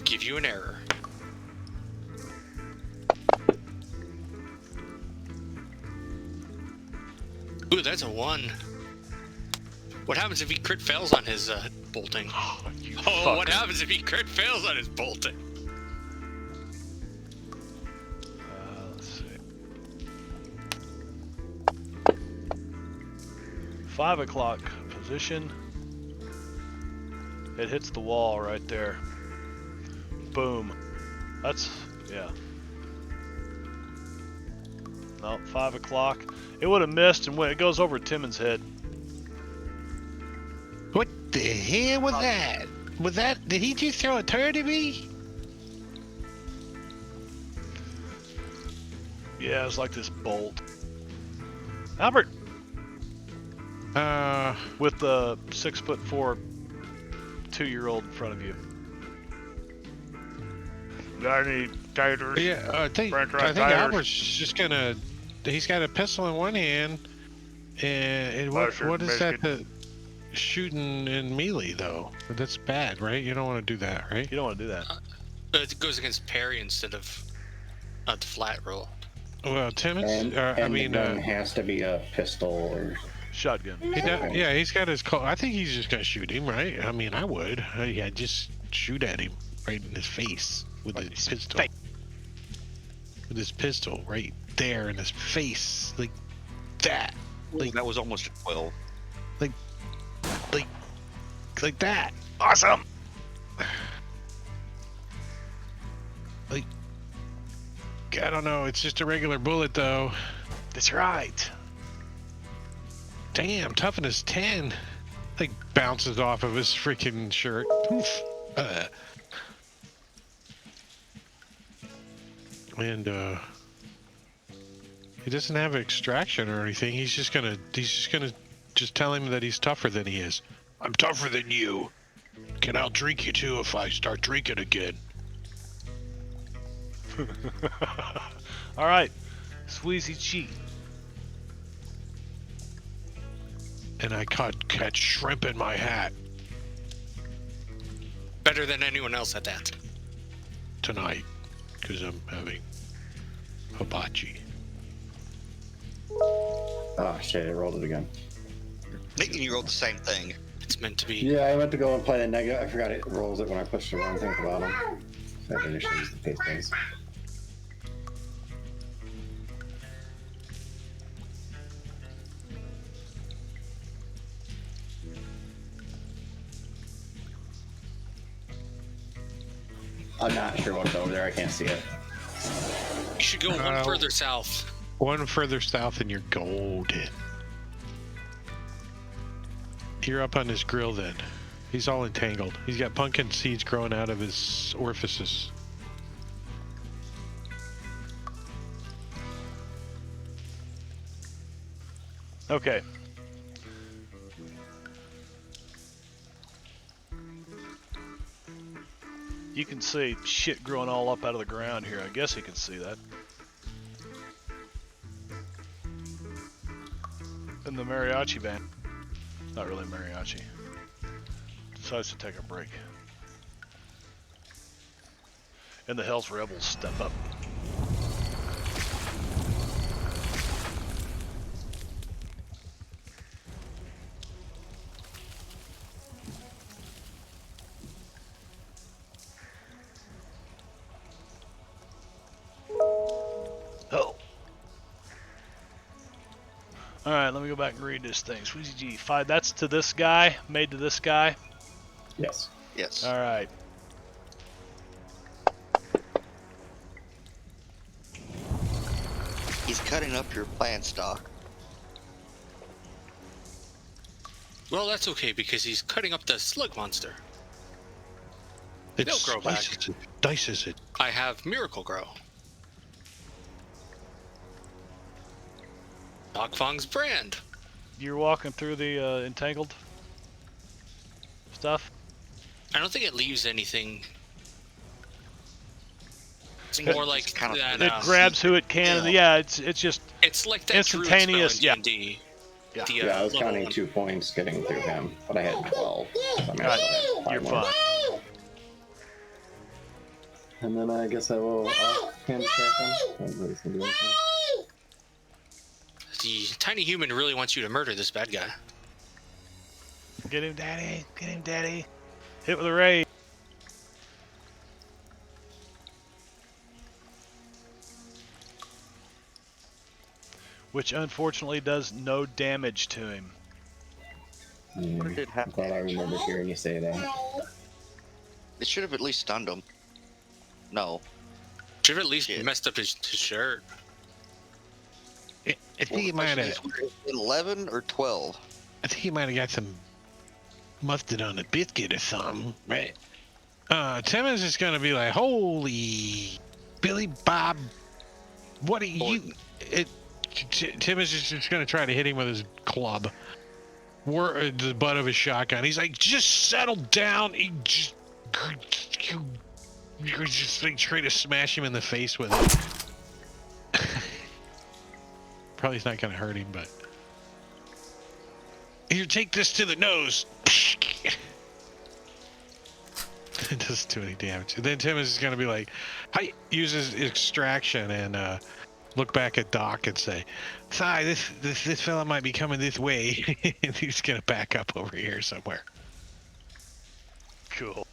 Give you an error. Ooh, that's a 1. What happens if he crit fails on his bolting? You Oh, what fucker. happens if he crit fails on his bolting? Let's see. 5 o'clock position. It hits the wall right there. Boom. That's, yeah. No, 5 o'clock. It would have missed, and when it goes over Timmons' head. What the hell was that? Was that? Did he just throw a turd at me? Yeah, it's like this bolt. Albert! With the 6'4" 2-year-old in front of you. Got any taters? Yeah, I think tires. Albert's just gonna. He's got a pistol in one hand, and what is that? The shooting in melee though. That's bad, right? You don't want to do that, right? You don't want to do that. It goes against parry instead of the flat roll. Well, Timmons. And the gun has to be a pistol or shotgun. Yeah, he's got his call. I think he's just gonna shoot him, right? I mean, I would. Yeah, just shoot at him right in his face with his pistol. With his pistol right there in his face, like that. Like that was almost a 12. Like that. Awesome. Like, I don't know. It's just a regular bullet, though. That's right. Damn, toughness 10. Like, bounces off of his freaking shirt. Oof. And, he doesn't have extraction or anything. He's just gonna tell him that he's tougher than he is. I'm tougher than you. Can I drink you too if I start drinking again? All right, Sweezy cheat. And I catch shrimp in my hat Better than anyone else at that. tonight because I'm having hibachi. oh shit! I rolled it again. Thinking you rolled the same thing. It's meant to be. Yeah, I went to go and play the negative. I forgot it rolls it when I pushed the wrong thing at the bottom. So I finished the pace base. I'm not sure what's over there. I can't see it. You should go one further south. One further south and you're golden. You're up on his grill then. He's all entangled. He's got pumpkin seeds growing out of his orifices. Okay. You can see shit growing all up out of the ground here. I guess you can see that. And the mariachi band. Not really mariachi. Decides to take a break. And the Hells Rebels step up. Oh. Alright, let me go back and read this thing. Sweezy G, 5. That's to this guy? Made to this guy? Yes. Yes. Alright. He's cutting up your plant stock. Well, that's okay because he's cutting up the slug monster. It They'll grow back. Dices it. I have Miracle Grow. Okfong's brand. You're walking through the entangled stuff? I don't think it leaves anything. It's It- more like kind of- that. It grabs who it can. And yeah, it's just It's like that instantaneous, Druid spell in D&D. Yeah. The, Yeah, I was level counting one. 2 points getting through him, but I had 12. So I mean, I Right. still had 5 You're more. fine. And then I guess I will hand check him. Nobody's gonna do anything. The tiny human really wants you to murder this bad guy. Get him, daddy. Get him, daddy. Hit with a ray. Which unfortunately does no damage to him. What did it I have? thought I remembered hearing you say that. It should have at least stunned him. No. Should have at least Shit. messed up his shirt. I think he Well, the might question have. is, 11 or 12? I think he might have got some mustard on a biscuit or something, right? Timmons is gonna be like, "Holy, Billy Bob, what are you?" Timmons is just gonna try to hit him with his club, the butt of his shotgun. He's like, "Just settle down." He just like try to smash him in the face with it. Probably it's not gonna hurt him, but here, take this to the nose. It doesn't do any damage. And then Timmons is gonna be like, "Hi," uses extraction and look back at Doc and say, "Sorry, this fella might be coming this way." And he's gonna back up over here somewhere. Cool.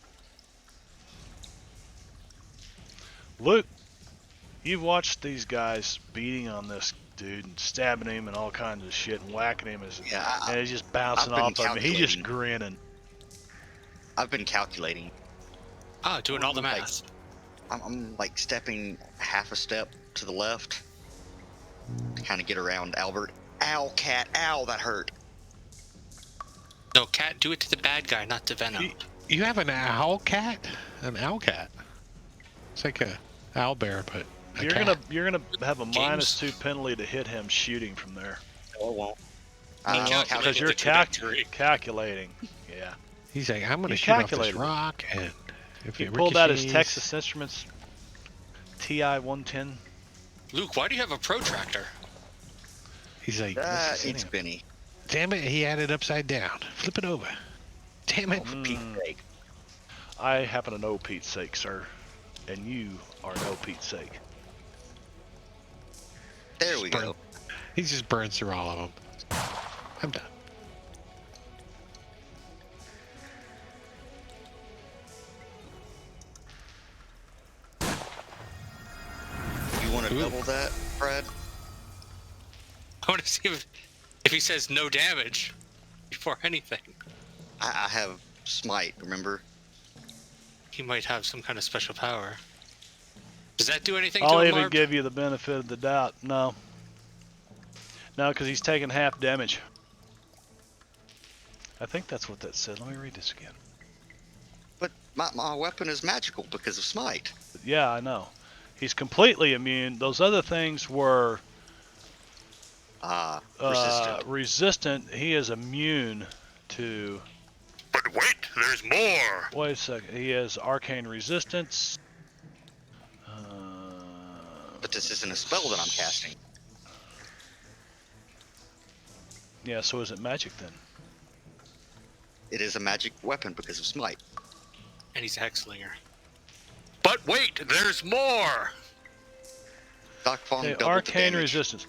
Luke, you've watched these guys beating on this dude and stabbing him and all kinds of shit and whacking him Yeah, and he's just bouncing I've been off of him. He's just calculating. grinning. I've been calculating. Ah, doing all the Like, math. I'm like stepping half a step to the left to kind of get around Albert. Ow, cat, ow, that hurt. No, Cat, do it to the bad guy, not to Venom. You have an owl cat? An owl cat? It's like a owl bear, but a cat. You're gonna have a James? -2 penalty to hit him shooting from there. No, it won't. Because you're the trajectory. calculating. Yeah. He's like, "I'm gonna You shoot off this calculated it. rock, and if He it pulled out his ricochets-" Texas Instruments TI 110. Luke, why do you have a protractor? He's like, "This is It's it. Benny. Damn it, he had it upside down. Flip it over. Damn it." For Pete's sake. I happen to know Pete's sake, sir. And you are no Pete's sake. There we go. He just burns through all of them. I'm done. You want to Ooh. double that, Brad? I want to see if he says no damage before anything. I have smite, remember? He might have some kind of special power. Does that do anything I'll to him, even Marv? give you the benefit of the doubt. No. No, because he's taking half damage. I think that's what that said. Let me read this again. But my weapon is magical because of smite. But yeah, I know. He's completely immune. Those other things were Resistant. resistant. He is immune to... But wait, there's more. Wait a second. He has arcane resistance. But this isn't a spell that I'm casting. Yeah, so is it magic then? It is a magic weapon because of smite. And he's a hexslinger. But wait, there's more. Doc Fong Okay, doubled the arcane damage. resistance.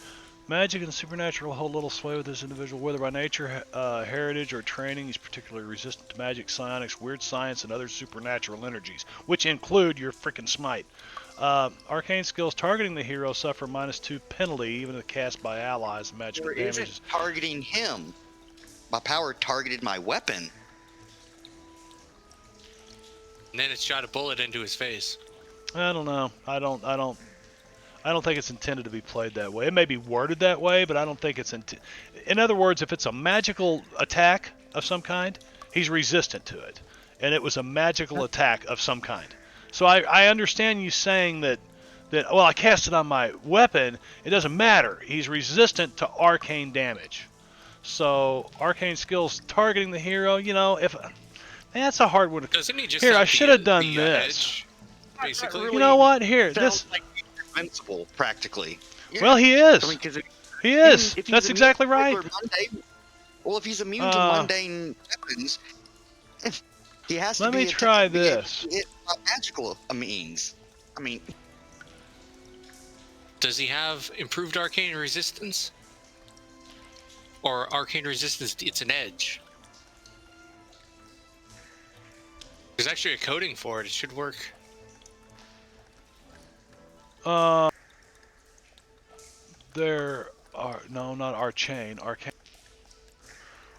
Magic and supernatural hold little sway with this individual, whether by nature, heritage, or training. He's particularly resistant to magic, psionics, weird science, and other supernatural energies, which include your freaking smite. Arcane skills targeting the hero suffer -2 penalty, even if cast by allies. Magical Or damage is it is... targeting him? My power targeted my weapon. And then it shot a bullet into his face. I don't know. I don't think it's intended to be played that way. It may be worded that way, but I don't think it's in other words, if it's a magical attack of some kind, he's resistant to it. And it was a magical attack of some kind. So I understand you saying that well, I cast it on my weapon, it doesn't matter. He's resistant to arcane damage. So arcane skills targeting the hero, you know, if that's a hard one to... Doesn't he just Here, have I should have done the this. edge, basically? Really You know what? Here, Sounds this... like he's invincible, practically. Yeah. Well, he is. I mean, 'cause He is. if he's That's immune exactly to right. regular mundane- well, if he's immune to mundane weapons, he has to Let be me able try to be able this. to hit by magical means. I mean, Does he have improved arcane resistance? Or arcane resistance, it's an edge? There's actually a coding for it. It should work. There are no, not arcane. Arcane.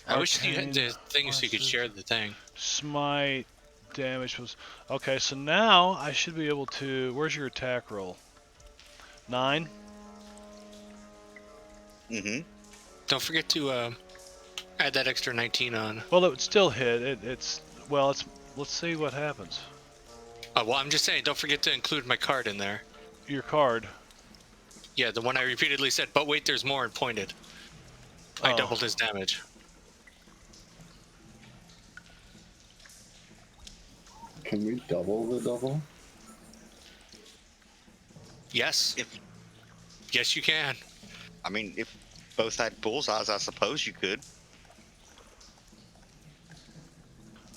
I wish you had the Arcane thing so you could plus share the thing. Smite. damage was... Okay, so now I should be able to... Where's your attack roll? 9? Mm-hmm. Don't forget to add that extra 19 on. Well, it would still hit. It's... Well, it's... Let's see what happens. Well, I'm just saying, don't forget to include my card in there. Your card. Yeah, the one I repeatedly said, but wait, there's more, and pointed. I Oh. doubled his damage. Can we double the double? Yes. If Yes, you can. I mean, if both had bullseyes, I suppose you could.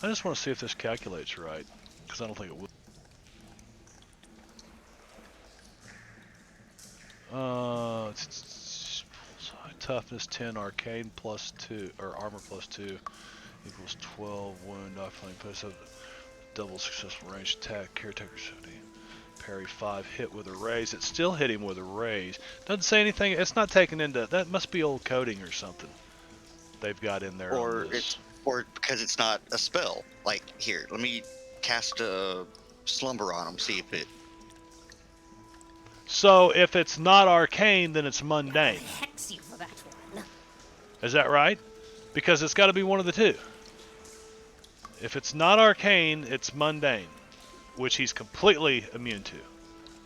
I just want to see if this calculates right, because I don't think it would. Toughness 10, arcane plus 2, or armor plus 2 equals 12. Wound, offline plus double successful range attack. Caretaker 70. Parry 5, hit with a raise. It's still hit him with a raise. Doesn't say anything. It's not taken into. That must be old coding or something they've got in there. Or on this. it's because it's not a spell. Like, here, let me cast a slumber on him, see if it... So if it's not arcane, then it's mundane. Hex you for that one. Is that right? Because it's got to be one of the two. If it's not arcane, it's mundane, which he's completely immune to.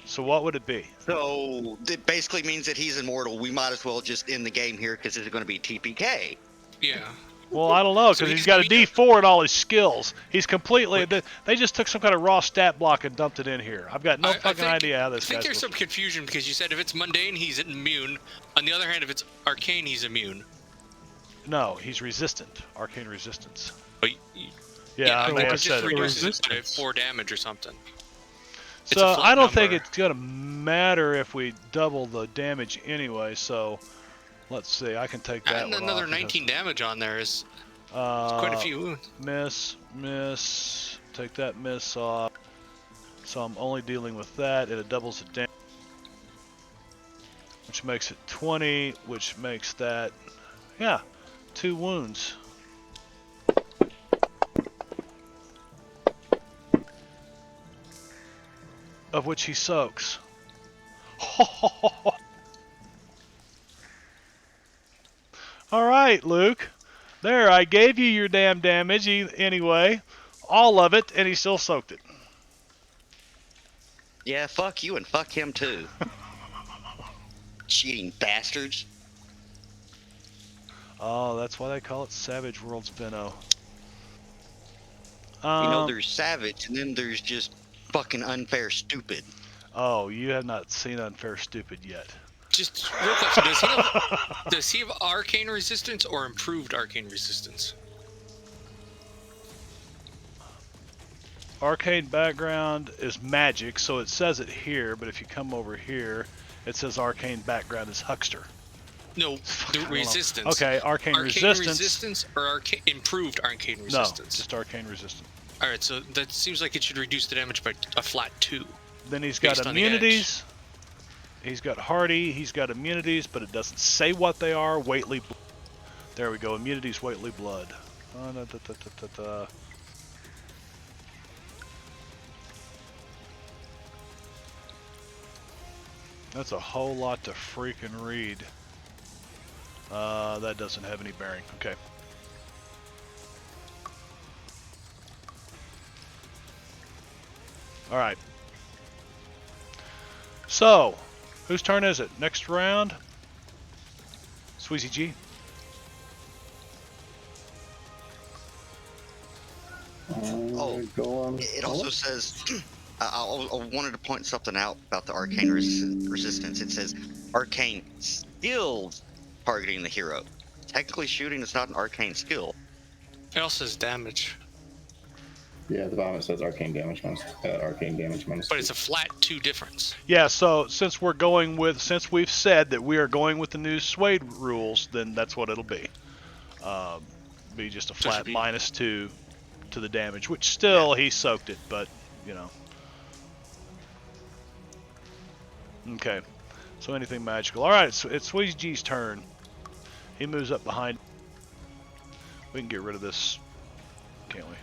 So what would it be? So it basically means that he's immortal. We might as well just end the game here because it's going to be TPK. Yeah. Well, I don't know, So because he's he's got a weak. D4 in all his skills. He's completely... They just took some kind of raw stat block and dumped it in here. I've got no fucking idea how this I think guy's there's some supposed to... confusion because you said if it's mundane, he's immune. On the other hand, if it's arcane, he's immune. No, he's resistant. Arcane resistance. But Yeah, I may have it said just it. reduces it by 4 damage or something. It's So a flat I don't think number. it's going to matter if we double the damage anyway, so... Let's see, I can take that And one another off 19 damage on there is quite a few wounds. Miss. Take that miss off. So I'm only dealing with that, and it doubles the damage. Which makes it 20, which makes that, yeah, 2 wounds. Of which he soaks. Alright, Luke. There, I gave you your damn damage anyway. All of it, and he still soaked it. Yeah, fuck you and fuck him too. Cheating bastards. Oh, that's why they call it Savage Worlds, Benno. You know, there's savage, and then there's just fucking unfair stupid. Oh, you have not seen Unfair Stupid yet. Just real question: does he have arcane resistance or improved arcane resistance? Arcane background is magic, so it says it here, but if you come over here, it says arcane background is huckster. No, the know. resistance. Okay, arcane resistance. or improved arcane No, resistance? just arcane resistance. All right, so that seems like it should reduce the damage by a flat 2. Then he's got Based on the immunities. He's got hardy. He's got immunities, but it doesn't say what they are. Whateley. There we go. Immunities, Whateley blood. That's a whole lot to freaking read. That doesn't have any bearing. Okay. All right. So, whose turn is it? Next round? Sweezy G. Oh, Go on. It also says, I wanted to point something out about the arcane resistance. It says arcane skills targeting the hero. Technically, shooting is not an arcane skill. It also says damage, Yeah, at the bottom it says arcane damage minus but it's a flat 2 difference. Yeah, so since we've said that we are going with the new Suede rules, then that's what it'll be. Be just a So it should flat be- -2 to the damage, which still he soaked it, but you know. Okay, so anything magical. All right, so it's Sweezy G's turn. He moves up behind. We can get rid of this, can't we?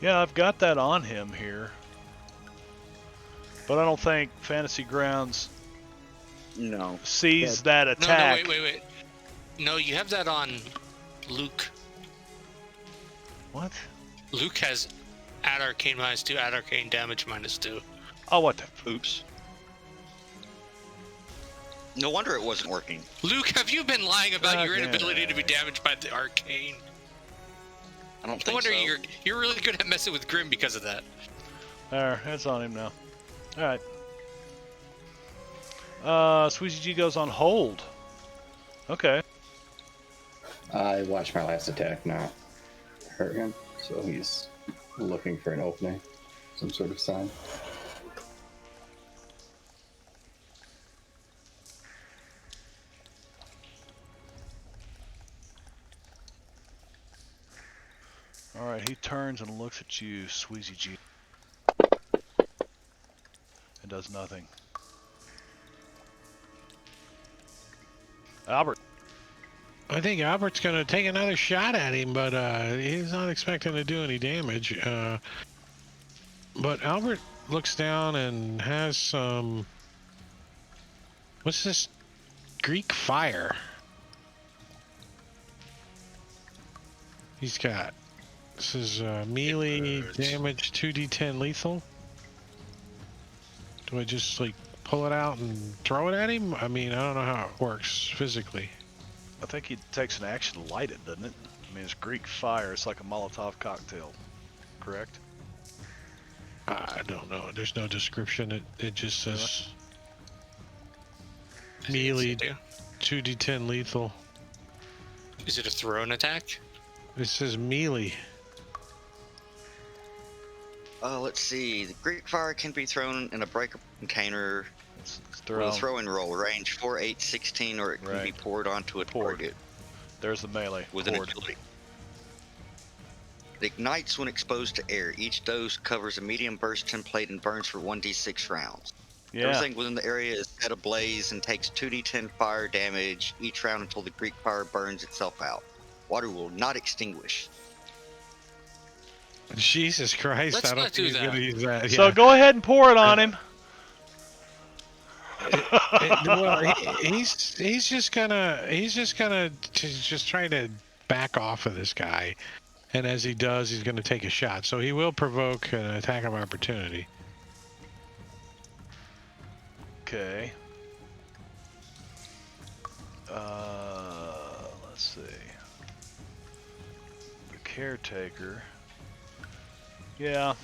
Yeah, I've got that on him here. But I don't think Fantasy Grounds No. sees that No, attack. wait. No, you have that on Luke. What? Luke has add arcane -2, add arcane damage -2. Oh, what the? Oops. No wonder it wasn't working. Luke, have you been lying about your Okay. inability to be damaged by the arcane? I don't No think wonder so. you're really good at messing with Grim because of that. There, it's on him now. Alright. Sweezy G goes on hold. Okay. I watched my last attack not hurt him, so he's looking for an opening, some sort of sign. Alright, he turns and looks at you, Sweezy G. And does nothing. Albert. I think Albert's going to take another shot at him, but he's not expecting to do any damage. But Albert looks down and has some... What's this? Greek fire. He's got... This is melee damage, 2d10 lethal. Do I just, like, pull it out and throw it at him? I mean, I don't know how it works physically. I think he takes an action to light it, doesn't it? I mean, it's Greek fire. It's like a Molotov cocktail. Correct? I don't know. There's no description. It just says melee 2d10 lethal. Is it a thrown attack? It says melee. Let's see. The Greek fire can be thrown in a breakable container It's with thrown. a throw-in roll, range 4, 8, 16, or it can be Right. poured onto a Poured. target There's the melee. with an Poured. agility. It ignites when exposed to air. Each dose covers a medium burst template and burns for 1d6 rounds. Yeah. Everything within the area is set ablaze and takes 2d10 fire damage each round until the Greek fire burns itself out. Water will not extinguish. Jesus Christ! Let's I don't not think do he's that. gonna use that. So Yeah. go ahead and pour it on him. Well, he's just trying to back off of this guy, and as he does, he's gonna take a shot. So he will provoke an attack of opportunity. Okay. Let's see. The caretaker. Yeah.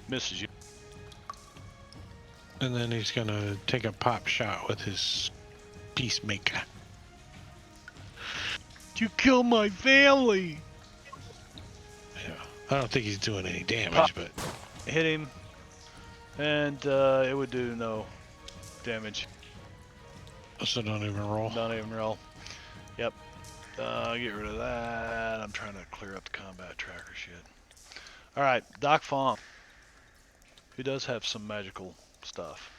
Misses you. And then he's gonna take a pop shot with his peacemaker. You killed my family. Yeah. I don't think he's doing any damage, Pop. but Hit him, and it would do no damage. so don't even roll. Don't even roll. Yep. Get rid of that. I'm trying to clear up the combat tracker shit. All right, Doc Fong, who does have some magical stuff.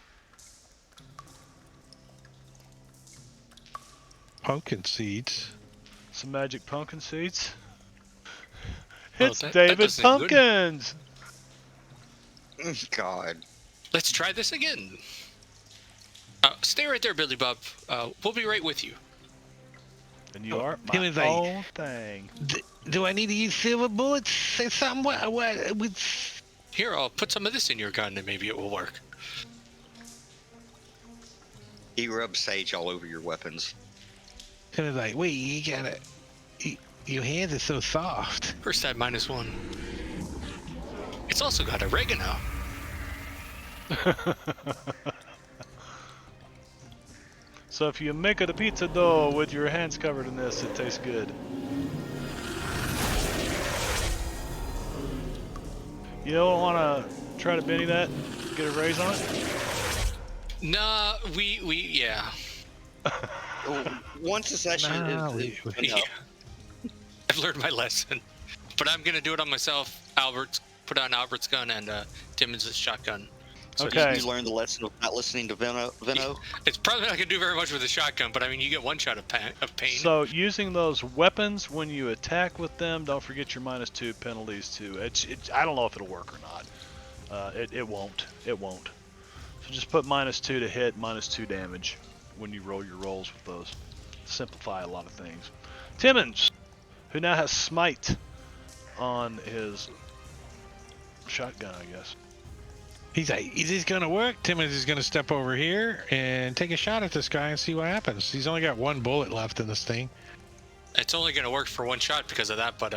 Pumpkin seeds. Some magic pumpkin seeds. Well, It's that David doesn't good. Pumpkins. God. Let's try this again. Stay right there, Billy Bob. We'll be right with you. And you are he my was like- own thing. Do I need to use silver bullets? Say something. What? With... Here, I'll put some of this in your gun and maybe it will work. He rubs sage all over your weapons. He was like, wait, you gotta. Your hands are so soft. First add -1. It's also got oregano. So if you make it a pizza dough with your hands covered in this, it tastes good. You don't want to try to Benny that? Get a raise on it? Nah, yeah. Once a session Nah, is we- enough. I've learned my lesson. But I'm gonna do it on myself. Put on Albert's gun and Timmons' shotgun. So Okay. You learned the lesson of not listening to Veno. it's probably not gonna do very much with a shotgun, but I mean, you get one shot of pain. So using those weapons when you attack with them, don't forget your -2 penalties too. I don't know if it'll work or not. It won't. It won't. So just put -2 to hit, -2 damage when you roll your rolls with those. Simplify a lot of things. Timmons, who now has smite on his shotgun, I guess. He's like, is this gonna work? Timmons is gonna step over here and take a shot at this guy and see what happens. He's only got one bullet left in this thing. It's only gonna work for one shot because of that, but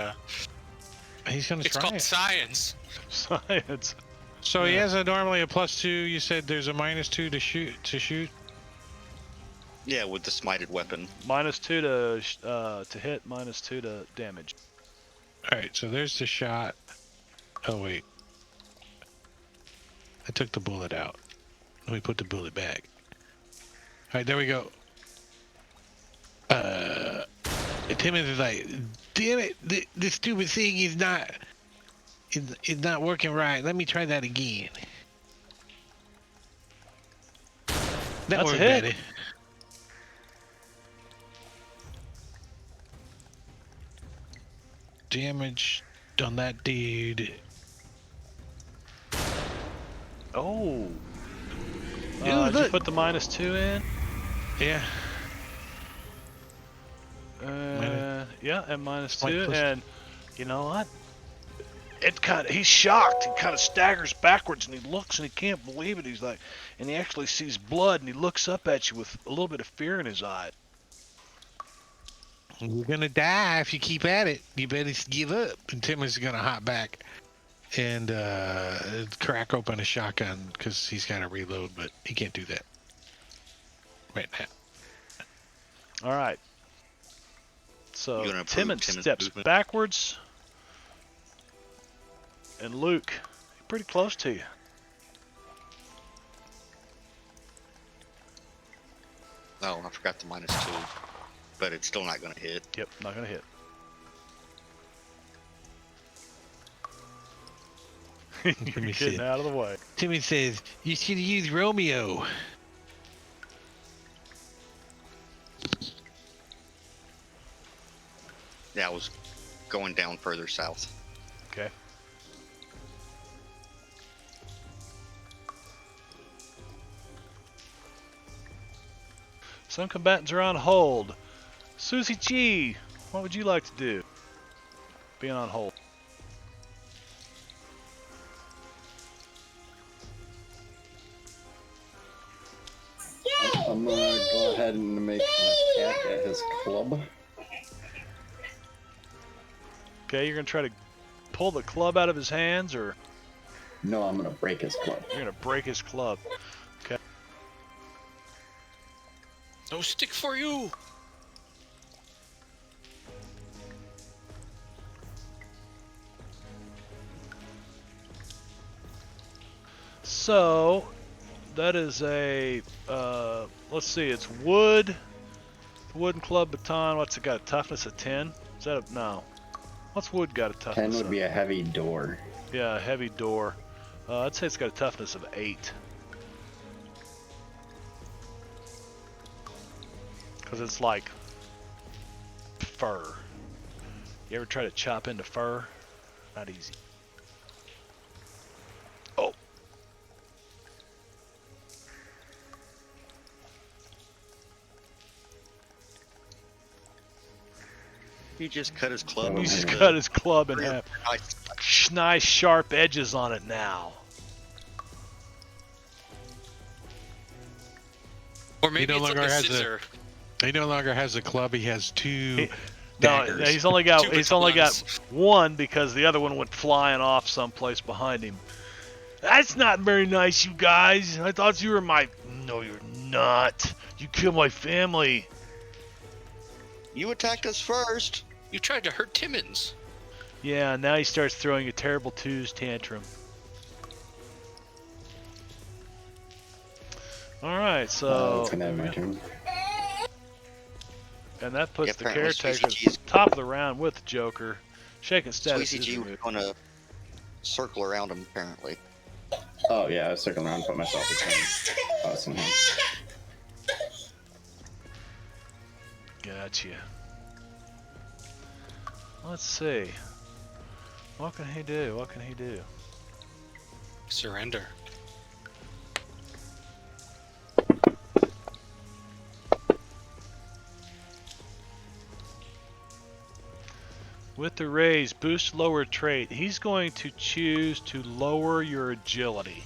He's gonna it's try called it. science. Science. So he has normally a +2. You said there's a -2 to shoot. Yeah, with the smited weapon. -2 to hit, -2 to damage. All right, so there's the shot. Oh wait, I took the bullet out. Let me put the bullet back. All right, there we go. Timmons is like, damn it, this stupid thing is not working right. Let me try that again. That That's a worked hit. better. Damage on that dude. Oh. Ooh, Did you look. put the -2 in? Yeah. Yeah, and -2, plus- and you know what? He's shocked. He kind of staggers backwards, and he looks, and he can't believe it. He's like, and he actually sees blood, and he looks up at you with a little bit of fear in his eye. You're gonna die if you keep at it. You better give up. And Timmons is gonna hop back and crack open a shotgun because he's got to reload, but he can't do that right now. All right. You So gonna approve Timmons Timmons' steps movement? backwards, and Luke, pretty close to you. Oh, I forgot the -2. But it's still not going to hit. Yep, not gonna hit. You're me getting see. out of the way. Timmons says, you should use Romeo. Yeah, I was going down further south. Okay. Some combatants are on hold. Susie G, what would you like to do? Being on hold. I'm gonna go ahead and make an attack at his club. Okay, you're gonna try to pull the club out of his hands, or No, I'm gonna break his club. you're gonna break his club. Okay. No stick for you. So that is a let's see, it's wood, wooden club baton. What's it got? A toughness of 10? Is that a no? What's wood got a 10 toughness would of? be a heavy door. Yeah, a heavy door. I'd say it's got a toughness of 8. Because it's like fur. You ever try to chop into fur? Not easy. Oh. He just cut his club. Oh, He off just with cut his club in real half. nice- Nice sharp edges on it now. Or maybe no it's like longer a has a- scissor. He no longer has a club. He has two No, daggers. he's only got Two he's only got batons. one because the other one went flying off someplace behind him. That's not very nice, you guys. I thought you were my. No, you're not. You killed my family. You attacked us first. You tried to hurt Timmons. Yeah, now he starts throwing a terrible twos tantrum. All right, so it's gonna have my turn. and that puts Yeah, the apparently caretaker Sweezy G's- top of the round with the Joker. Shaking status. Sweezy is G was removed. going to circle around him, apparently. Oh yeah, I was circling around and put myself between us and him. Gotcha. Let's see. What can he do? What can he do? Surrender. With the raise, boost lower trait. He's going to choose to lower your agility.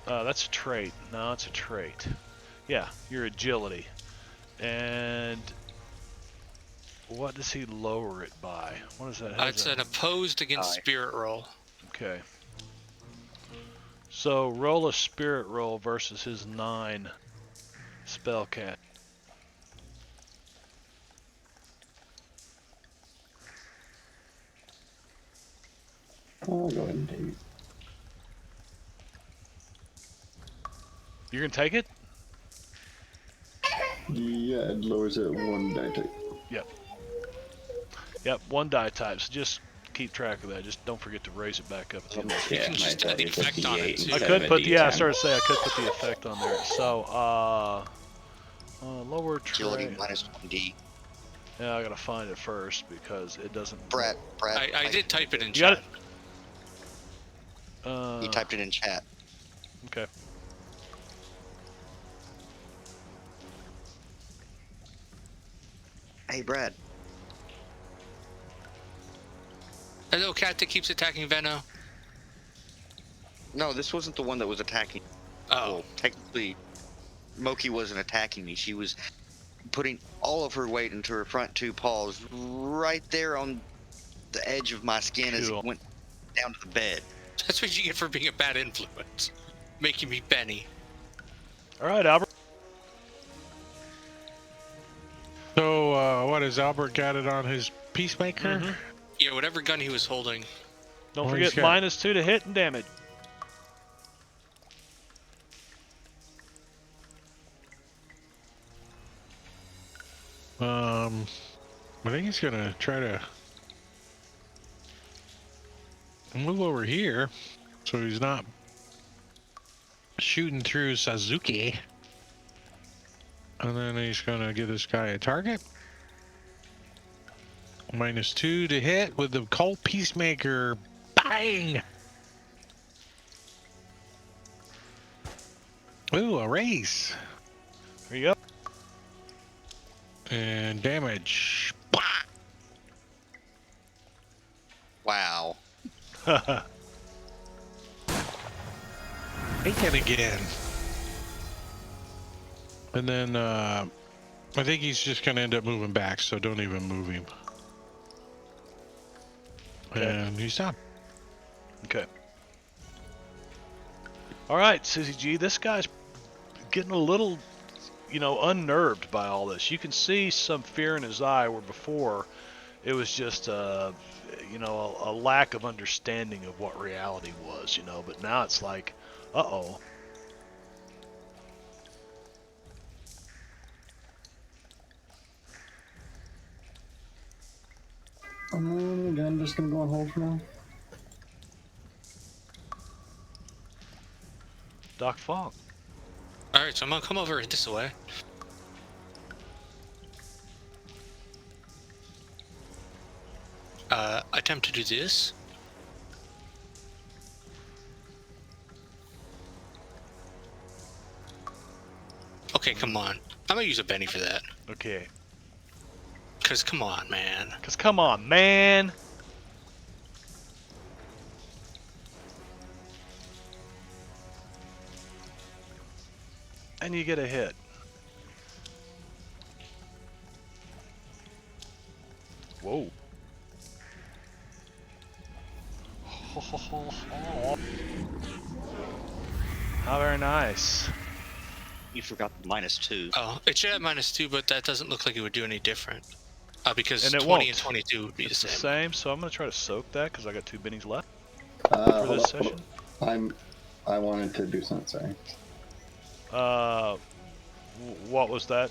That's a trait. No, it's a trait. Yeah, your agility. And what does he lower it by? What is that? How does It's that- an opposed against spirit roll. Okay. So roll a spirit roll versus his 9 spell cast. I'll go ahead and take it. You're gonna take it? Yeah, it lowers it 1 die type. Yep, 1 die type. So just keep track of that. Just don't forget to raise it back up at the end. You can just add the effect on it, too. I could put, yeah, I started to say I could put the effect on there. So, lower Agility trait. minus 1d. Yeah, I gotta find it first because it doesn't. Brad, I did type it in You got chat. it? You typed it in chat. Okay. Hey, Brad. Hello, cat that keeps attacking Venno. No, this wasn't the one that was attacking. Oh. Well, technically, Moki wasn't attacking me. She was putting all of her weight into her front 2 paws right there on the edge of my skin as Cool. it went down to the bed. That's what you get for being a bad influence. Making me Benny. All right, Albert. So, what has Albert got it on his Peacemaker? Mhm. Yeah, whatever gun he was holding. Don't Well, he's forget got- -2 to hit and damage. I think he's gonna try to move over here, so he's not shooting through Suzuki. And then he's gonna give this guy a target. -2 to hit with the Colt Peacemaker. Bang! Ooh, a raise. There you And damage. Wow. go. Bacon again. And then, I think he's just gonna end up moving back, so don't even move him. Okay. And he's done. Okay. All right, Susie G. This guy's getting a little, unnerved by all this. You can see some fear in his eye where before it was just, a lack of understanding of what reality was, But now it's like, uh-oh. Again, I'm just gonna go on hold for now. Doc Fog. Alright, so I'm gonna come over this way. Attempt to do this. Okay, come on. I'm gonna use a Benny for that. Okay. Cause come on, man. Because come on, man. And you get a hit. Whoa. How very nice. You forgot the -2. Oh, it should have -2, but that doesn't look like it would do any different. Because And it 20 won't. and 22 would be It's the the same. same, so I'm going to try to soak that because I got 2 bennies left for Hold this up, hold session. up. I wanted to do something, sorry. What was that?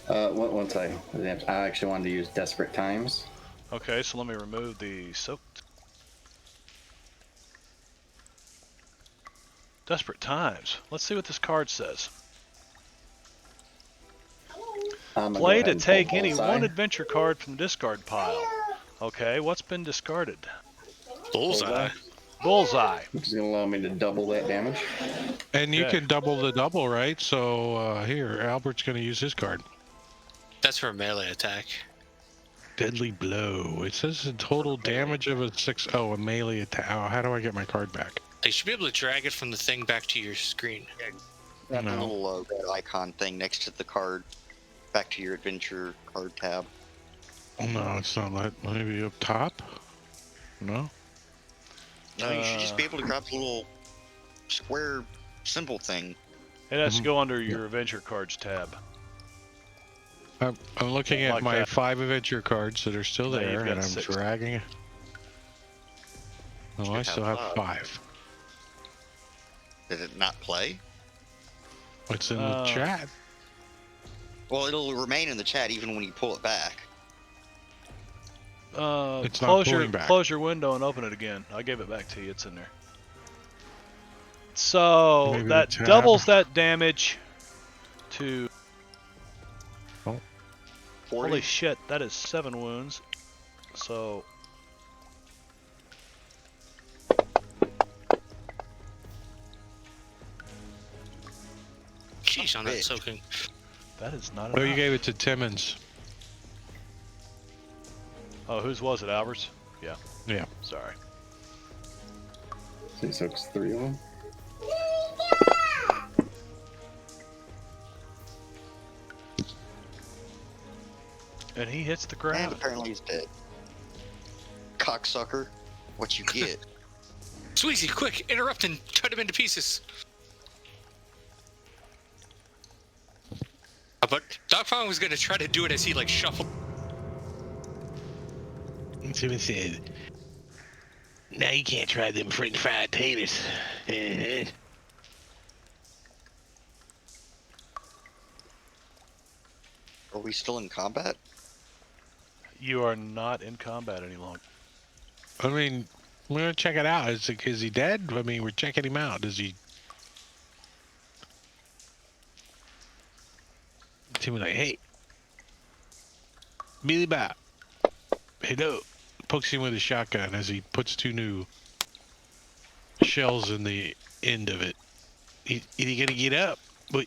Once I actually wanted to use Desperate Times. Okay, so let me remove the soaked. Desperate times. Let's see what this card says. I'm gonna go Play ahead to and take pull any Bullseye. one adventure card from the discard pile. Okay, what's been discarded? Bullseye. Bullseye. Which is going to allow me to double that damage. And you Okay. can double the double, right? So here, Albert's going to use his card. That's for a melee attack. Deadly blow. It says the total damage of a 6. Oh, a melee attack. Oh, how do I get my card back? They should be able to drag it from the thing back to your screen. That No. little red icon thing next to the card. Back to your adventure card tab. No, it's not that. Maybe up top? No? No, you should just be able to grab the little square symbol thing. It has to go under your adventure cards tab. I'm looking at Like my that. 5 adventure cards that are still No, you've there, got and I'm 6. dragging. Oh, I Should still have have 5. Did it not play? It's in the chat. Well, it'll remain in the chat even when you pull it back. It's not pulling back. Close your window and open it again. I gave it back to you. It's in there. So Maybe that the tab. doubles that damage to. 40? Holy shit! That is 7 wounds. So. Jeez, on that big. soaking. That is not Oh, you enough. gave it to Timmons. Oh, whose was it? Albert's? Yeah. Yeah. Sorry. So he soaks 3 of them. And he hits the And ground. apparently he's dead. Cocksucker. What you get? Sweezy, quick, interrupt and cut him into pieces. But Doc Pound was gonna try to do it as he like shuffled. Timmons said, "Now you can't try them French fried taters." Are we still in combat? You are not in combat any longer. I mean, we're gonna check it out. Is he dead? I mean, we're checking him out. Is he? Timmons like, "Hey, Billy Bob, hello." Pokes him with a shotgun as he puts 2 new shells in the end of it. Is he gonna get up? But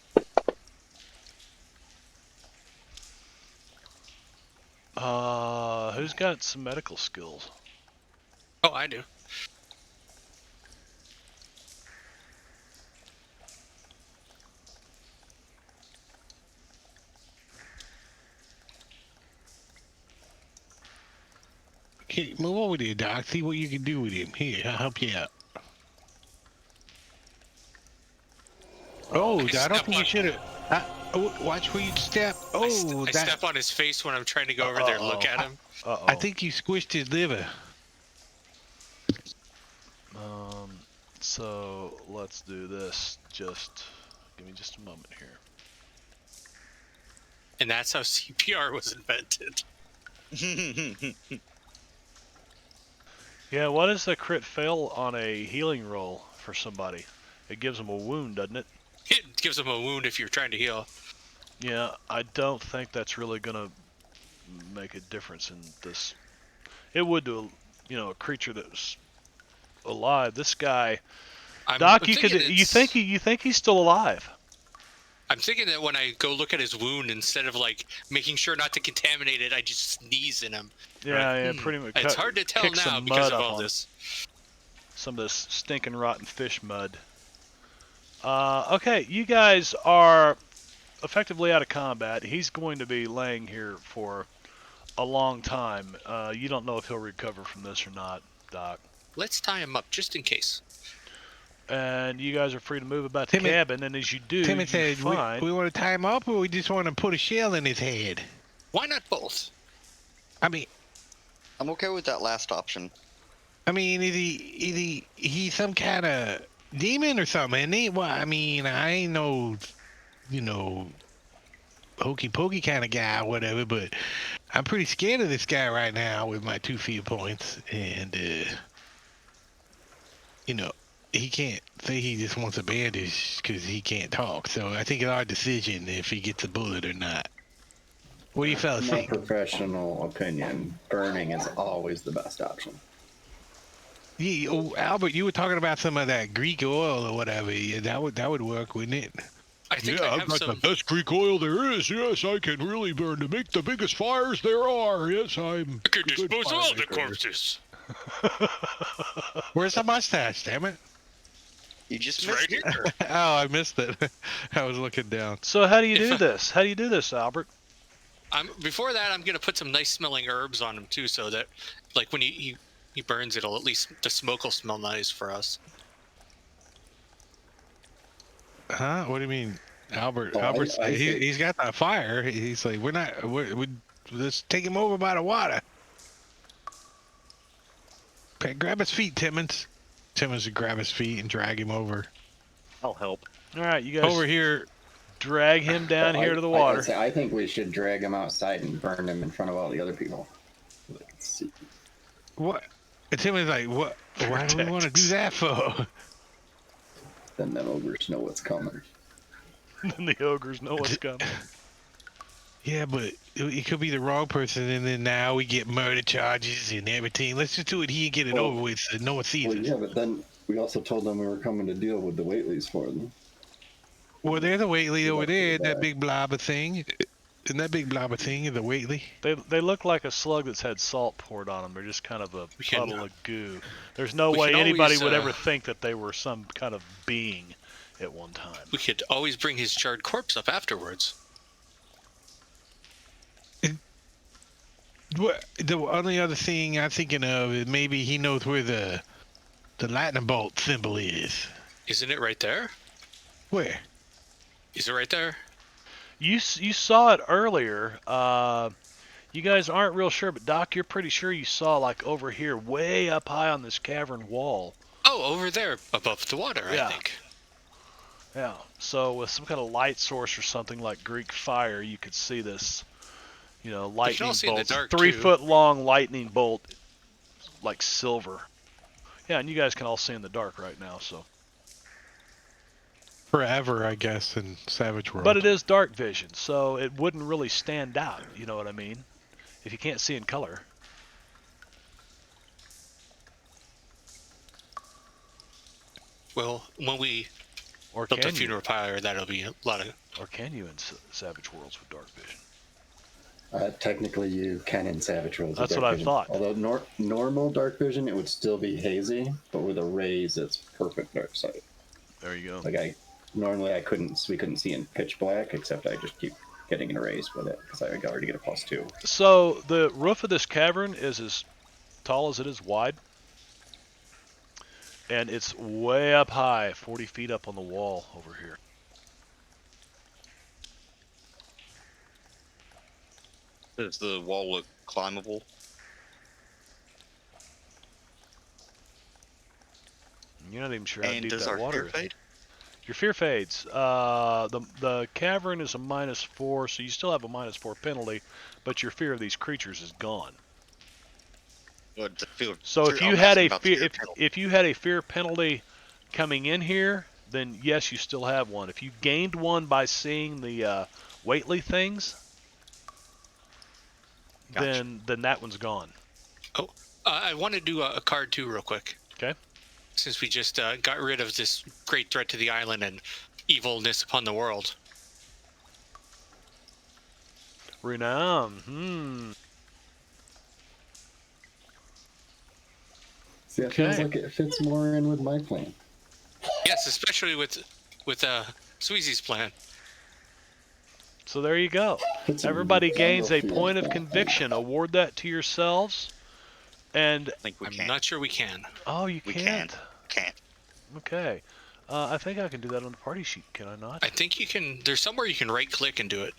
Who's got some medical skills? Oh, I do. okay, move over there, Doc. See what you can do with him. Here, I'll help you out. Oh, I I step don't think you on- should have. Watch where you step. I Oh, I that. step on his face when I'm trying to go over there and look at him. Uh-oh. I think you squished his liver. So let's do this. Just give me just a moment here. And that's how CPR was invented. Yeah, what is the crit fail on a healing roll for somebody? It gives them a wound, doesn't it? It gives him a wound if you're trying to heal. Yeah, I don't think that's really gonna make a difference in this. It would to, a creature that's alive. This guy, Doc, I'm you think he's still alive? I'm thinking that when I go look at his wound, instead of like making sure not to contaminate it, I just sneeze in him. Yeah, pretty much. It's hard to tell kick now some because mud of up all on this. some of this stinking rotten fish mud. Okay, you guys are effectively out of combat. He's going to be laying here for a long time. You don't know if he'll recover from this or not, Doc. Let's tie him up just in case. And you guys are free to move about the Timmy- cabin, and as you do, Timmy you said, find... we want to tie him up, or we just want to put a shell in his head? Why not both? I mean, I'm okay with that last option. is he some kind of demon or something, isn't he? Well, I mean, I ain't no, hokey pokey kind of guy or whatever, but I'm pretty scared of this guy right now with my 2 fear points, and he can't say he just wants a bandage because he can't talk. So I think it's our decision if he gets a bullet or not. What do you fellas In my think? professional opinion, burning is always the best option. Yeah, oh, Albert, you were talking about some of that Greek oil or whatever. Yeah, that would work, wouldn't it? I think I have some. best Greek oil there is. Yes, I can really burn to make the biggest fires there are. Yes, I'm. I could a good dispose of all the fire maker. corpses. Where's the mustache? Damn it! You just It's missed right it. here. Oh, I missed it. I was looking down. So how do you If do I- this? How do you do this, Albert? Before that, I'm gonna put some nice smelling herbs on him too, so that, like, when he burns, it'll at least the smoke will smell nice for us. Huh? What do you mean, Albert? Oh, Albert's I think- he's got that fire. He's like, we let's take him over by the water. Okay, grab his feet, Timmons. Timmons would grab his feet and drag him over. I'll help. All right, you guys Over here. drag him down Well, here to the I'd water. say I think we should drag him outside and burn him in front of all the other people. Let's see. What? And Timmons like, what? Why do we want to do that for? Then the ogres know what's coming. And the ogres know what's coming. Yeah, but it could be the wrong person, and then now we get murder charges and everything. Let's just do it here and get it Well- over with so no one sees Well, us. yeah, but then we also told them we were coming to deal with the Whateleys for them. Well, there's a Whateley Go over back to there, the that back. big blobber thing. And that big blobber thing is a Whateley. They look like a slug that's had salt poured on them. They're just kind of a We can, puddle of goo. There's no we way can anybody always, would ever think that they were some kind of being at one time. We could always bring his charred corpse up afterwards. What the only other thing I'm thinking of is maybe he knows where the lightning bolt symbol is. Isn't it right there? Where? Is it right there? You saw it earlier. You guys aren't real sure, but Doc, you're pretty sure you saw like over here, way up high on this cavern wall. Oh, over there above the water, Yeah. I think. Yeah. So with some kind of light source or something like Greek fire, you could see this, lightning all see in the bolt, dark, 3 too. foot long lightning bolt, like silver. Yeah, and you guys can all see in the dark right now. So, Forever, I guess, in Savage World. but it is dark vision, so it wouldn't really stand out. You know what I mean? If you can't see in color. Well, when we Or built a can you? funeral pyre, that'll be a lot of. Or can you in Savage Worlds with dark vision? Technically, you can in Savage Worlds. with That's dark what I vision. thought. Although normal dark vision, it would still be hazy, but with a raise, it's perfect dark sight. There you go. Like we couldn't see in pitch black, except I just keep getting an raise with it because I already get a +2. So the roof of this cavern is as tall as it is wide. And it's way up high, 40 feet up on the wall over here. Does the wall look climbable? You're not even sure how And deep does that our water fear is. fade? Your fear fades. The cavern is a -4, so you still have a -4 penalty, but your fear of these creatures is gone. What, the fear- So if I'm you had asking a about the fear, penalty. if you had a fear penalty coming in here, then yes, you still have one. If you gained one by seeing the Whateley things, Gotcha. then that one's gone. I want to do a card too, real quick. Okay. Since we just got rid of this great threat to the island and evilness upon the world. Renown. See, it feels Okay. like it fits more in with my plan. Yes, especially with Sweezy's plan. So there you go. Fits in Everybody gains a Battlefield point of plan. conviction. Award that to yourselves. And I think we I'm can. not sure we can. oh, you We can't. Can't. Okay. I think I can do that on the party sheet. Can I not? I think you can. There's somewhere you can right click and do it.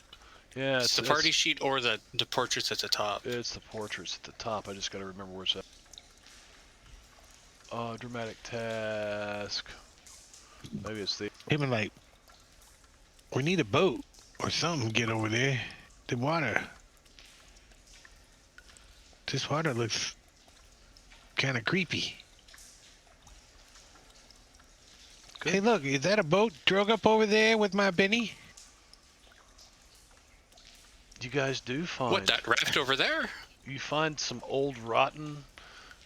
Yeah, It's the party sheet or the portraits at the top. It's the portraits at the top. I just got to remember where it's at. Dramatic task. Maybe it's the. Even like, we need a boat or something to get over there. The water. This water looks kind of creepy. Good. Hey, look, is that a boat drug up over there with my Benny? You guys do find What, that raft over there? you find some old rotten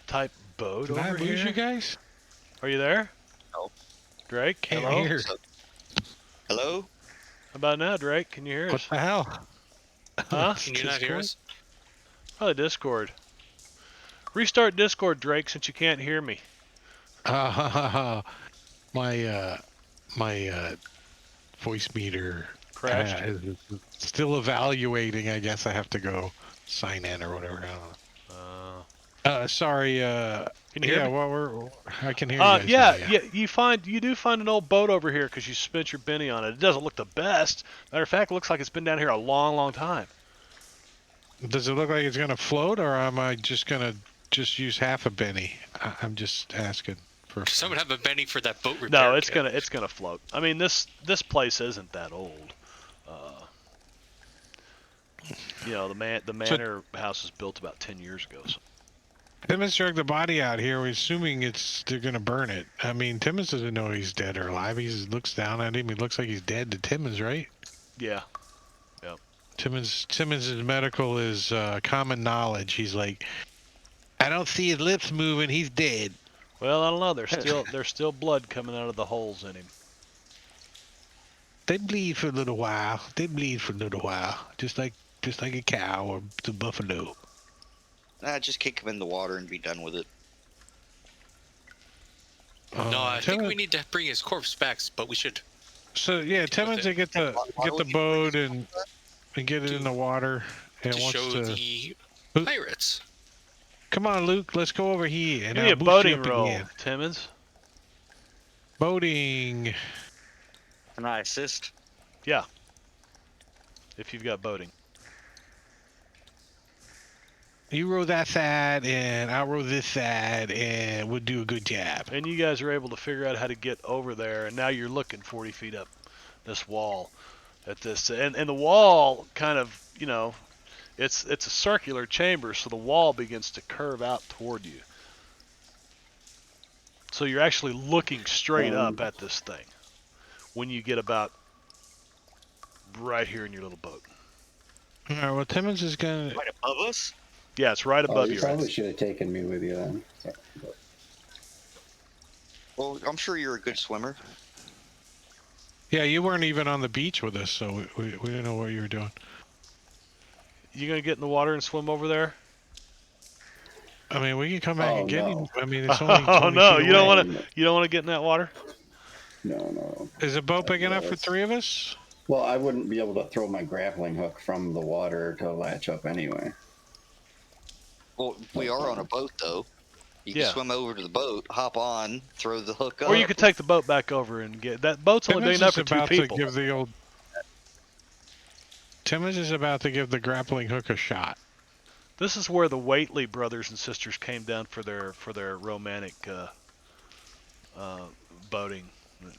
type boat Did I over lose here. you guys? Are you there? No. Drake, Can't hello. hear. So, hello? How about now, Drake? Can you hear What us? the hell? Huh? Can you not hear us? Probably Discord. Restart Discord, Drake, since you can't hear me. My voice meter Crashed. is still evaluating. I guess I have to go sign in or whatever. I don't know. Sorry. Can you hear Yeah, me? well, I can hear you guys Yeah, now. Yeah. you do find an old boat over here because you spent your Benny on it. It doesn't look the best. Matter of fact, it looks like it's been down here a long, long time. Does it look like it's gonna float, or am I just gonna use half a Benny? I'm just asking for. Someone have a Benny for that boat repair No, it's kit. gonna float. I mean, this place isn't that old. The manor house was built about 10 years ago. So. Timmons dragged the body out here. We're assuming they're gonna burn it. I mean, Timmons doesn't know he's dead or alive. He just looks down at him. He looks like he's dead to Timmons, right? Yeah. Timmons' medical is common knowledge. He's like, I don't see his lips moving. He's dead. Well, I don't know. There's still blood coming out of the holes in him. They bleed for a little while. Just like a cow or the buffalo. Just kick him in the water and be done with it. No, I think Timmons- we need to bring his corpse back, but we should. So yeah, Timmons will get the boat and get it in the water. And To wants show to. the pirates. Come on, Luke. Let's go over here. And Give me I'll a boost you boating up roll, again. Timmons. Boating. Can I assist? Yeah. If you've got boating. You row that side, and I'll row this side, and we'll do a good job. And you guys are able to figure out how to get over there, and now you're looking 40 feet up this wall at this, and the wall kind of, it's a circular chamber, so the wall begins to curve out toward you. So you're actually looking straight up at this thing when you get about right here in your little boat. All right, well, Timmons is going to... Right above us? Yeah, it's right above you you. probably should have taken me with you then. Well, I'm sure you're a good swimmer. Yeah, you weren't even on the beach with us, so we didn't know what you were doing. You gonna get in the water and swim over there? I mean, we can come back and get him. I mean, it's Oh only 20 no, feet you don't away. want to. You don't want to get in that water. No. Is the boat big enough for it's- 3 of us? Well, I wouldn't be able to throw my grappling hook from the water to latch up anyway. Well, we are on a boat, though. You can Yeah. swim over to the boat, hop on, throw the hook up. Or you could take the boat back over and get that boat's only big enough Timmons is for 2 about people. to give the old... Timmons is about to give the grappling hook a shot. This is where the Whateley brothers and sisters came down for their romantic boating,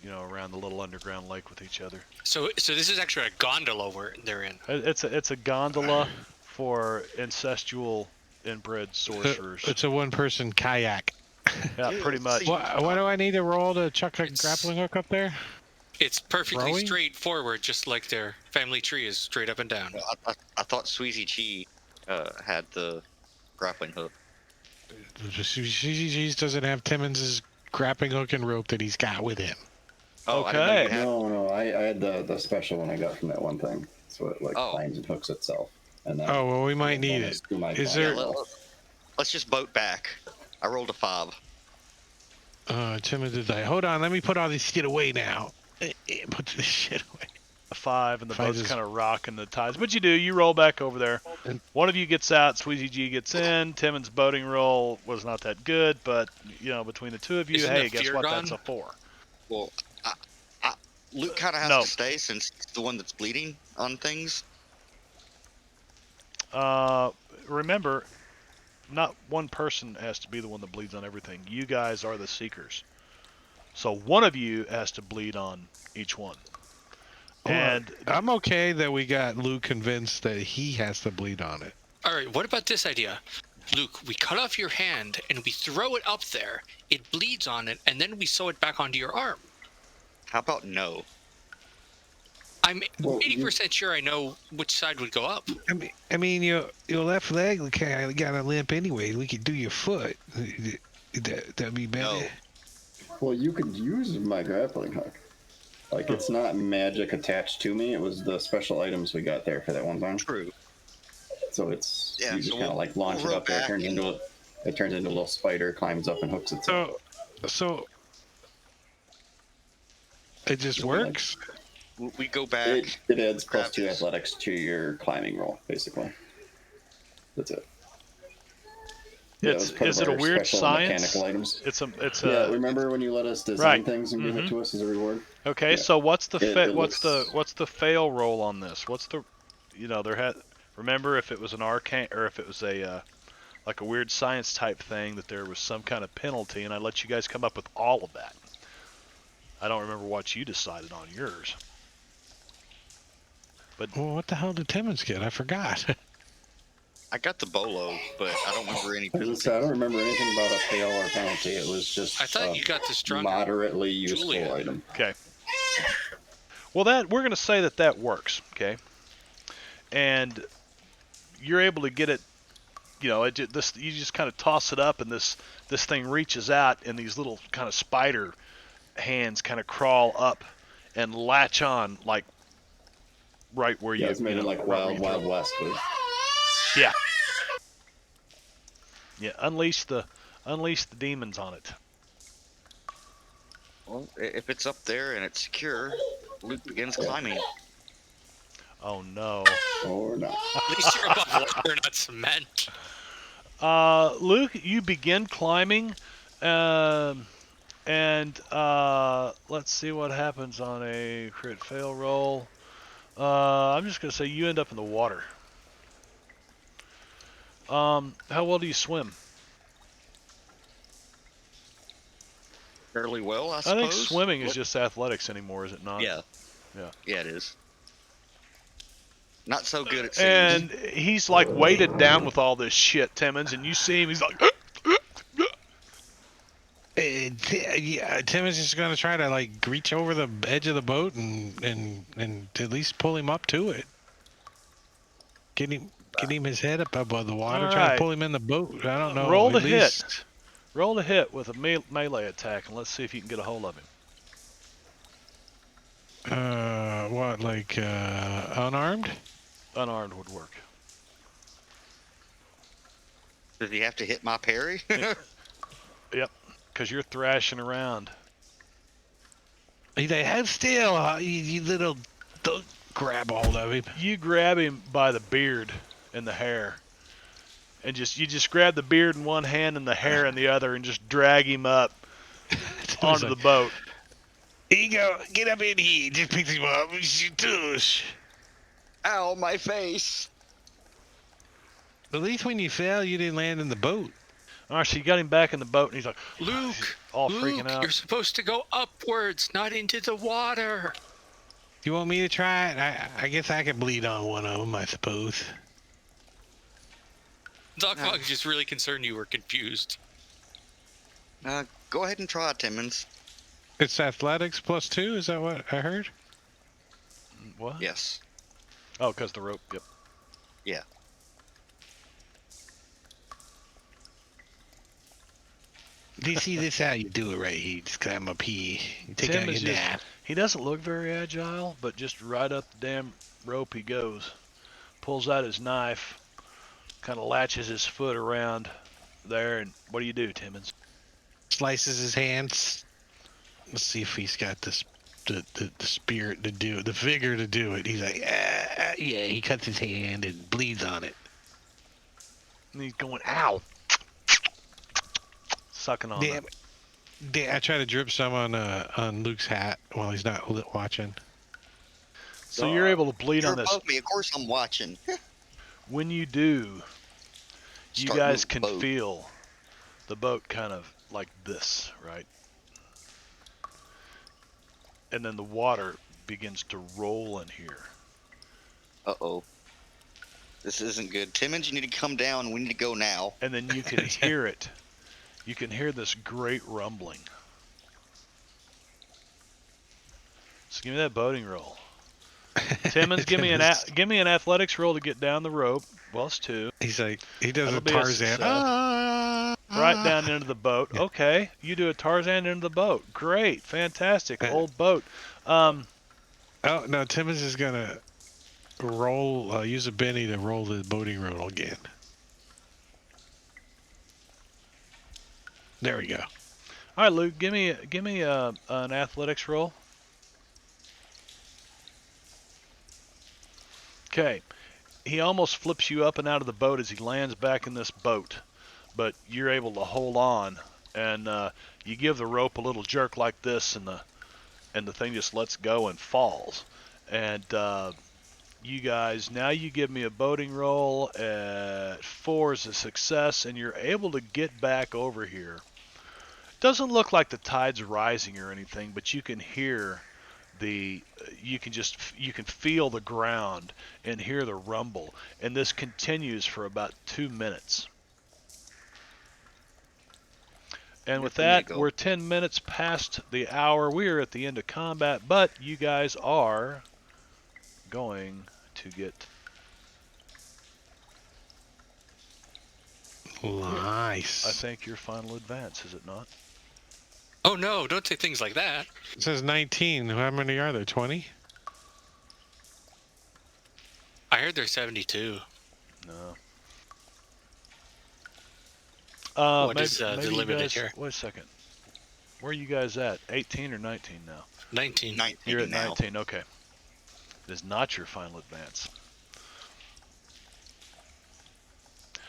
around the little underground lake with each other. So this is actually a gondola they're in. It's a gondola for incestual inbred sorcerers. It's a one-person kayak. Yeah, pretty much. What do I need to roll to chuck a grappling hook up there? It's perfectly Rowing? straightforward, just like their family tree is straight up and down. I thought Sweezy Chi had the grappling hook. CGG's doesn't have Timmons' grappling hook and rope that he's got with him. Oh, I didn't know Okay. you had- No, I had the special one I got from that one thing. So it Oh. finds and hooks itself. And then Oh, well, we might need it. Is there... Let's just boat back. I rolled a 5. Timmons is like, hold on, let me put all this shit away now. Put this shit away. A 5, and the Five boat's is- kind of rocking the tides. But you roll back over there. One of you gets out, Sweezy G gets in. Timmons' boating roll was not that good, but between the two of you, Isn't hey, it guess fear what? gone? That's a 4. Well, Luke kind of has No. to stay since he's the one that's bleeding on things. Remember, not one person has to be the one that bleeds on everything. You guys are the seekers. So one of you has to bleed on each one. And I'm okay that we got Luke convinced that he has to bleed on it. All right, what about this idea? Luke, we cut off your hand and we throw it up there. It bleeds on it, and then we sew it back onto your arm. How about no? I'm Well, 80% sure I know which side would go up. I mean, your left leg kind of got a limp anyway. We could do your foot. That'd be better. No. Well, you could use my grappling hook. Like, it's not magic attached to me. It was the special items we got there for that one time. True. So it's Yeah, you just so kind of like launch we'll it up there. roll back and- It turns into a little spider, climbs up and hooks itself. So it just So, works. We go back. It adds grab +2 this. athletics to your climbing roll, basically. That's it. Yeah, it was part Is of it a our weird special science? mechanical items. It's Yeah, a remember when you let us design Right. things and give it to us as a reward? okay. Yeah. So what's the It what's looks- the fail roll on this? What's the there had remember if it was an arcane or if it was a like a weird science type thing that there was some kind of penalty, and I let you guys come up with all of that. I don't remember what you decided on yours. Well, what the hell did Timmons get? I forgot. I got the bolo, but I don't remember any I was gonna penalty. say, I don't remember anything about a fail or penalty. It was just I thought a you got the stronger moderately useful Juliet. item. Okay. Well, we're going to say that works. Okay. And you're able to get it. You just kind of toss it up, and this thing reaches out, and these little kind of spider hands kind of crawl up and latch on, like right where Yeah, you. it's maybe like right where Wild you Wild throw. West. But Yeah. Yeah. Unleash the demons on it. Well, if it's up there and it's secure, Luke begins climbing. Oh no. or not. At least you're above water, not cement. Luke, you begin climbing, and let's see what happens on a crit fail roll. I'm just gonna say you end up in the water. How well do you swim? Fairly well, I I suppose. think swimming is just athletics anymore, is it not? Yeah. Yeah. Yeah, it is. Not so good at seems. And he's like weighted down with all this shit, Timmons, and you see him, he's like, Timmons is just gonna try to like reach over the edge of the boat and at least pull him up to it. Get him his head up above the water. All Try to right. pull him in the boat. I don't know. roll to at least, hit. Roll to hit with a melee attack, and let's see if you can get a hold of him. What, like unarmed? Unarmed would work. Does he have to hit my parry? Yep, because you're thrashing around. He's like, "Head still, you little." Don't grab a hold of him. You grab him by the beard and the hair, and you just grab the beard in one hand and the hair in the other, and just drag him up onto the boat. Here you go. Get up in here. Just picks him up. Tush. Ow, my face. At least when you fell, you didn't land in the boat. All right, so you got him back in the boat, and he's like, Luke, all Luke, freaking out. you're supposed to go upwards, not into the water. You want me to try it? I guess I could bleed on one of them, I suppose. Doc Monk's just really concerned you were confused. Go ahead and try it, Timmons. It's athletics +2. Is that what I heard? What? Yes. Oh, because the rope. Yep. Yeah. Do you see this? How you do it right here? You just climb up here. You take Tim out is your just- knife. He doesn't look very agile, but just right up the damn rope he goes. Pulls out his knife, kind of latches his foot around there, and what do you do, Timmons? Slices his hands. Let's see if he's got the spirit to do it, the vigor to do it. He's like, yeah. He cuts his hand and bleeds on it. And he's going, ow! Sucking on Damn. I try to drip some on Luke's hat while he's not watching. So you're able to bleed You're on this. above me. Of course I'm watching. When you do, you Start guys moving can the boat. feel the boat kind of like this, right? And then the water begins to roll in here. Uh-oh. This isn't good. Timmons, you need to come down. We need to go now. And then you can hear it. You can hear this great rumbling. So give me that boating roll. Timmons, give me an athletics roll to get down the rope. Well, it's 2. He's like, he does That'll a be a Tarzan. success. Ah, Right down into the boat. Yeah. Okay, you do a Tarzan into the boat. Great, fantastic, old boat. Oh no, Timmons is gonna roll. Use a Benny to roll the boating roll again. There we go. All right, Luke, give me an athletics roll. Okay, he almost flips you up and out of the boat as he lands back in this boat, but you're able to hold on, and you give the rope a little jerk like this, and the thing just lets go and falls. And you guys, now you give me a boating roll at 4 is a success, and you're able to get back over here. Doesn't look like the tide's rising or anything, but you can hear you can feel the ground and hear the rumble, and this continues for about 2 minutes. And with that, we're 10 minutes past the hour. We are at the end of combat, but you guys are going to get Nice. I think your final advance, is it not? Oh no! Don't say things like that. It says 19. How many are there? 20? I heard there's 72. No. What is the maybe you limited guys, here? wait a second. Where are you guys at? 18 or 19 now? 19. 19 You're at now. 19, okay. It is not your final advance.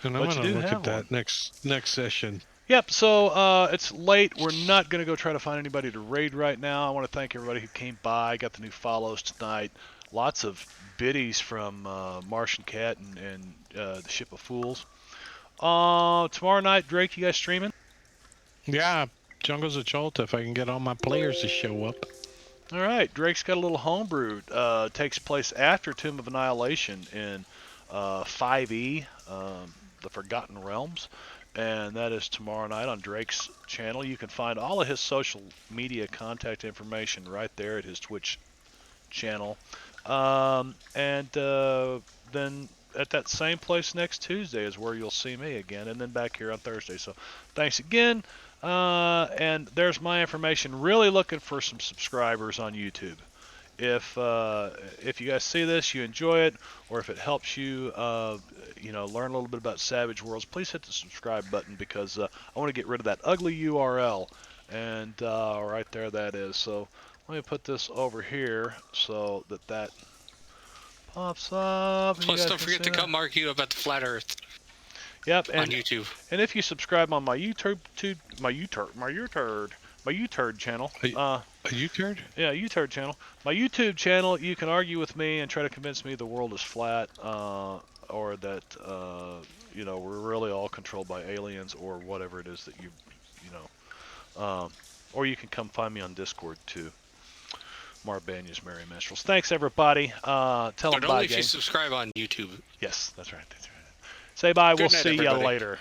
And I'm But you gonna do look have at that next session. Yep, so it's late. We're not going to go try to find anybody to raid right now. I want to thank everybody who came by, got the new follows tonight. Lots of biddies from Martian Cat and the Ship of Fools. Tomorrow night, Drake, you guys streaming? Yeah, Jungles of Cholta, if I can get all my players to show up. All right, Drake's got a little homebrew. Takes place after Tomb of Annihilation in 5e, the Forgotten Realms. And that is tomorrow night on Drake's channel. You can find all of his social media contact information right there at his Twitch channel. And then at that same place next Tuesday is where you'll see me again, and then back here on Thursday. So thanks again. And there's my information. Really looking for some subscribers on YouTube. If you guys see this, you enjoy it, or if it helps you, learn a little bit about Savage Worlds, please hit the subscribe button, because I want to get rid of that ugly URL, and right there that is. So let me put this over here so that pops up. Plus, don't forget to come argue about the flat Earth. Yep, on YouTube. And if you subscribe on my YouTube channel. A U-turd? Yeah, U-turd channel. My YouTube channel, you can argue with me and try to convince me the world is flat, or that we're really all controlled by aliens, or whatever it is that or you can come find me on Discord too. Marbanya's Merry Minstrels. Thanks everybody. Tell them bye, only if gang. you subscribe on YouTube. Yes, that's right. Say bye. We'll night, see you everybody. later.